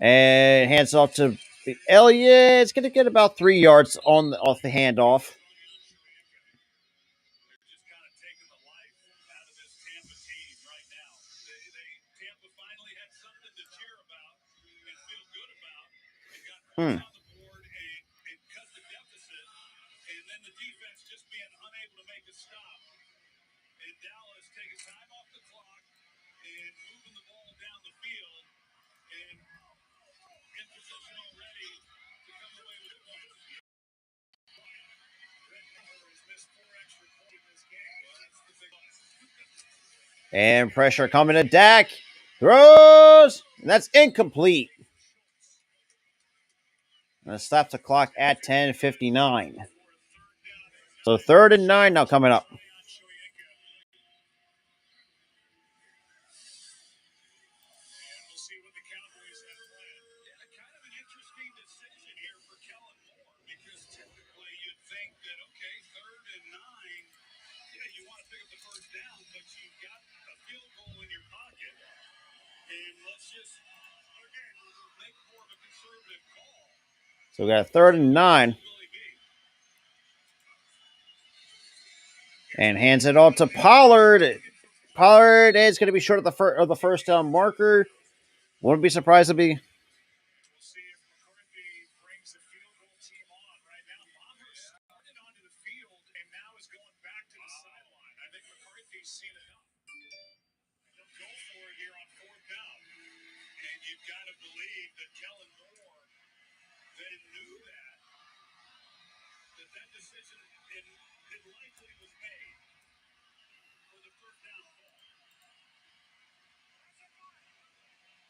And hands off to Elliott. It's going to get about 3 yards off the handoff. Hmm. And pressure coming to Dak. Throws. And that's incomplete. And stop the clock at 10:59. So 3rd and 9 now coming up. So we got a 3rd and 9. And hands it off to Pollard. Pollard is going to be short of the first down marker. Wouldn't be surprised to be.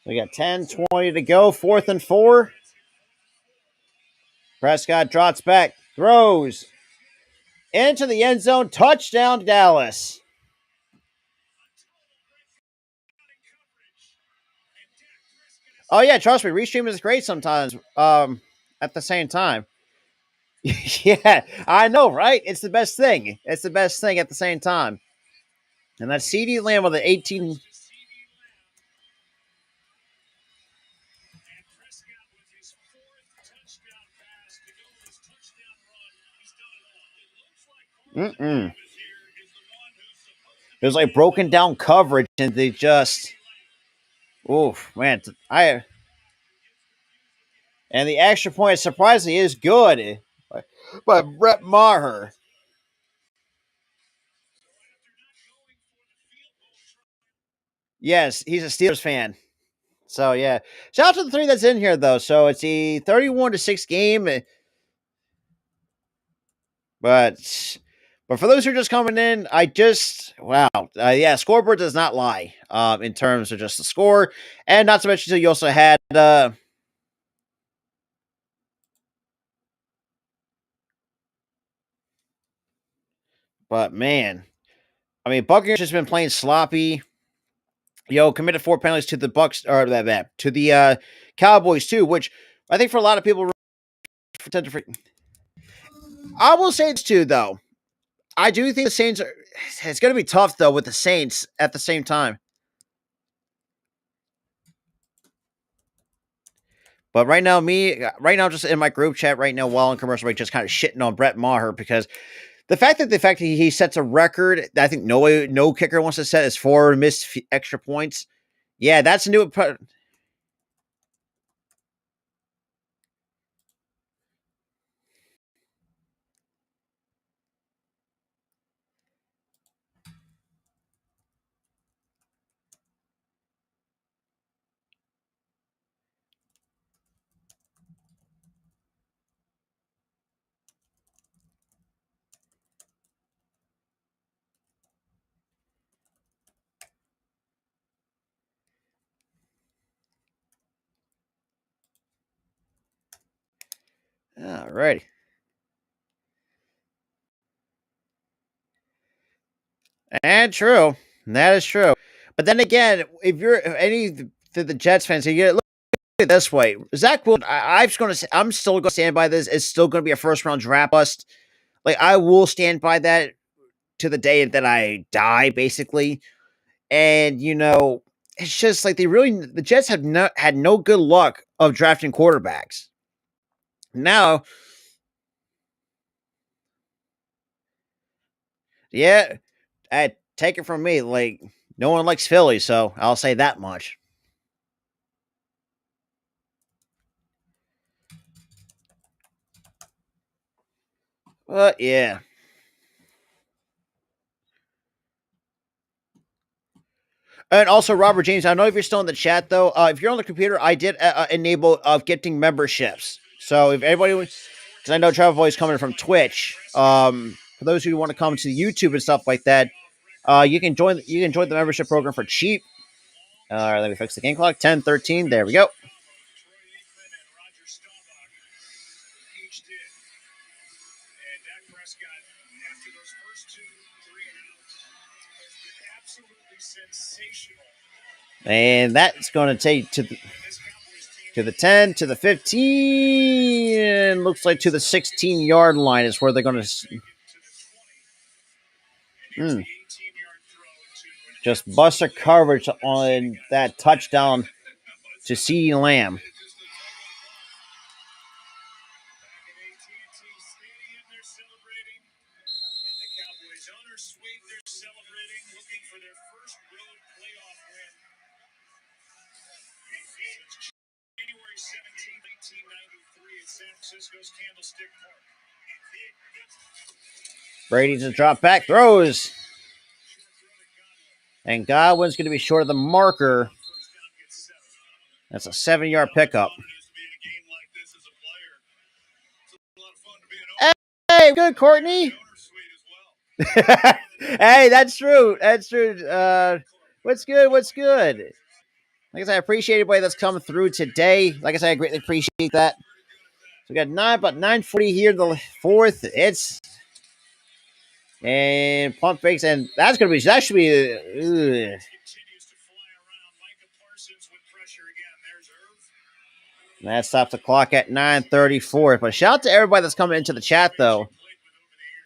We got 10:20 to go. 4th and 4. Prescott drops back. Throws. Into the end zone. Touchdown, Dallas. Oh, yeah. Trust me. Restream is great sometimes at the same time. Yeah. I know, right? It's the best thing. It's the best thing at the same time. And that's CeeDee Lamb with an 18. It was like broken down coverage, and they just, oof, man. And the extra point surprisingly is good, by Brett Maher. Yes, he's a Steelers fan. So yeah, shout out to the three that's in here though. So it's the 31-6 game, but for those who are just coming in, yeah, scoreboard does not lie. In terms of just the score, and not to mention, so you also had but man, I mean, Buccaneers just been playing sloppy. Committed 4 penalties to the Bucks or that to the Cowboys too, which I think for a lot of people tend to. I will say this too, though. I do think the Saints are. It's going to be tough though with the Saints at the same time. But right now, just in my group chat right now, while on commercial break, just kind of shitting on Brett Maher because the fact that he sets a record that I think no kicker wants to set is 4 missed extra points. Yeah, that's a new. Alrighty. And true. That is true. But then again, if you're any to the Jets fans, you get look at it this way. Zach Wilson, I'm still going to stand by this. It's still going to be a first round draft bust. Like I will stand by that to the day that I die, basically. And it's just like the Jets have had no good luck of drafting quarterbacks. Now, yeah, take it from me, like no one likes Philly, so I'll say that much. But yeah. And also, Robert James, I don't know if you're still in the chat, though. If you're on the computer, I did enable gifting memberships. So if anybody, because I know Travel Boy is coming from Twitch. For those who want to come to YouTube and stuff like that, you can join the membership program for cheap. All right, let me fix the game clock. 10:13. There we go. And that's going to take to the 10, to the 15, and looks like to the 16-yard line is where they're going to just bust a coverage on that touchdown to CeeDee Lamb. Brady just drop back, throws. And Godwin's going to be short of the marker. That's a 7-yard pickup. Hey, good, Courtney. Hey, that's true. That's true. What's good? Like I said, I appreciate everybody that's coming through today. Like I said, I greatly appreciate that. So we got about 9:40 here, the 4th. And pump fakes, and that should be. That stops the clock at 9:34. But shout out to everybody that's coming into the chat, though.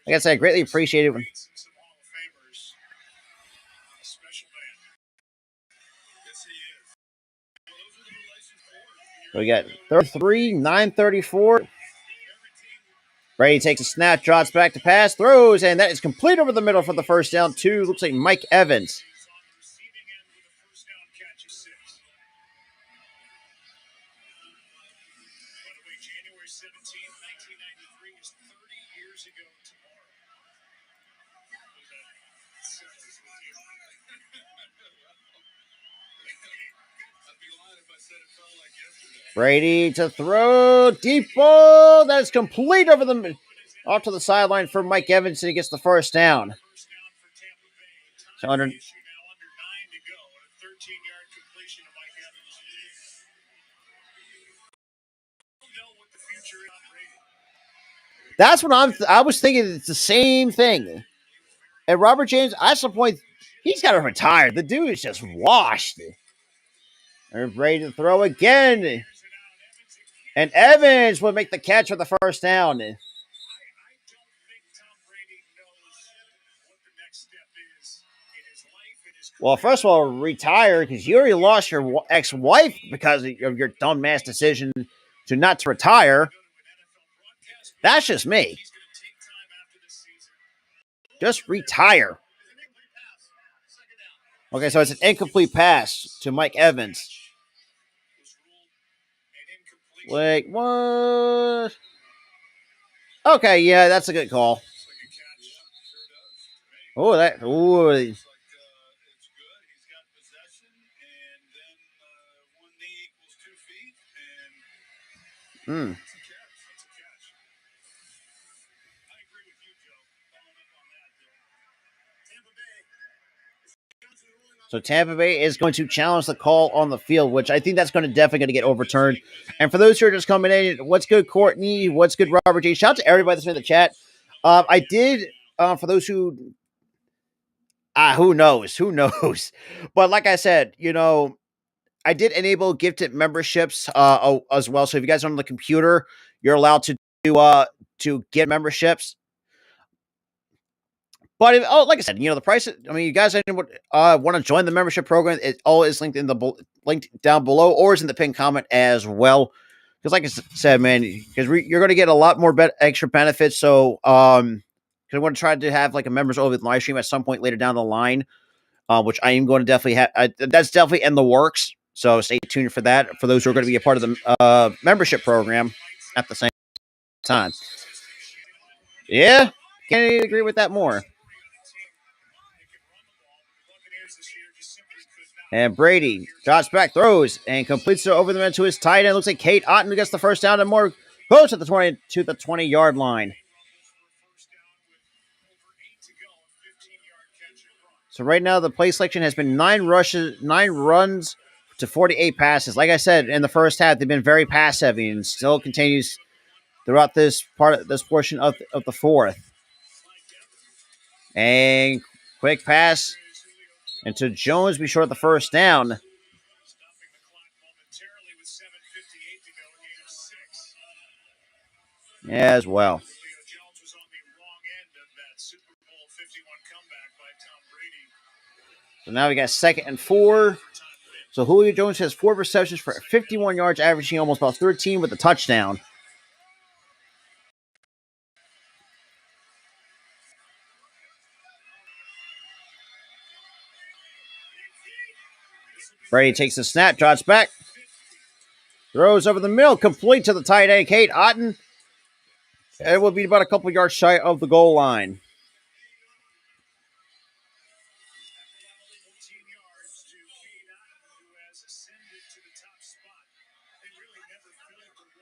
Like I said, I greatly appreciate it. We got 33, 9:34. Brady takes a snap, drops back to pass, throws, and that is complete over the middle for the first down. Looks like Mike Evans. Brady to throw. Deep ball. That is complete over the off to the sideline for Mike Evans, and he gets the first down. So under. That's what I was thinking. It's the same thing. And Robert James, at some point, he's got to retire. The dude is just washed. And Brady to throw again. And Evans will make the catch for the first down. Well, first of all, retire because you already lost your ex-wife because of your dumbass decision to not retire. That's just me. Just retire. Okay, so it's an incomplete pass to Mike Evans. Wait, what? Okay, yeah, that's a good call. Oh, that. Ooh. Hmm. So Tampa Bay is going to challenge the call on the field, which I think that's going to definitely get overturned. And for those who are just coming in, what's good, Courtney? What's good, Robert J? Shout out to everybody that's in the chat. I did, for those who knows? But like I said, I did enable gifted memberships as well. So if you guys are on the computer, you're allowed to get memberships. But like I said, the price. I mean, you guys want to join the membership program? It all is linked linked down below, or is in the pinned comment as well. Because, like I said, man, because you're going to get a lot more extra benefits. So, because I want to try to have like a members only live stream at some point later down the line, which I am going to definitely have. That's definitely in the works. So stay tuned for that. For those who are going to be a part of the membership program at the same time. Yeah, can't agree with that more. And Brady drops back, throws, and completes it over the man to his tight end. Looks like Kate Otten gets the first down and more goes to the 20-yard line. So right now the play selection has been 9 runs to 48 passes. Like I said, in the first half, they've been very pass heavy and still continues throughout this portion of the fourth. And quick pass into Jones, be short of the first down. As well. So now we got 2nd and 4. So Julio Jones has 4 receptions for 51 yards, averaging almost about 13 with a touchdown. Brady takes the snap, drops back, throws over the middle, complete to the tight end, Kate Otten. It will be about a couple yards shy of the goal line.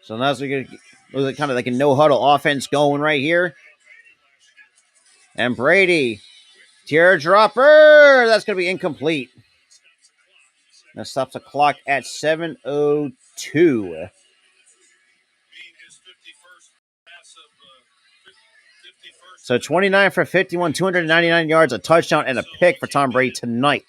So now we get kind of like a no-huddle offense going right here. And Brady, teardropper. That's going to be incomplete. That stops the clock at 7:02. So 29 for 51, 299 yards, a touchdown, and a pick for Tom Brady tonight.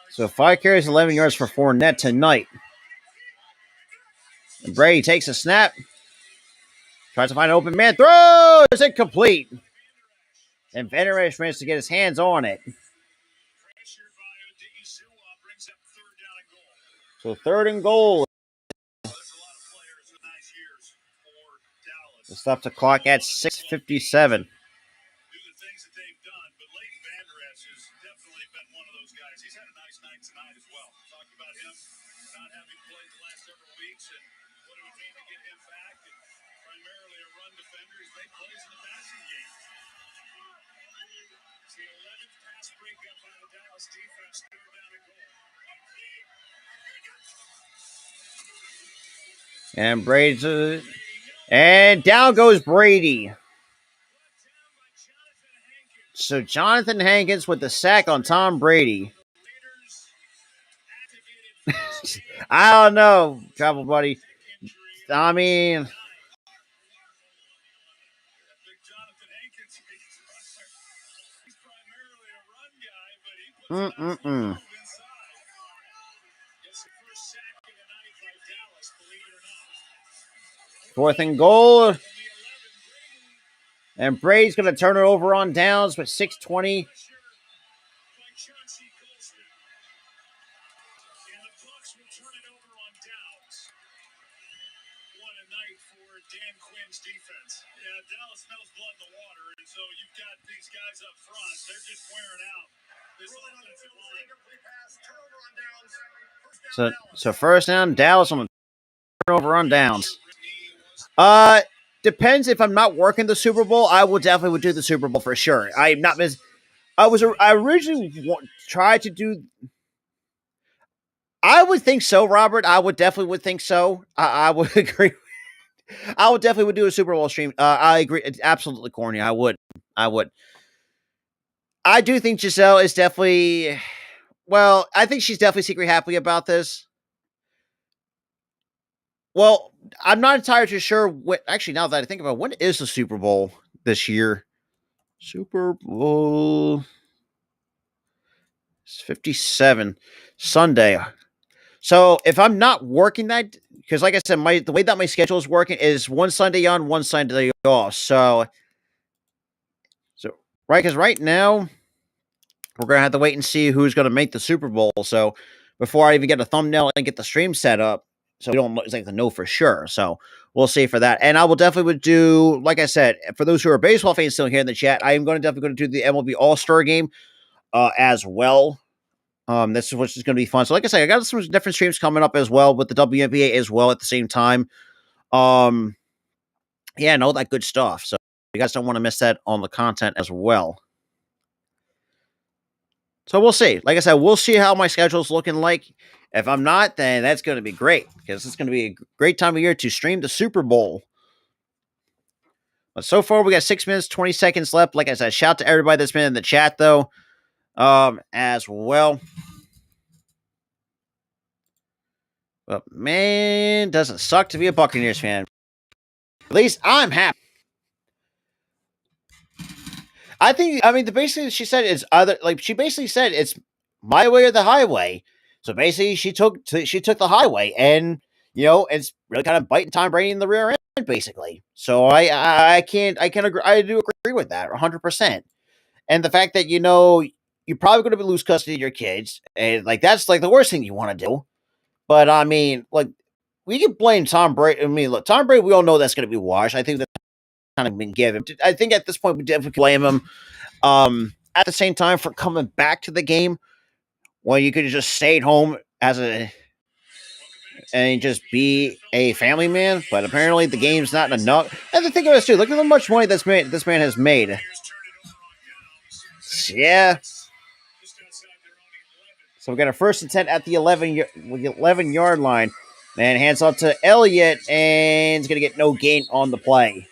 So 5 carries, 11 yards for Fournette tonight. And Brady takes a snap. Tries to find an open man. Throw! It's incomplete. And Vander Esch managed to get his hands on it. So 3rd and goal. It stops the clock at 6:57.
well. Talked about him not having played the last several weeks and what it would mean to get him back. And primarily a run defender. He's made plays in the passing game. It's the 11th pass breakup by the Dallas defense. Third down and goal.
And Brady's and down goes Brady. So Jonathan Hankins with the sack on Tom Brady. I don't know, travel buddy. I mean, mm-mm-mm. Fourth and goal. And Brady's going to turn it over on downs with 6:20.
Dan Quinn's defense. Yeah, Dallas smells blood in the water, and so you've got these guys up front. They're just wearing out. This offensive line.
So first down, Dallas on the turnover on downs. Depends if I'm not working the Super Bowl. I will definitely would do the Super Bowl for sure. I'm not. I originally tried to do. I would think so, Robert. I would definitely think so. I would agree. I would definitely do a Super Bowl stream. I agree. It's absolutely corny. I would. I do think Giselle is definitely. Well, I think she's definitely secretly happy about this. Well, I'm not entirely sure what. Actually, now that I think about it, when is the Super Bowl this year? Super Bowl 57 Sunday. So if I'm not working that, because like I said, the way that my schedule is working is one Sunday on, one Sunday off. So right, because right now we're gonna have to wait and see who's gonna make the Super Bowl. So before I even get a thumbnail and get the stream set up, so we don't know for sure. So we'll see for that. And I will definitely do, like I said, for those who are baseball fans still here in the chat, I am definitely going to do the MLB All-Star Game as well. This is which is going to be fun. So like I said, I got some different streams coming up as well with the WNBA as well at the same time. Yeah, and all that good stuff. So you guys don't want to miss that on the content as well. So we'll see. Like I said, we'll see how my schedule's looking like. If I'm not, then that's going to be great because it's going to be a great time of year to stream the Super Bowl. But so far, we got 6 minutes, 20 seconds left. Like I said, shout out to everybody that's been in the chat, though, as well. But, man, doesn't suck to be a Buccaneers fan. At least I'm happy. Basically, she said it's either, she basically said it's my way or the highway. So basically, she took the highway, and it's really kind of biting Tom Brady in the rear end, basically. So I do agree with that 100%. And the fact that you're probably going to lose custody of your kids, and that's the worst thing you want to do. But I mean, we can blame Tom Brady. I mean, look, Tom Brady, we all know that's going to be washed. I think that's kind of been given. I think at this point we definitely blame him. At the same time, for coming back to the game when you could have just stayed home and just be a family man. But apparently the game's not enough. And the thing of this too, look at how much money this man has made. Yeah. So we got a 1st and 10 at the 11-yard line. And hands off to Elliott, and he's going to get no gain on the play.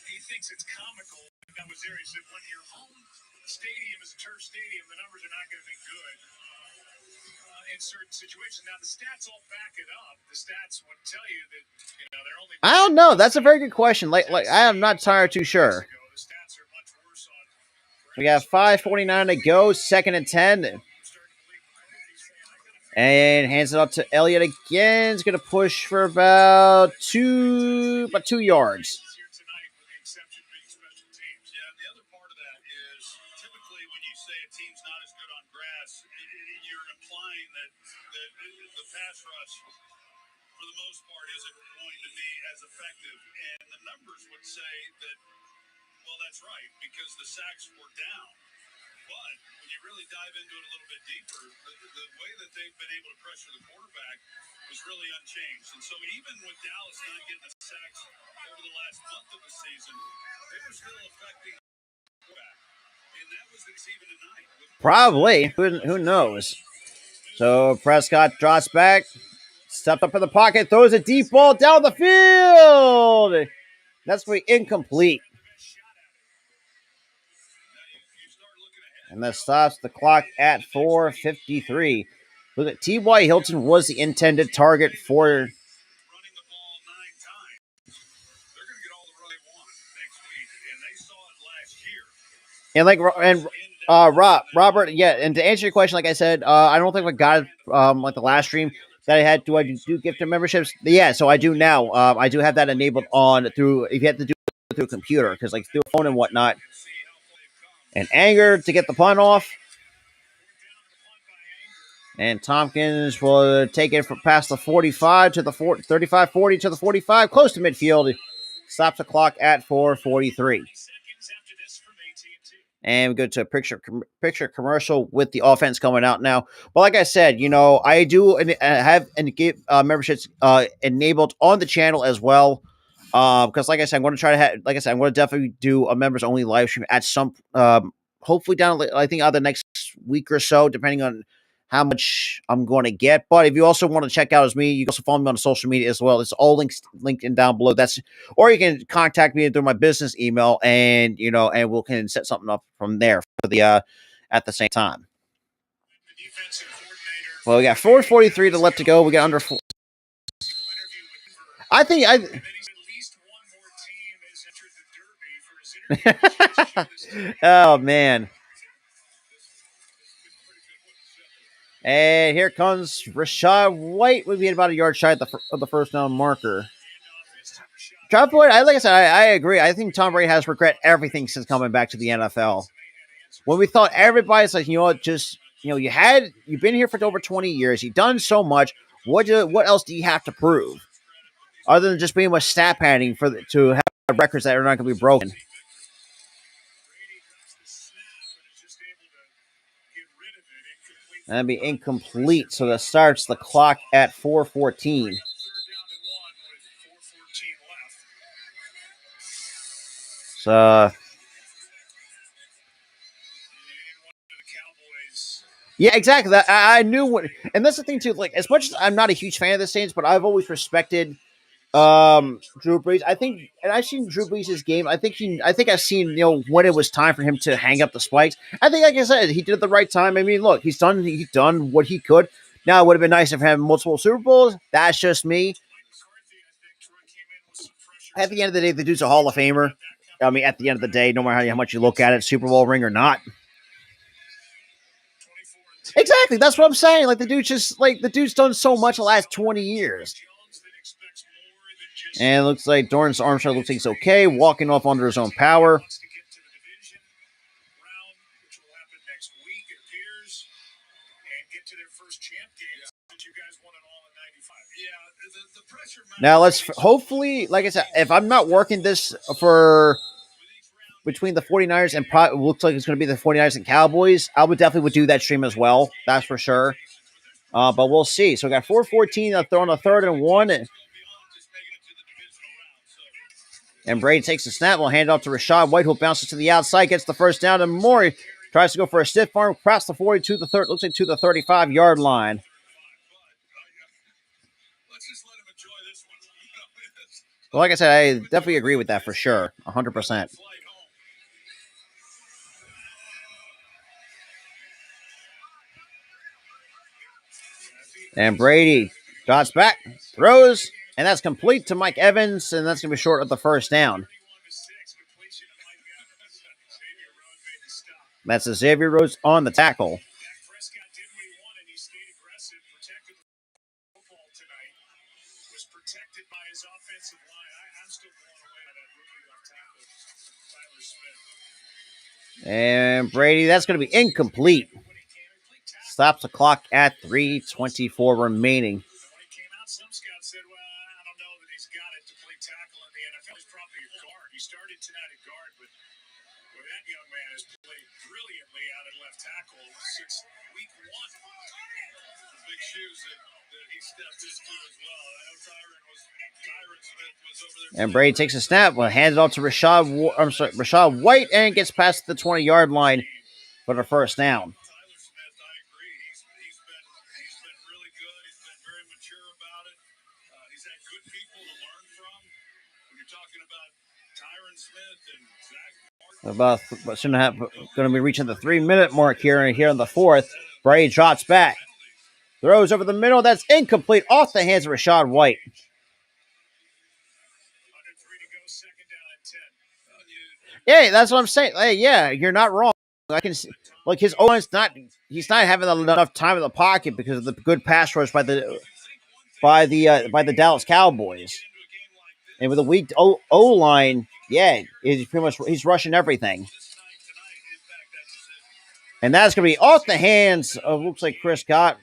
He thinks it's comical. That was there. He said, when your home stadium is a turf stadium, the numbers are not going to be good in certain situations. Now, the stats all back it up. The stats would tell you that they're only.
I don't know. That's a very good question. I am not entirely too sure. We got 5:49 to go. 2nd and 10. And hands it up to Elliott again. He's going to push for about 2 yards.
for the most part, isn't going to be as effective. And the numbers would say that, well, that's right, because the sacks were down. But when you really dive into it a little bit deeper, the way that they've been able to pressure the quarterback was really unchanged. And so even with Dallas not getting the sacks over the last month of the season, they were still affecting the quarterback. And that was even tonight.
Probably. Who knows? So Prescott drops back, stepped up in the pocket, throws a deep ball down the field. That's going to be incomplete. And that stops the clock at 4:53. Look at T.Y. Hilton was the intended target for.
Running the ball 9 times. They're going to get all the run they want next week, and they saw it last year.
Robert, yeah, and to answer your question, like I said, I don't think I got it like the last stream that I had. Do I do gift memberships? Yeah, so I do now. I do have that enabled on through, if you have to do it through a computer, because like through a phone and whatnot. And Anger to get the punt off. And Tompkins will take it from past the 45 to the 35-40 to the 45, close to midfield. Stops the clock at 4:43. And we go to a picture commercial with the offense coming out now. But like I said, I do have and give memberships enabled on the channel as well. Because like I said, I'm going to try to have, like I said, I'm going to definitely do a members only live stream at some, hopefully down, I think, either next week or so, depending on how much I'm going to get. But if you also want to check out as me, you can also follow me on social media as well. It's all linked in down below. Or you can contact me through my business email, and and we can set something up from there for the at the same time. Well, we got 4:43 to let to go. We got under 4. I think oh man. And here comes Rachaad White. We'll be about a yard shy of the first down marker. Travis Boyd, like I said, I agree. I think Tom Brady has regret everything since coming back to the NFL. When we thought everybody's like, you've been here for over 20 years. You've done so much. What else do you have to prove? Other than just being with stat padding to have records that are not going to be broken. That'd be incomplete, so that starts the clock at 4:14. So, yeah, exactly. I knew what, and that's the thing too. Like, as much as I'm not a huge fan of the Saints, but I've always respected Drew Brees. I think, and I've seen Drew Brees' game. I think I've seen when it was time for him to hang up the spikes. I think, like I said, he did it at the right time. I mean, look, he's done what he could. Now it would have been nice if he had multiple Super Bowls. That's just me. At the end of the day, the dude's a Hall of Famer. I mean, at the end of the day, no matter how much you look at it, Super Bowl ring or not. Exactly, that's what I'm saying. Like the dude's done so much the last 20 years. And it looks like Dorrance Armstrong looks like he's okay, walking off under his own power. Now let's hopefully, like I said, if I'm not working this for between the 49ers and looks like it's going to be the 49ers and Cowboys, I would definitely do that stream as well. That's for sure. But we'll see. So we got 4:14 on the 3rd and 1. And Brady takes the snap. We'll hand it off to Rachaad White, who bounces to the outside, gets the first down, and Maury tries to go for a stiff arm, across the 40 to the 30, looks like to the 35-yard line. Well, like I said, I definitely agree with that for sure, 100%. And Brady drops back, throws, and that's complete to Mike Evans, and that's going to be short of the first down. That's a Xavier Rhodes on the tackle. And Brady, that's going to be incomplete. Stops the clock at 3:24 remaining.
guard, but that young man has played brilliantly out at left tackle since week one. The big shoes that he stepped into as well. I know Tyron Smith was over there.
And Brady takes a snap, hands it off to Rashad White, and gets past the 20-yard line for the first down.
Tyler Smith, I agree. He's been really good. He's been very mature about it. He's had good people to learn from. When you're talking about Tyron Smith and Zach
About soon going to be reaching the 3-minute mark here in the fourth. Brady drops back, throws over the middle. That's incomplete, off the hands of Rashad White.
under 3 to go, second down at 10.
Yeah, that's what I'm saying. Hey, yeah, you're not wrong. I can see, like, his O-line's he's not having enough time in the pocket because of the good pass rush by the Dallas Cowboys. And with a weak O-line, yeah, he's rushing everything. And that's going to be off the hands of, looks like Chris Scott.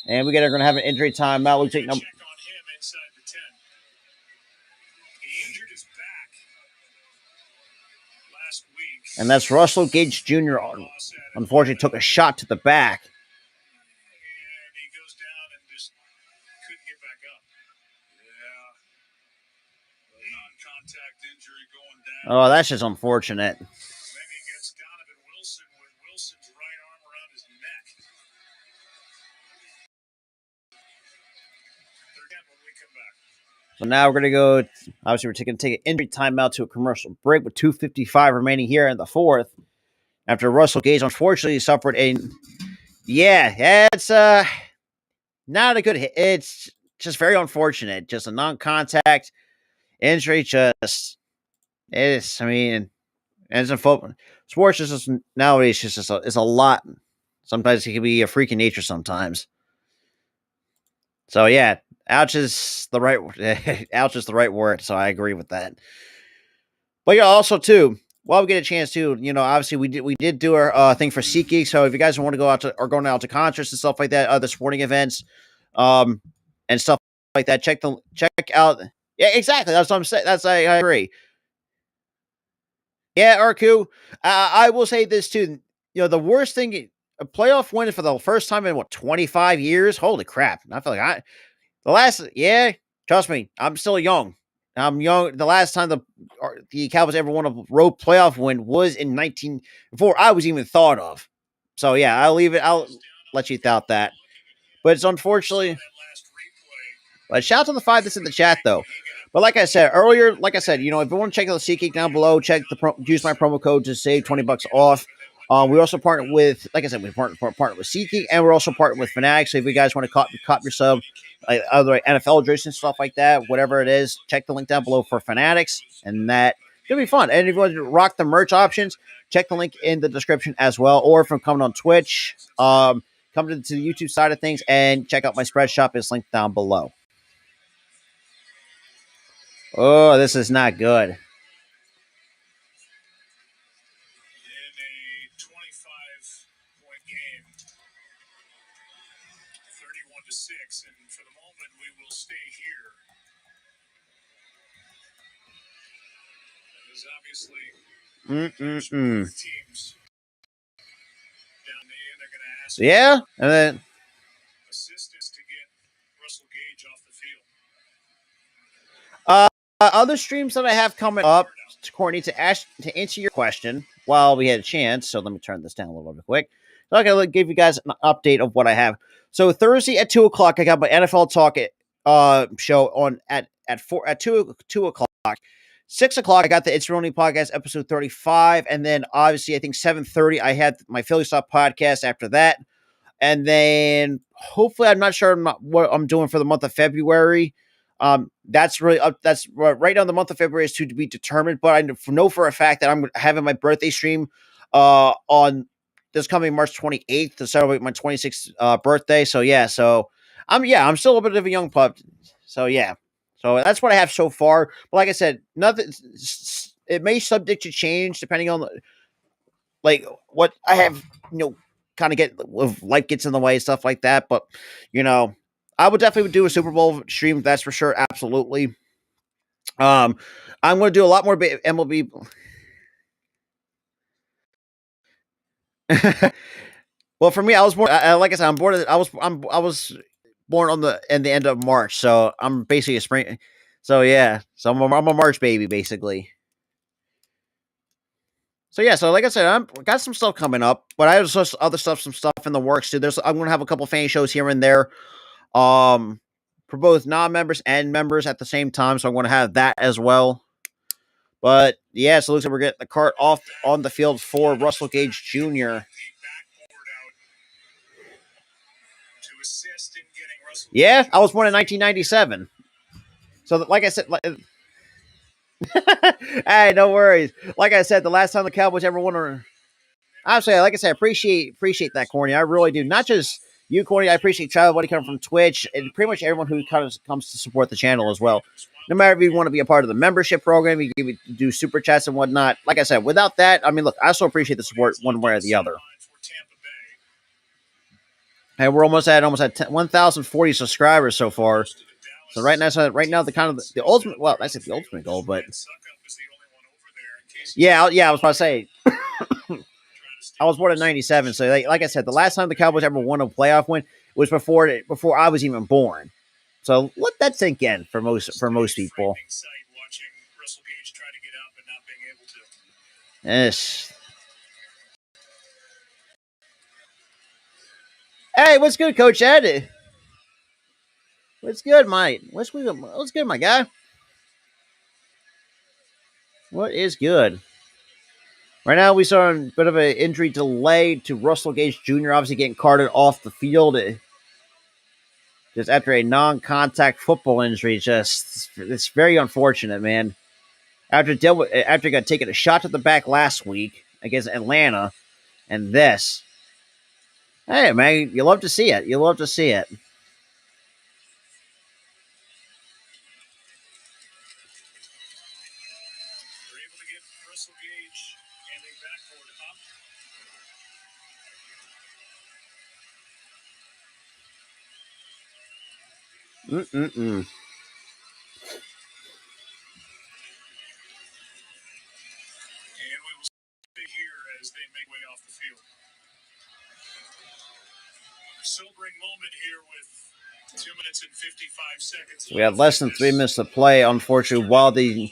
And we're going to have an injury timeout. We'll take number. And that's Russell Gage Jr. Unfortunately, took a shot to the back.
And he goes down and just couldn't get back up. Yeah. Non-contact injury going down.
Oh, that's just unfortunate.
Then he gets Donovan Wilson with Wilson's right arm around his neck. They're again when we come back.
So now we're going to go, obviously we're taking an injury timeout to a commercial break with 2:55 remaining here in the fourth. After Russell Gage unfortunately suffered it's not a good hit. It's just very unfortunate. Just a non-contact injury. It's in football. Sports just nowadays it's a lot. Sometimes it can be a freak in nature sometimes. So yeah, ouch is the right word. So I agree with that. But yeah, also too, while we get a chance to, obviously we did do our thing for SeatGeek. So if you guys want to go out to or going out to concerts and stuff like that, other sporting events, and stuff like that, check out. Yeah, exactly. That's what I'm saying. I agree. Yeah, RQ. I will say this too. The worst thing, a playoff win for the first time in 25 years. Holy crap! I feel like trust me, I'm still young. I'm young. The last time the Cowboys ever won a road playoff win was in before I was even thought of. So yeah, I'll leave it. I'll let you doubt that. But it's unfortunately. But shout out to the 5 that's in the chat though. But like I said earlier, if you want to check out the SeatGeek down below, use my promo code to save $20 off. We also partner with, like I said, we partner with SeatGeek, and we're also partnered with Fanatics. So if you guys want to cop yourself other NFL jerseys and stuff like that, whatever it is, check the link down below for Fanatics, and that could be fun. And if you want to rock the merch options, check the link in the description as well. Or if I'm coming on Twitch, come to the YouTube side of things and check out my spread shop. It's linked down below. Oh, this is not good.
In a 25-point game, 31-6, and for the moment, we will stay here. There's obviously teams down the end. They're going to ask
And then
assistance to get Russell Gage off the field.
other streams that I have coming up, Courtney, to answer your question while we had a chance. So let me turn this down a little bit quick. So I'm going to give you guys an update of what I have. So Thursday at 2:00, I got my NFL Talk show on at 2 o'clock. 6 o'clock, I got the It's Your Only Podcast episode 35, and then obviously I think 7:30 I had my Philly Stop podcast after that, and then hopefully I'm not sure what I'm doing for the month of February. That's really that's right now. The month of February is to be determined, but I know for a fact that I'm having my birthday stream on this coming March 28th to celebrate my 26th birthday. So yeah, I'm still a bit of a young pup. So yeah, so that's what I have so far. But like I said, nothing. It may subject to change depending on what I have. Kind of get if life gets in the way, stuff like that. But I would definitely do a Super Bowl stream. That's for sure. Absolutely. I'm going to do a lot more MLB. Well, for me, I was born. Like I said, I'm born. I was born in the end of March, so I'm basically a spring. So yeah, so I'm a March baby basically. So yeah, so like I said, I'm got some stuff coming up, but I have just other stuff, some stuff in the works too. I'm going to have a couple fan shows here and there, for both non-members and members at the same time. So I'm going to have that as well. But yeah, so it looks like we're getting the cart off on the field for Russell Gage Jr. Yeah, I was born in 1997. So, like I said, hey, no worries. Like I said, the last time the Cowboys ever won, I'm saying, like I said, appreciate that, Corny. I really do. Not just you, Corny. I appreciate everybody coming from Twitch and pretty much everyone who kind of comes to support the channel as well. No matter if you want to be a part of the membership program, you can do super chats and whatnot. Like I said, without that, I mean, look, I still appreciate the support one way or the other. And we're almost at 1,040 subscribers so far. So right now, the kind of the ultimate. Well, I said the ultimate goal, but yeah, I was about to say. I was born in '97, so like I said, the last time the Cowboys ever won a playoff win was before I was even born. So let that sink in for most people. Yes. Hey, what's good, Coach Ed? What's good, mate? What's good, my guy? What is good? Right now, we saw a bit of an injury delay to Russell Gage Jr. Obviously, getting carted off the field just after a non-contact football injury. It's very unfortunate, man. After he got taken a shot to the back last week against Atlanta, and this. Hey, man, you love to see it. You love to see it. Mm-mm-mm.
As they make way off the field. A sobering moment here with 2 minutes and 55 seconds.
We have less than 3 minutes to play, unfortunately, while the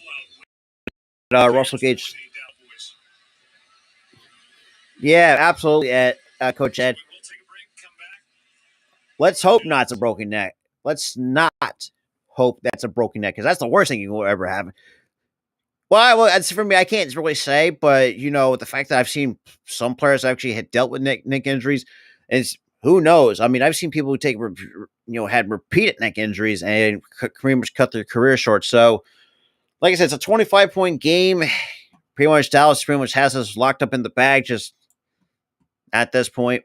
Russell Gage. Yeah, absolutely, Coach Ed. Let's hope not it's a broken neck. Let's not hope that's a broken neck, because that's the worst thing you will ever have. Well, that's for me. I can't really say, but the fact that I've seen some players actually had dealt with neck injuries, is who knows. I mean, I've seen people who had repeated neck injuries and pretty much cut their career short. So, like I said, it's a 25-point game. Pretty much Dallas pretty much has us locked up in the bag just at this point.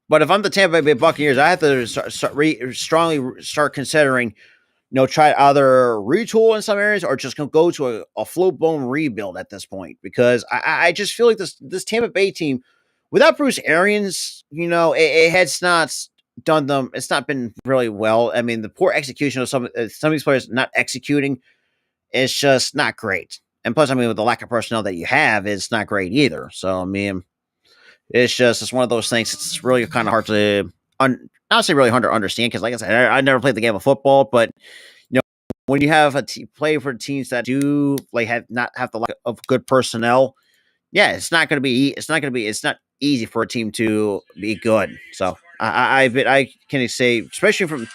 But if I'm the Tampa Bay Buccaneers, I have to strongly start considering try either retool in some areas or just go to a full-blown rebuild at this point, because I just feel like this Tampa Bay team, without Bruce Arians, it has not done them. It's not been really well. I mean, the poor execution of some of these players not executing is just not great. And plus, I mean, with the lack of personnel that you have, it's not great either. So, I mean, it's one of those things. It's really kind of hard to not say really hard to understand, because, like I said, I never played the game of football, but when you have play for teams that do not have the lack of good personnel, yeah, it's not easy for a team to be good. So I can say, especially from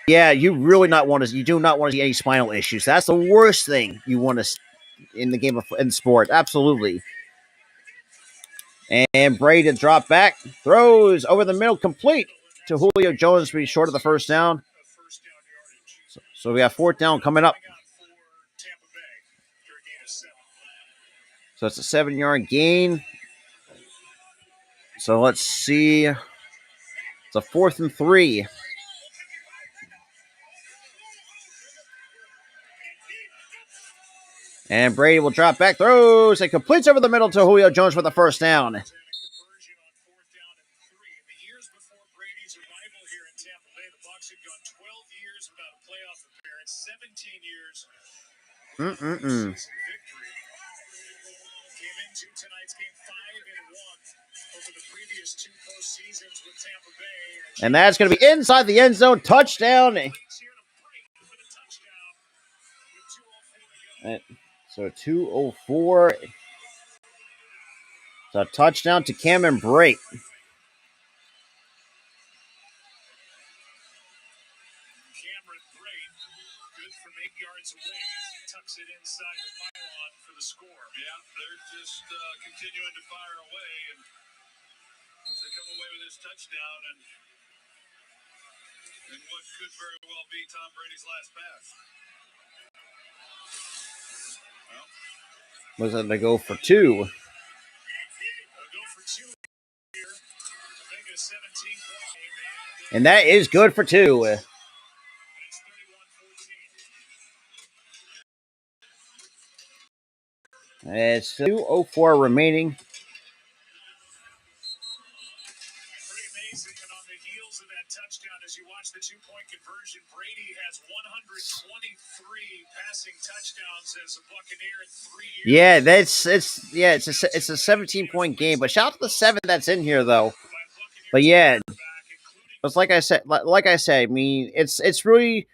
you do not want to see any spinal issues. That's the worst thing you want to in the game in sport. Absolutely. And Brady to drop back, throws over the middle, complete to Julio Jones, to be short of the first down. So we have fourth down coming up. So it's a 7-yard gain. So let's see. It's a 4th and 3. And Brady will drop back, throws, and completes over the middle to Julio Jones for the first down.
The Bucs had gone 12 years without a playoff appearance, 17 years victory. Came into tonight's game 5-1 over the previous two postseasons with Tampa Bay.
And that's going to be inside the end zone. Touchdown. So 2:04. It's a touchdown to Cameron Brate.
Cameron Brate, good from 8 yards away as he tucks it inside the pylon for the score. Yeah, they're just continuing to fire away, and they come away with this touchdown and what could very well be Tom Brady's last pass.
Was it to go for two? And that is good for two. It's 2:04 remaining.
Pretty amazing. And on the heels of that touchdown, as you watch the 2-point conversion, Brady has 123 passing touchdowns as a Buccaneer in 3 years.
It's a 17-point game, but shout out to the 7 that's in here though. But yeah, it's like I said. I mean, it's really.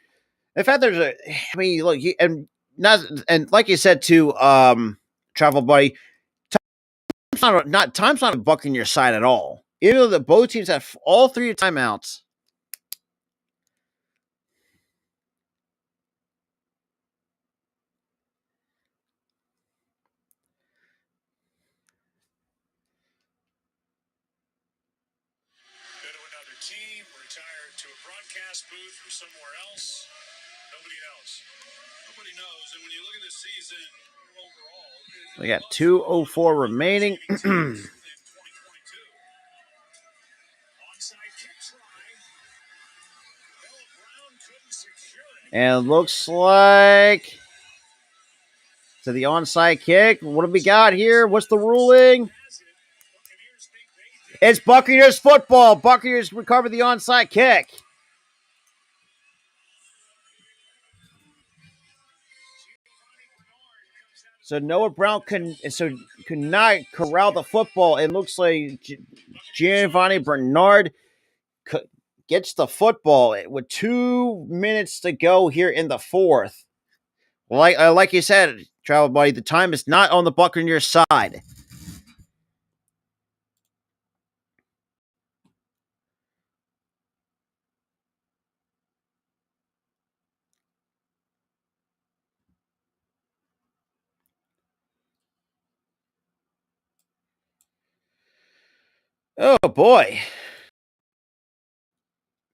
In fact, look, and like you said too, Travel Buddy. Time's not bucking your side at all. Even though the both teams have all 3 timeouts.
Go to another team, retired to a broadcast booth or somewhere else. Nobody knows. Nobody knows. And when you look at this season overall,
We got 2:04 remaining. And looks like to the onside kick. What do we got here? What's the ruling? It's Buccaneers football. Buccaneers recover the onside kick. So Noah Brown could not corral the football. It looks like Giovanni Bernard gets the football with 2 minutes to go here in the fourth. Like you said, Travel Buddy, the time is not on the Buccaneers side. Oh boy.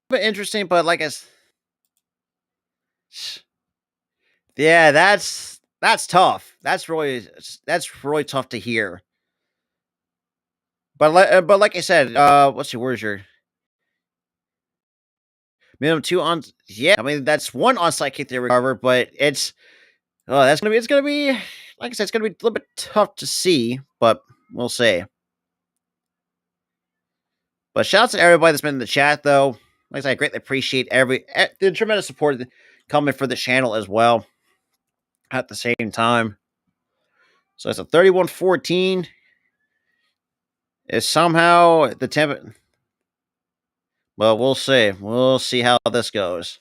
But interesting, but yeah, that's tough. That's really tough to hear. But like I said, let's see, where's your minimum 2 on? Yeah, I mean that's 1 onside kick they recovered, but it's gonna be like I said, it's gonna be a little bit tough to see, but we'll see. But shout out to everybody that's been in the chat, though. Like I said, I greatly appreciate the tremendous support coming for the channel as well at the same time. So it's a 31-14. Is somehow the Tampa. Well, we'll see. We'll see how this goes.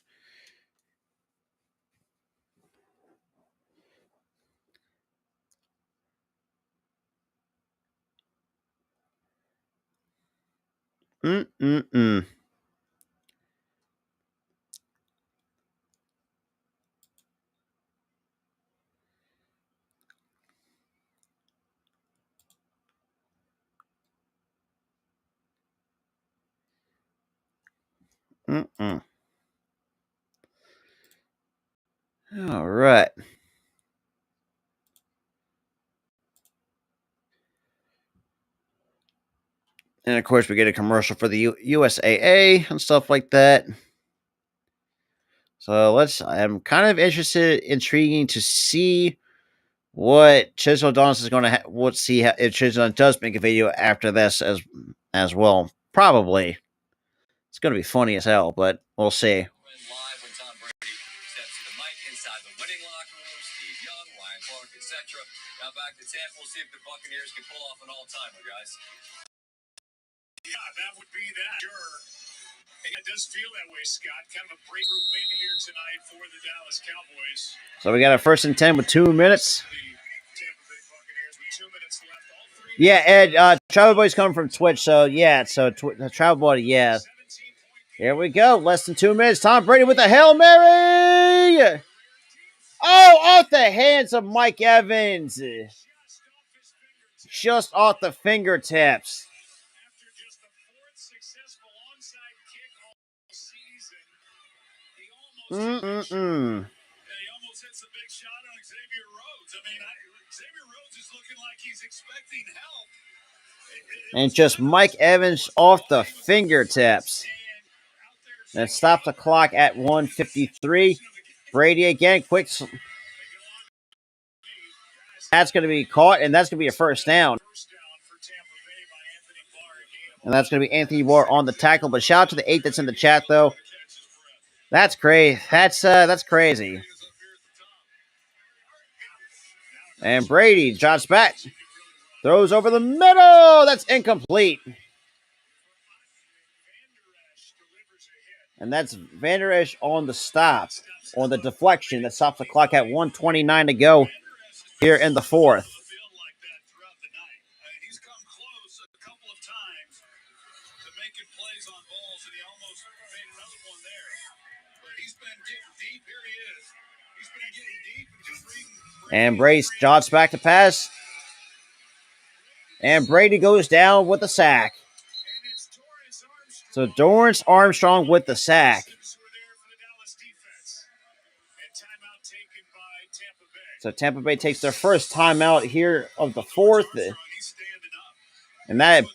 Mm-mm-mm. Mm-mm. All right. And of course, we get a commercial for the USAA and stuff like that. So I'm kind of intriguing to see what Chisholm Dons is going to we'll see if Chisholm does make a video after this as well. Probably. It's going to be funny as hell, but we'll see.
Live when Tom Brady steps to the mic inside the winning locker room. Steve Young, Ryan Clark, etc. Now back to Tampa. We'll see if the Buccaneers can pull off an all-timer, guys.
Yeah, that would be that. Sure. It does feel that way, Scott. Kind of a breakthrough win here tonight for the Dallas Cowboys.
So we got a 1st and 10 with 2 minutes.
The Tampa Bay Buccaneers with 2 minutes left. All three.
Yeah, Ed, Travel Boy's coming from Twitch, so yeah, Travel Boy, yeah. Here we go, less than 2 minutes. Tom Brady with a Hail Mary! Oh, off the hands of Mike Evans. Just off the fingertips.
After just the 4th successful onside kick all season, he almost hits a big shot on Xavier Rhodes. I mean, Xavier Rhodes is looking like he's expecting help.
And just Mike Evans off the fingertips. And stop the clock at 1:53. Brady again, quick. That's going to be caught, and that's going to be a 1st down. And that's going to be Anthony Barr on the tackle. But shout out to the 8 that's in the chat, though. That's crazy. That's crazy. And Brady drops back. Throws over the middle. That's incomplete. And that's Van Der Esch on the stop, on the deflection that stops the clock at 1:29 to go here in the 4th.
He's come close a couple of times to making plays on balls, and he almost made another one there. But he's been getting deep. Here he is. He's been getting deep and just reading.
And Brady jogs back to pass. And Brady goes down with a sack. So Dorrance Armstrong with the sack. So Tampa Bay takes their first timeout here of the 4th. And that.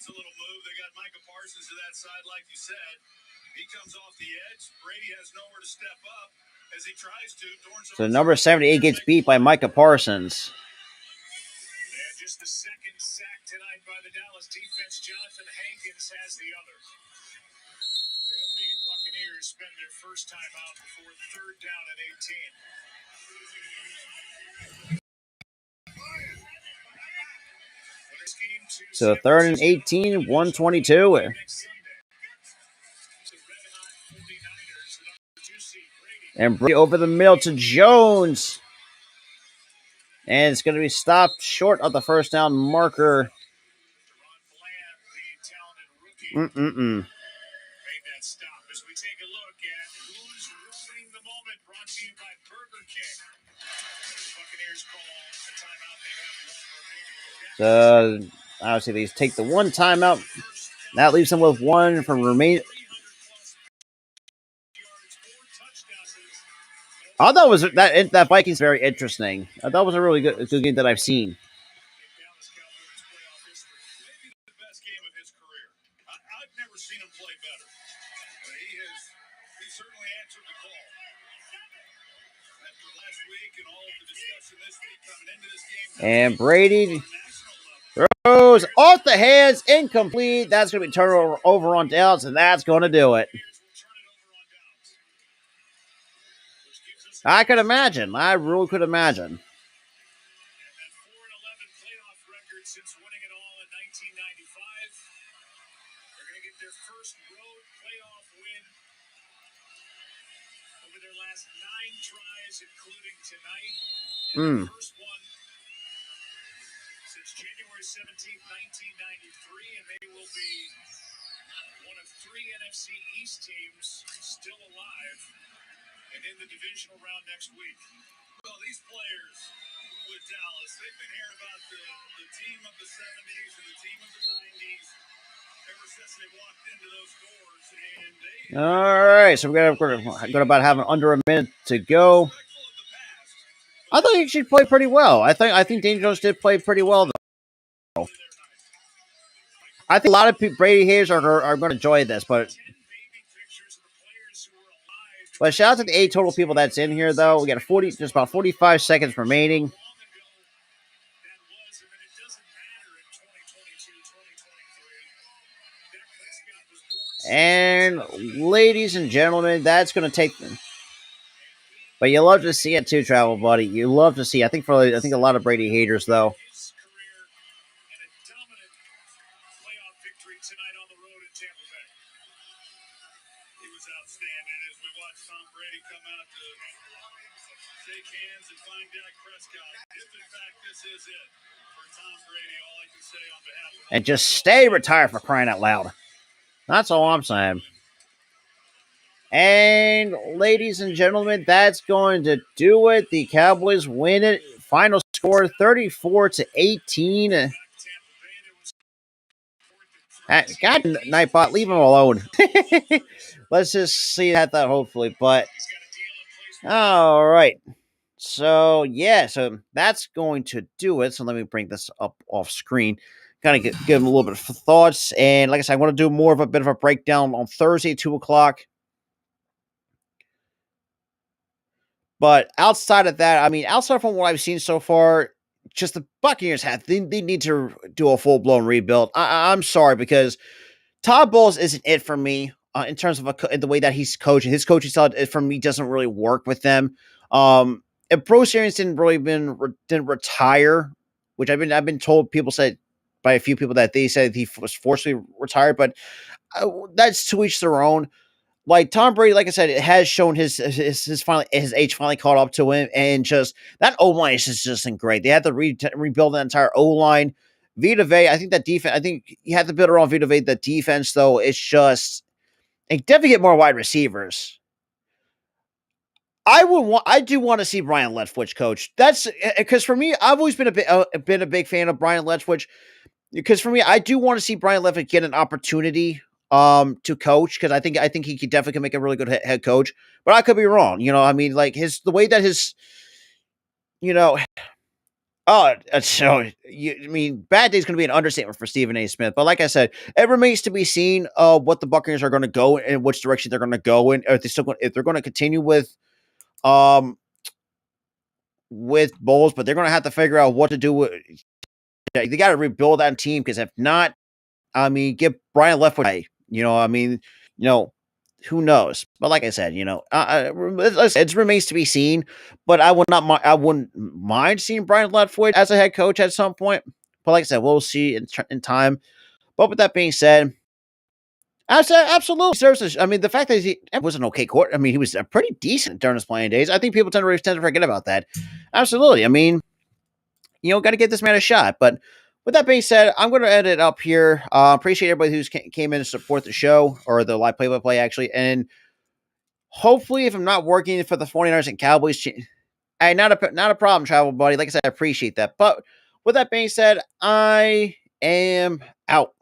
So number 78 gets beat by Micah Parsons.
And just the 2nd sack tonight by the Dallas defense. Jonathan Hankins has the other. And the Buccaneers spend their first time out before 3rd down and 18.
So 3rd and 18, 122. And Brady over the middle to Jones. And it's going to be stopped short of the 1st down marker.
Made that stop as we take a look at who's ruining the moment. Brought to you by Burger King. The Buccaneers call a timeout. They have 1 remaining.
Obviously, they take the 1 timeout. That leaves them with 1 from remaining. I thought was that Vikings very interesting. I thought it was a really good game that I've seen.
Maybe the best game of his career. I've never seen him play better. He certainly answered the call. After last week and all of the discussion this week coming into this game.
And Brady throws off the hands, incomplete. That's going to be turned over on downs, and that's going to do it. I could imagine. I really could imagine.
And that 4-11 playoff record since winning it all in 1995. They're going to get their first road playoff win over their last 9 tries, including tonight. And the first one since January 17th, 1993, and they will be one of 3 NFC East teams still alive and in the divisional round next week. Well, these players with Dallas, they've been hearing about the team of the 70s and the team of the 90s ever since they walked into those doors. And they
All right, so we're gonna about have under a minute to go.
respectful of the past.
I thought he actually played pretty well. I think Daniel Jones did play pretty well, though. I think a lot of Brady haters are going to enjoy this, but
10 baby pictures of the players who were alive.
But shout out to the 8 total people that's in here, though. We got just about 45 seconds remaining.
Long ago that was, I mean, it doesn't matter in 2022, 2023. Dak Prescott was born
And ladies and gentlemen, that's going to take them. But you love to see it too, Travel Buddy. You love to see. I think a lot of Brady haters though.
His career and a dominant playoff victory tonight on the road in Tampa Bay. He was outstanding as we watched Tom Brady come out to shake hands and find Dak Prescott. If in fact this is it for Tom Brady, all I can say on behalf of
And just stay retired for crying out loud. That's all I'm saying. And ladies and gentlemen, that's going to do it. The Cowboys win it. Final score 34-18. God, Nightbot, leave him alone. Let's just see that hopefully. But all right. So so that's going to do it. So let me bring this up off screen. Kind of give them a little bit of thoughts. And like I said, I want to do more of a bit of a breakdown on Thursday, 2:00. But outside of that, I mean, outside from what I've seen so far, just the Buccaneers they need to do a full-blown rebuild. I'm sorry, because Todd Bowles isn't it for me in terms of the way that he's coaching. His coaching style, for me, doesn't really work with them. If Bruce Arians didn't retire, which I've been told, people said by a few people that they said he was forcibly retired, but that's to each their own. Like Tom Brady, like I said, it has shown his age finally caught up to him, and just that O line is just isn't great. They had to rebuild that entire O line. Vita Vea, I think that defense. I think you had to build around Vita Vea. The defense, though, it's just they definitely get more wide receivers. I do want to see Brian Leftwich coach. That's because for me, I've always been a big fan of Brian Leftwich. Because for me, I do want to see Brian Leftwich get an opportunity to coach, because I think he could definitely make a really good head coach, but I could be wrong. I mean, like the way that his, I mean, bad day is going to be an understatement for Stephen A. Smith. But like I said, it remains to be seen what the Buccaneers are going to go and which direction they're going to go in. Or if they're going to continue with Bowles, but they're going to have to figure out what to do with. They got to rebuild that team, because if not, I mean, give Brian Leftwich. I mean, who knows? But like I said, it remains to be seen. But I wouldn't mind seeing Brian Leftwich as a head coach at some point. But like I said, we'll see in time. But with that being said, absolutely serves. I mean, the fact that he was an okay court. I mean, he was pretty decent during his playing days. I think people tend to forget about that. Absolutely. I mean, got to give this man a shot. But with that being said, I'm going to end it up here. Appreciate everybody who's came in to support the show, or the live play-by-play, actually. And hopefully, if I'm not working for the 49ers and Cowboys, hey, not a problem, Travel Buddy. Like I said, I appreciate that. But with that being said, I am out.